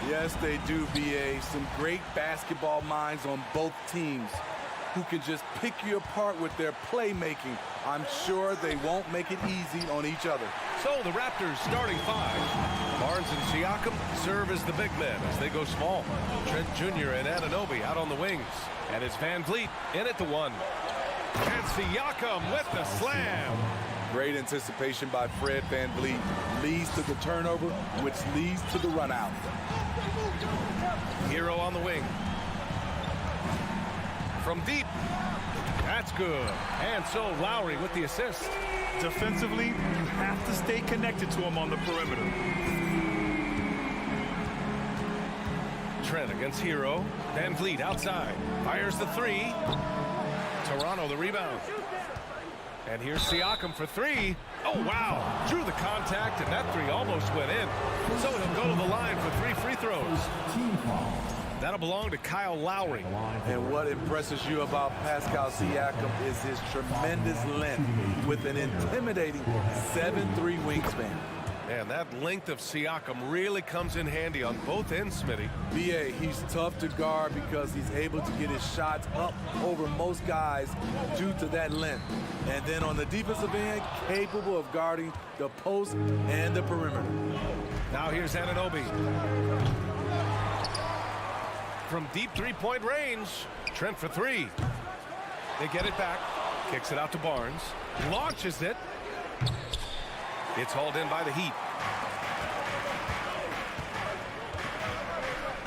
Yes, they do, B.A. Some great basketball minds on both teams who can just pick you apart with their playmaking. I'm sure they won't make it easy on each other. So the Raptors starting five. Barnes and Siakam serve as the big men as they go small. Trent Jr. and Anunoby out on the wings. And it's Van Vliet in at the one. And Siakam with the slam. Great anticipation by Fred Van Vliet. Leads to the turnover, which leads to the run out. Hero on the wing. From deep. That's good. And so Lowry with the assist. Defensively, you have to stay connected to him on the perimeter. Trent against Hero. Van Vliet outside. Fires the three. Toronto the rebound. And here's Siakam for three. Oh, wow. Drew the contact, and that three almost went in. So he'll go to the line for 3 free throws. That'll belong to Kyle Lowry. And what impresses you about Pascal Siakam is his tremendous length with an intimidating 7'3" wingspan. Man, that length of Siakam really comes in handy on both ends, Smitty. B.A., he's tough to guard because he's able to get his shots up over most guys due to that length. And then on the defensive end, capable of guarding the post and the perimeter. Now here's Anunoby. From deep three-point range, Trent for three. They get it back. Kicks it out to Barnes. Launches it. It's hauled in by the Heat.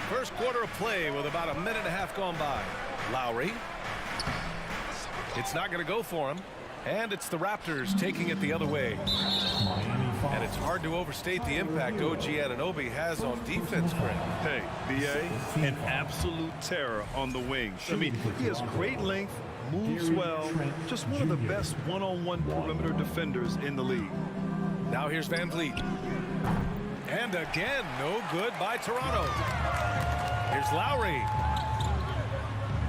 First quarter of play with about a minute and a half gone by. Lowry. It's not going to go for him. And it's the Raptors taking it the other way. And it's hard to overstate the impact OG Anunoby has on defense, Grant. Hey, B.A., an absolute terror on the wings. I mean, he has great length, moves well, just one of the best one-on-one perimeter defenders in the league. Now here's Van Vliet. And again, no good by Toronto. Here's Lowry.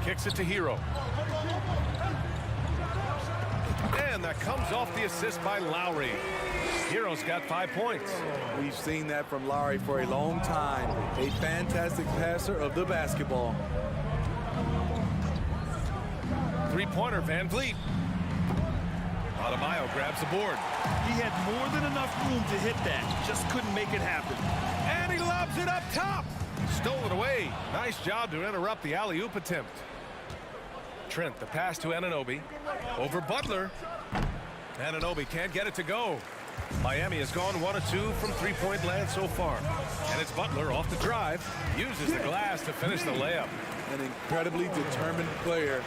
Kicks it to Hero. And that comes off the assist by Lowry. Hero's got 5 points. We've seen that from Lowry for a long time. A fantastic passer of the basketball. Three-pointer, Van Vliet. Adebayo grabs the board. He had more than enough room to hit that. Just couldn't make it happen. And he lobs it up top. Stole it away. Nice job to interrupt the alley-oop attempt. Trent, the pass to Anunoby. Over Butler. Anunoby can't get it to go. Miami has gone 1 of 2 from three-point land so far. And it's Butler off the drive. Uses the glass to finish the layup. An incredibly determined player.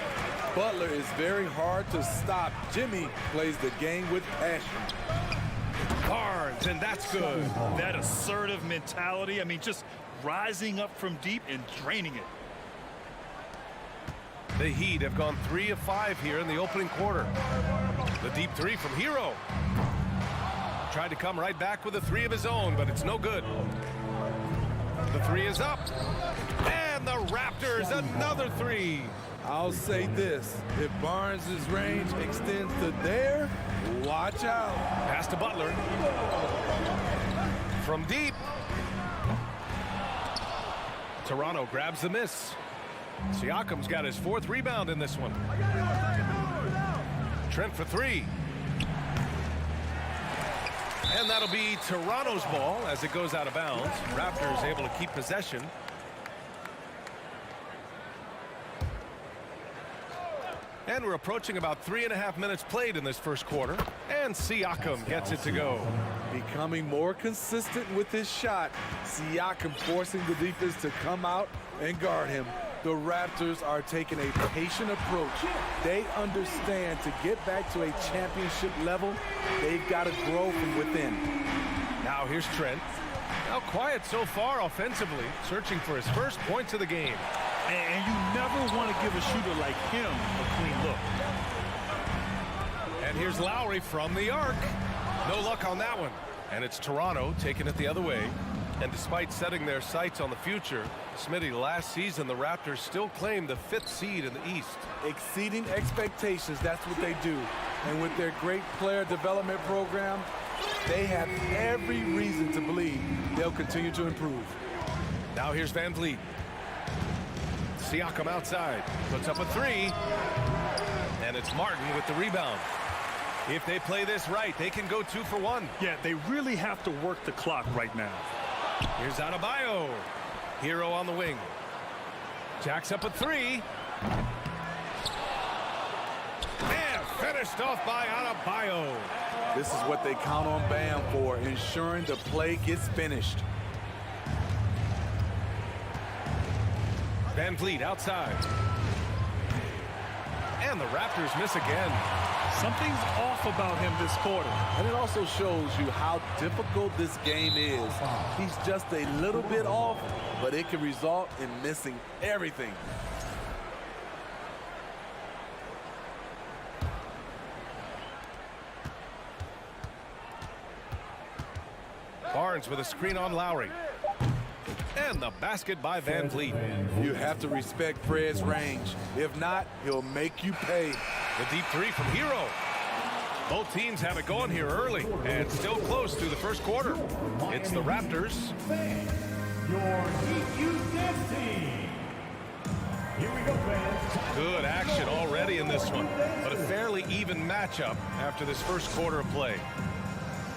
Butler is very hard to stop. Jimmy plays the game with passion. Barnes, and that's good. That assertive mentality, I mean, just rising up from deep and draining it. The Heat have gone 3 of 5 here in the opening quarter. The deep three from Hero. Tried to come right back with a three of his own, but it's no good. The three is up. And the Raptors, another three. I'll say this, if Barnes' range extends to there, watch out. Pass to Butler. From deep. Toronto grabs the miss. Siakam's got his 4th rebound in this one. Trent for three. And that'll be Toronto's ball as it goes out of bounds. Raptors able to keep possession. And we're approaching about 3.5 minutes played in this first quarter. And Siakam gets it to go. Becoming more consistent with his shot. Siakam forcing the defense to come out and guard him. The Raptors are taking a patient approach. They understand to get back to a championship level, they've got to grow from within. Now here's Trent. Now quiet so far offensively, searching for his first points of the game. And you never want to give a shooter like him a clean look. And here's Lowry from the arc. No luck on that one. And it's Toronto taking it the other way. And despite setting their sights on the future, Smitty, last season the Raptors still claimed the 5th seed in the East. Exceeding expectations, that's what they do. And with their great player development program, they have every reason to believe they'll continue to improve. Now here's Van Vliet. Siakam outside, puts up a 3. And it's Martin with the rebound. If they play this right, they can go 2 for 1. Yeah, they really have to work the clock right now. Here's Adebayo. Hero on the wing. Jacks up a 3. And finished off by Adebayo. This is what they count on Bam for, ensuring the play gets finished. Van Vliet outside. And the Raptors miss again. Something's off about him this quarter. And it also shows you how difficult this game is. He's just a little bit off, but it can result in missing everything. Barnes with a screen on Lowry. And the basket by Van Vliet. You have to respect Fred's range. If not, he'll make you pay. The deep 3 from Hero. Both teams have it going here early and still close through the first quarter. It's the Raptors. Your Heat Youth Dance Team. Here we go, fans. Good action already in this one, but a fairly even matchup after this first quarter of play.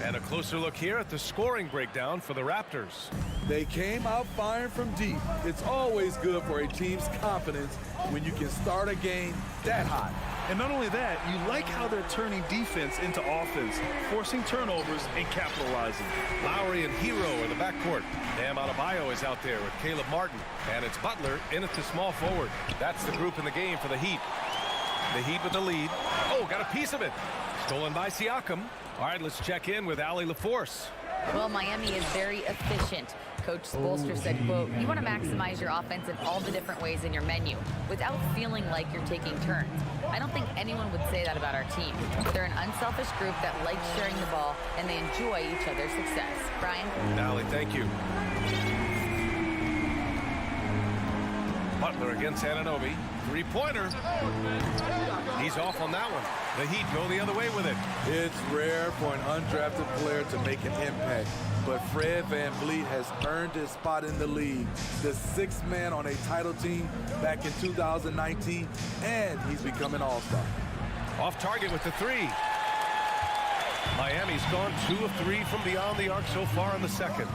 And a closer look here at the scoring breakdown for the Raptors. They came out firing from deep. It's always good for a team's confidence when you can start a game that hot. And not only that, you like how they're turning defense into offense, forcing turnovers and capitalizing. Lowry and Hero in the backcourt. Bam Adebayo is out there with Caleb Martin. And it's Butler in at the small forward. That's the group in the game for the Heat. The Heat with the lead. Oh, got a piece of it. Stolen by Siakam. All right, let's check in with Allie LaForce. Well, Miami is very efficient. Coach Spoelstra said, quote, you want to maximize your offense in all the different ways in your menu without feeling like you're taking turns. I don't think anyone would say that about our team. They're an unselfish group that likes sharing the ball, and they enjoy each other's success. Brian? Allie, thank you. Butler against Anunoby. 3-pointer. He's off on that one. The Heat go the other way with it. It's rare for an undrafted player to make an impact, but Fred Van Vliet has earned his spot in the league. The 6th man on a title team back in 2019, and he's become an all-star. Off target with the 3. Miami's gone 2 of 3 from beyond the arc so far in the second.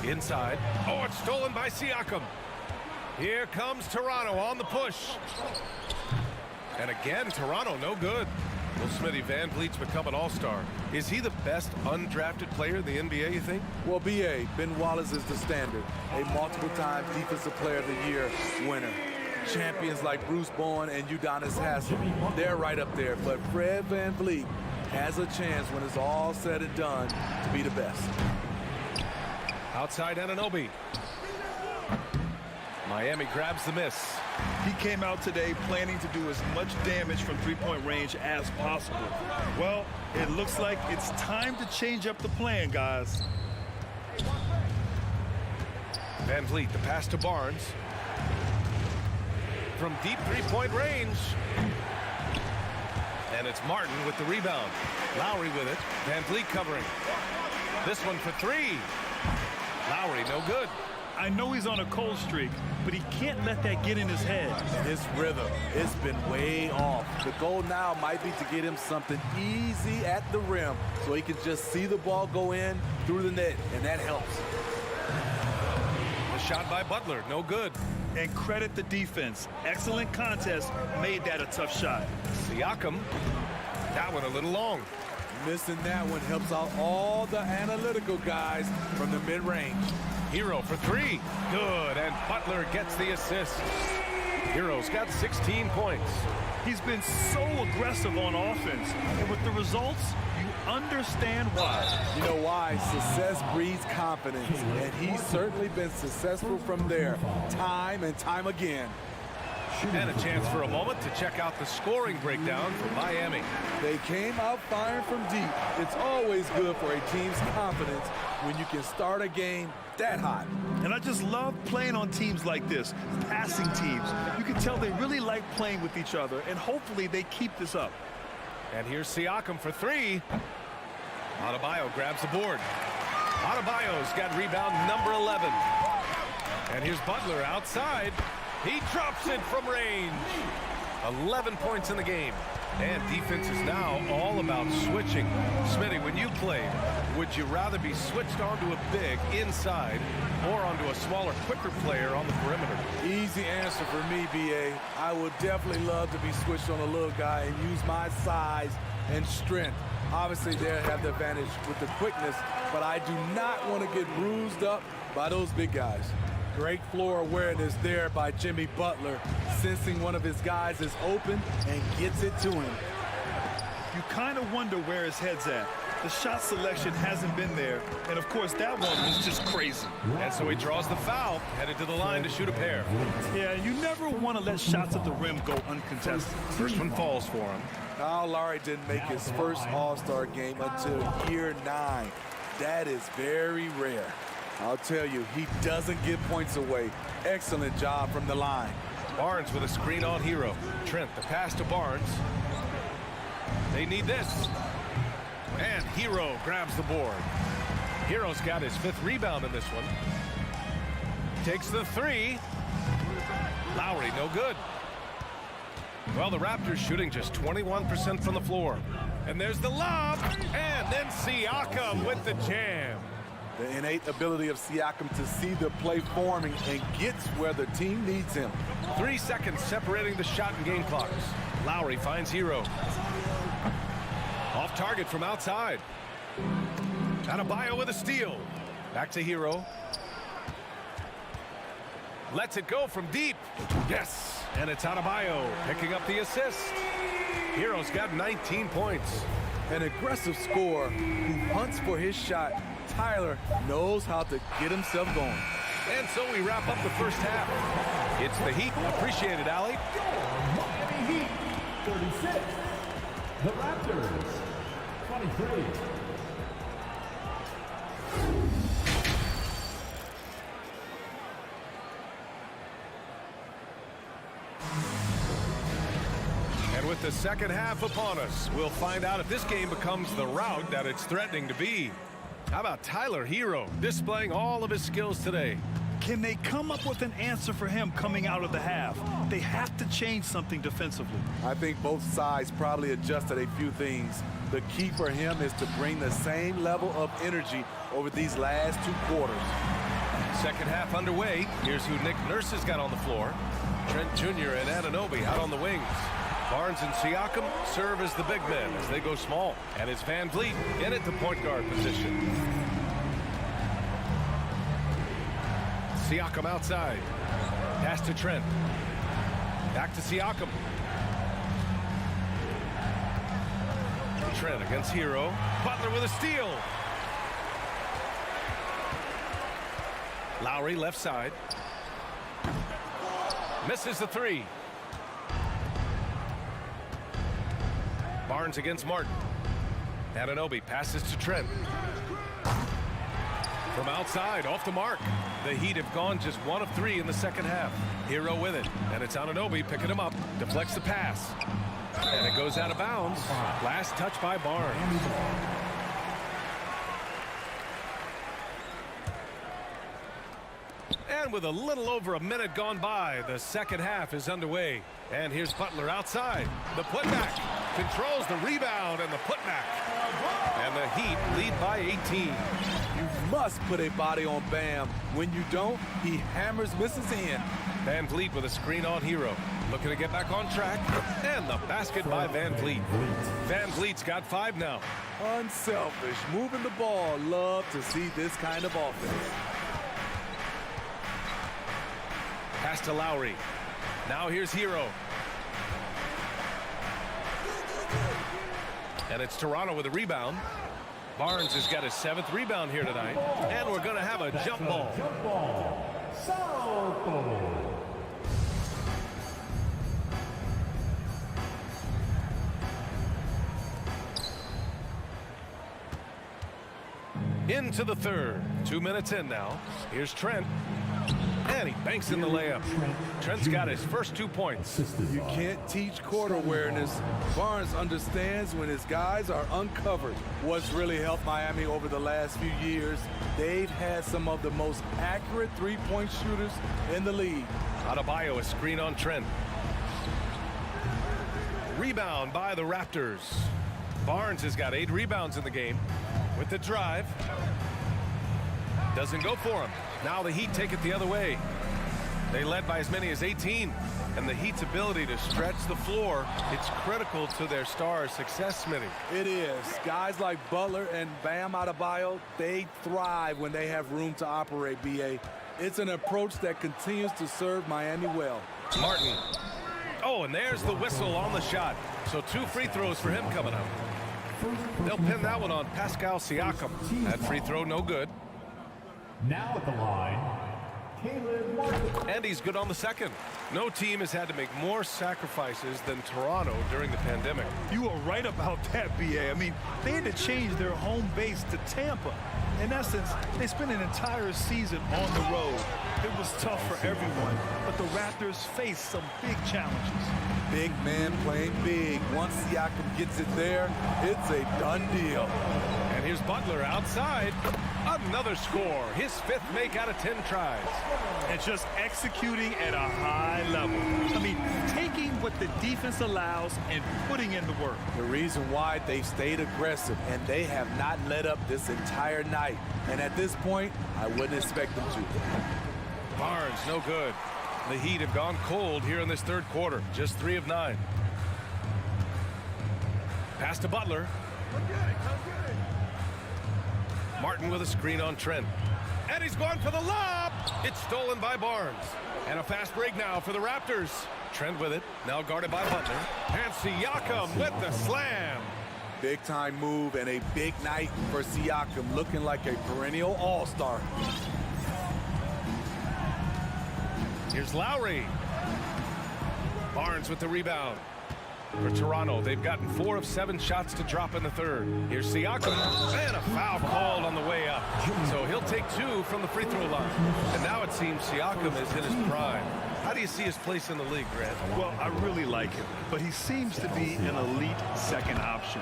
Inside. Oh, it's stolen by Siakam. Here comes Toronto on the push. And again, Toronto no good. Well, Smitty, Van Vliet's become an all-star. Is he the best undrafted player in the NBA, you think? Well, B.A., Ben Wallace is the standard. A multiple-time Defensive Player of the Year winner. Champions like Bruce Bowen and Udonis Haslem, they're right up there. But Fred Van Vliet has a chance when it's all said and done to be the best. Outside Anunoby. Miami grabs the miss. He came out today planning to do as much damage from three-point range as possible. Well, it looks like it's time to change up the plan, guys. Van Vliet, the pass to Barnes. From deep three-point range. And it's Martin with the rebound. Lowry with it. Van Vliet covering. This one for 3. Lowry, no good. I know he's on a cold streak, but he can't let that get in his head. And his rhythm, it's been way off. The goal now might be to get him something easy at the rim so he can just see the ball go in through the net, and that helps. The shot by Butler, no good. And credit the defense. Excellent contest, made that a tough shot. Siakam, that one a little long. Missing that one helps out all the analytical guys from the mid-range. Hero for 3. Good, and Butler gets the assist. Hero's got 16 points. He's been so aggressive on offense, and with the results, you understand why. You know why? Success breeds confidence, and he's certainly been successful from there, time and time again. And a chance for a moment to check out the scoring breakdown for Miami. They came out firing from deep. It's always good for a team's confidence when you can start a game that hot. And I just love playing on teams like this, passing teams. You can tell they really like playing with each other, and hopefully they keep this up. And here's Siakam for three. Adebayo grabs the board. Adebayo's got rebound number 11. And here's Butler outside. He drops it from range. 11 points in the game. And defense is now all about switching. Smitty, when you played, would you rather be switched onto a big inside or onto a smaller, quicker player on the perimeter? Easy answer for me, B.A. I would definitely love to be switched on a little guy and use my size and strength. Obviously, they'll have the advantage with the quickness, but I do not want to get bruised up by those big guys. Great floor awareness there by Jimmy Butler, sensing one of his guys is open and gets it to him. You kind of wonder where his head's at. The shot selection hasn't been there, and of course that one was just crazy. And so he draws the foul, headed to the line to shoot a pair. Yeah, you never want to let shots at the rim go uncontested. First one falls for him. Kyle Lowry didn't make his first All-Star game until year 9. That is very rare. I'll tell you, he doesn't give points away. Excellent job from the line. Barnes with a screen on Hero. Trent, the pass to Barnes. They need this. And Hero grabs the board. Hero's got his 5th rebound in this one. Takes the 3. Lowry, no good. Well, the Raptors shooting just 21% from the floor. And there's the lob. And then Siakam with the jam. The innate ability of Siakam to see the play forming and gets where the team needs him. 3 seconds separating the shot and game clocks. Lowry finds Hero. Off target from outside. Adebayo with a steal. Back to Hero. Lets it go from deep. Yes. And it's Adebayo picking up the assist. Hero's got 19 points. An aggressive scorer who hunts for his shot. Tyler knows how to get himself going. And so we wrap up the first half. It's the Heat. Appreciate it, Allie. Miami Heat, 36. The Raptors, 23. And with the second half upon us, we'll find out if this game becomes the rout that it's threatening to be. How about Tyler Hero displaying all of his skills today? Can they come up with an answer for him coming out of the half? They have to change something defensively. I think both sides probably adjusted a few things. The key for him is to bring the same level of energy over these last 2 quarters. Second half underway. Here's who Nick Nurse has got on the floor. Trent Jr. and Anunoby out on the wings. Barnes and Siakam serve as the big men as they go small. And it's Van Vliet in at the point guard position. Siakam outside. Pass to Trent. Back to Siakam. Trent against Hero. Butler with a steal. Lowry left side. Misses the 3. Barnes against Martin. Anunoby passes to Trent. From outside, off the mark. The Heat have gone just 1 of 3 in the second half. Hero with it, and it's Anunoby picking him up. Deflects the pass. And it goes out of bounds. Last touch by Barnes. And with a little over a minute gone by, the second half is underway. And here's Butler outside. The putback controls the rebound and the putback. And the Heat lead by 18. You must put a body on Bam. When you don't, he hammers, misses in. Van Vliet with a screen on Hero. Looking to get back on track. And the basket by Van Vliet. Van Vliet's got 5 now. Unselfish, moving the ball. Love to see this kind of offense. Pass to Lowry. Now here's Hero. And it's Toronto with a rebound. Barnes has got his 7th rebound here tonight. And we're going to have a jump ball. Jump ball. South ball. Into the third. 2 minutes in now. Here's Trent. And he banks in the layup. Trent's got his first 2 points. You can't teach court awareness. Barnes understands when his guys are uncovered. What's really helped Miami over the last few years, they've had some of the most accurate three-point shooters in the league. Adebayo, a screen on Trent. Rebound by the Raptors. Barnes has got 8 rebounds in the game. With the drive. Doesn't go for him. Now the Heat take it the other way. They led by as many as 18. And the Heat's ability to stretch the floor, it's critical to their stars' success, Smitty. It is. Guys like Butler and Bam Adebayo, they thrive when they have room to operate, B.A. It's an approach that continues to serve Miami well. Martin. Oh, and there's the whistle on the shot. So 2 free throws for him coming up. They'll pin that one on Pascal Siakam. That free throw no good. Now at the line, Caleb Martin. And he's good on the second. No team has had to make more sacrifices than Toronto during the pandemic. You are right about that, B.A. I mean, they had to change their home base to Tampa. In essence, they spent an entire season on the road. It was tough for everyone, but the Raptors faced some big challenges. Big man playing big. Once Siakam gets it there, it's a done deal. And here's Butler outside. Another score. His 5th make out of 10 tries. And just executing at a high level. I mean, taking what the defense allows and putting in the work. The reason why they stayed aggressive, and they have not let up this entire night. And at this point, I wouldn't expect them to. Barnes, no good. The Heat have gone cold here in this third quarter. Just 3 of 9. Pass to Butler. Martin with a screen on Trent. And he's going for the lob. It's stolen by Barnes. And a fast break now for the Raptors. Trent with it. Now guarded by Butler. And Siakam with the slam. Big time move and a big night for Siakam, looking like a perennial all-star. Here's Lowry. Barnes with the rebound. For Toronto, they've gotten 4 of 7 shots to drop in the third. Here's Siakam. And a foul called on the way up. So he'll take 2 from the free throw line. And now it seems Siakam is in his prime. How do you see his place in the league, Grant? Well, I really like him, but he seems to be an elite second option.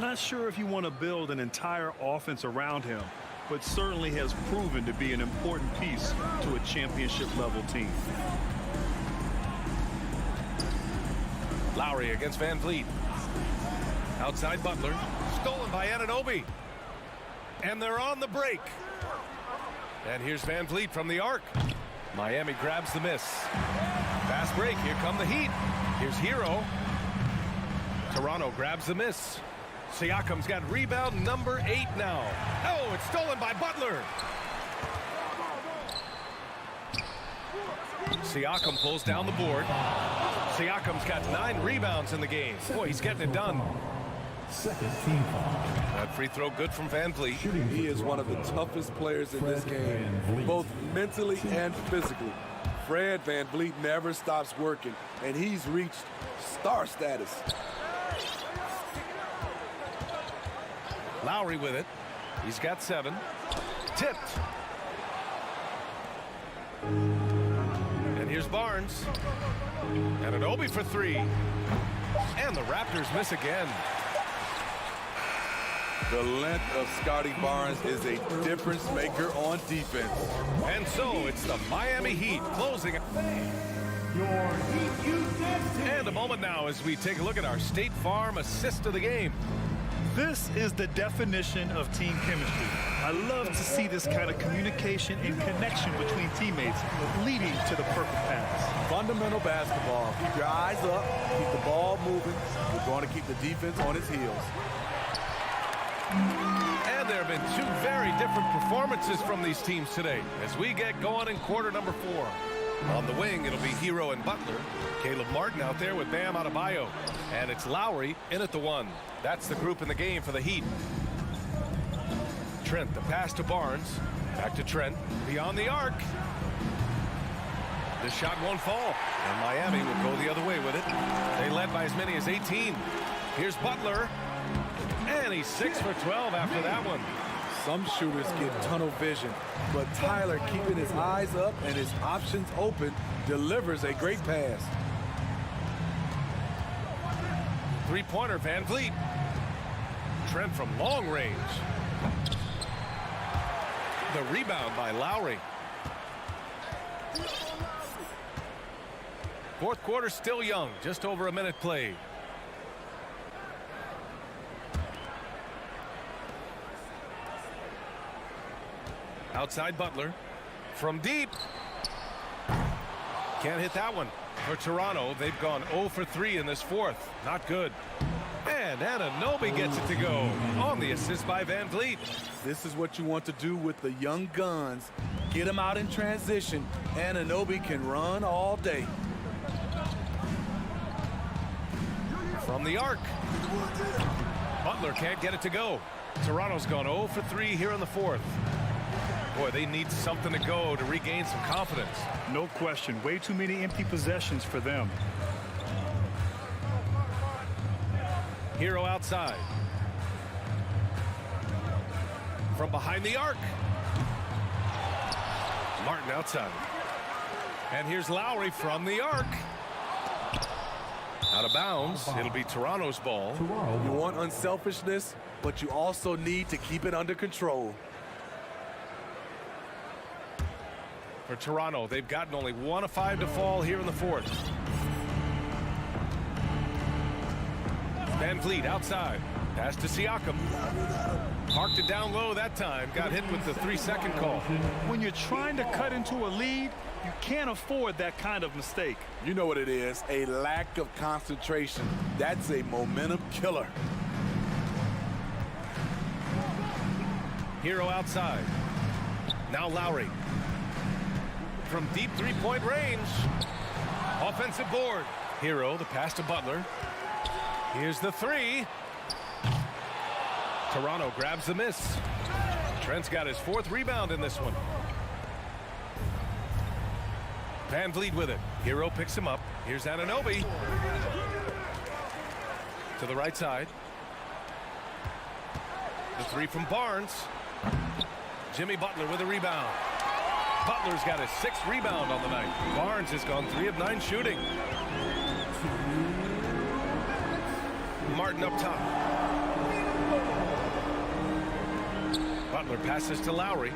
Not sure if you want to build an entire offense around him, but certainly has proven to be an important piece to a championship-level team. Lowry against Van Vliet. Outside Butler. Stolen by Anunoby. And they're on the break. And here's Van Vliet from the arc. Miami grabs the miss. Fast break. Here come the Heat. Here's Hero. Toronto grabs the miss. Siakam's got rebound number 8 now. Oh, it's stolen by Butler. Siakam pulls down the board. Siakam's got 9 rebounds in the game. Boy, he's getting it done. Second team foul. That free throw good from Van Vliet. He is one of the toughest players in this game, both mentally and physically. Fred Van Vliet never stops working, and he's reached star status. Lowry with it. He's got 7. Tipped. And here's Barnes. And Anunoby for 3. And the Raptors miss again. The length of Scotty Barnes is a difference maker on defense. And so it's the Miami Heat closing. And a moment now as we take a look at our State Farm assist of the game. This is the definition of team chemistry. I love to see this kind of communication and connection between teammates leading to the perfect pass. Fundamental basketball. Keep your eyes up, keep the ball moving. You're going to keep the defense on its heels. And there have been 2 very different performances from these teams today as we get going in quarter number 4. On the wing, it'll be Hero and Butler. Caleb Martin out there with Bam Adebayo. And it's Lowry in at the 1. That's the group in the game for the Heat. Trent, the pass to Barnes. Back to Trent. Beyond the arc. This shot won't fall. And Miami will go the other way with it. They led by as many as 18. Here's Butler. And he's 6 for 12 after that one. Some shooters get tunnel vision, but Tyler, keeping his eyes up and his options open, delivers a great pass. Three-pointer, Van Vliet. Trent from long range. The rebound by Lowry. Fourth quarter still young, just over a minute played. Outside Butler. From deep. Can't hit that one. For Toronto, they've gone 0 for 3 in this fourth. Not good. And Anunoby gets it to go on the assist by Van Vliet. This is what you want to do with the young guns. Get them out in transition. Anunoby can run all day. From the arc. Butler can't get it to go. Toronto's gone 0 for 3 here in the fourth. Boy, they need something to go to regain some confidence. No question. Way too many empty possessions for them. Hero outside. From behind the arc. Martin outside. And here's Lowry from the arc. Out of bounds. It'll be Toronto's ball. You want unselfishness, but you also need to keep it under control. For Toronto, they've gotten only 1 of 5 to fall here in the fourth. Van Vliet outside. Pass to Siakam. Parked it down low that time. Got hit with the 3-second call. When you're trying to cut into a lead, you can't afford that kind of mistake. You know what it is, a lack of concentration. That's a momentum killer. Hero outside. Now Lowry. From deep three-point range. Offensive board. Hero, the pass to Butler. Here's the three. Toronto grabs the miss. Trent's got his 4th rebound in this one. Van Vliet with it. Hero picks him up. Here's Anunoby. To the right side. The 3 from Barnes. Jimmy Butler with a rebound. Butler's got his 6th rebound on the night. Barnes has gone 3 of 9 shooting. Martin up top. Butler passes to Lowry.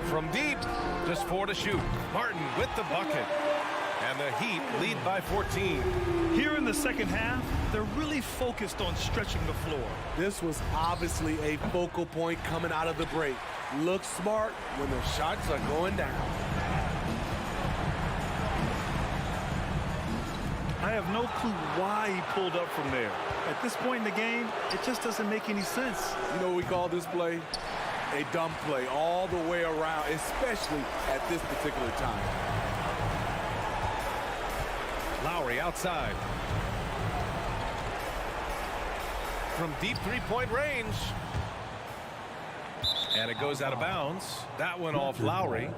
From deep, just 4 to shoot. Martin with the bucket. And the Heat lead by 14. Here in the second half, they're really focused on stretching the floor. This was obviously a focal point coming out of the break. Look smart when the shots are going down. I have no clue why he pulled up from there. At this point in the game, it just doesn't make any sense. You know what we call this play? A dumb play all the way around, especially at this particular time. Lowry outside. From deep three-point range. And it goes out of bounds. That one off Lowry.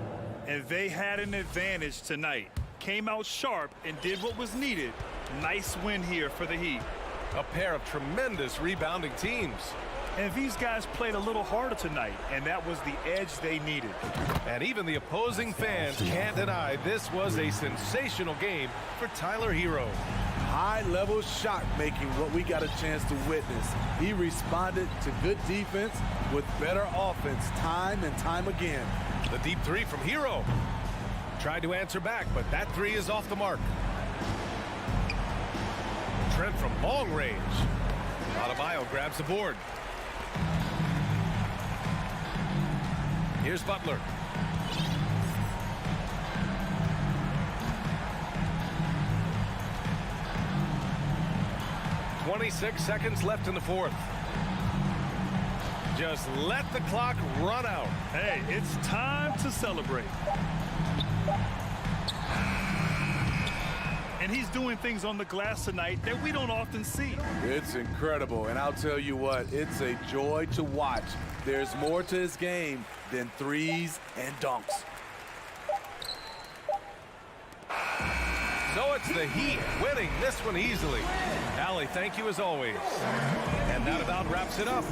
And they had an advantage tonight. Came out sharp and did what was needed. Nice win here for the Heat. A pair of tremendous rebounding teams. And these guys played a little harder tonight, and that was the edge they needed. And even the opposing fans can't deny this was a sensational game for Tyler Hero. High-level shot making, what we got a chance to witness. He responded to good defense with better offense time and time again. The deep 3 from Hero. Tried to answer back, but that 3 is off the mark. Trent from long range. Adebayo grabs the board. Here's Butler. "26 seconds left in the fourth. Just let the clock run out. Hey, it's time to celebrate. And he's doing things on the glass tonight that we don't often see. It's incredible, and I'll tell you what, it's a joy to watch. There's more to his game than threes and dunks. So it's the Heat winning this one easily. Allie, thank you as always. And that about wraps it up.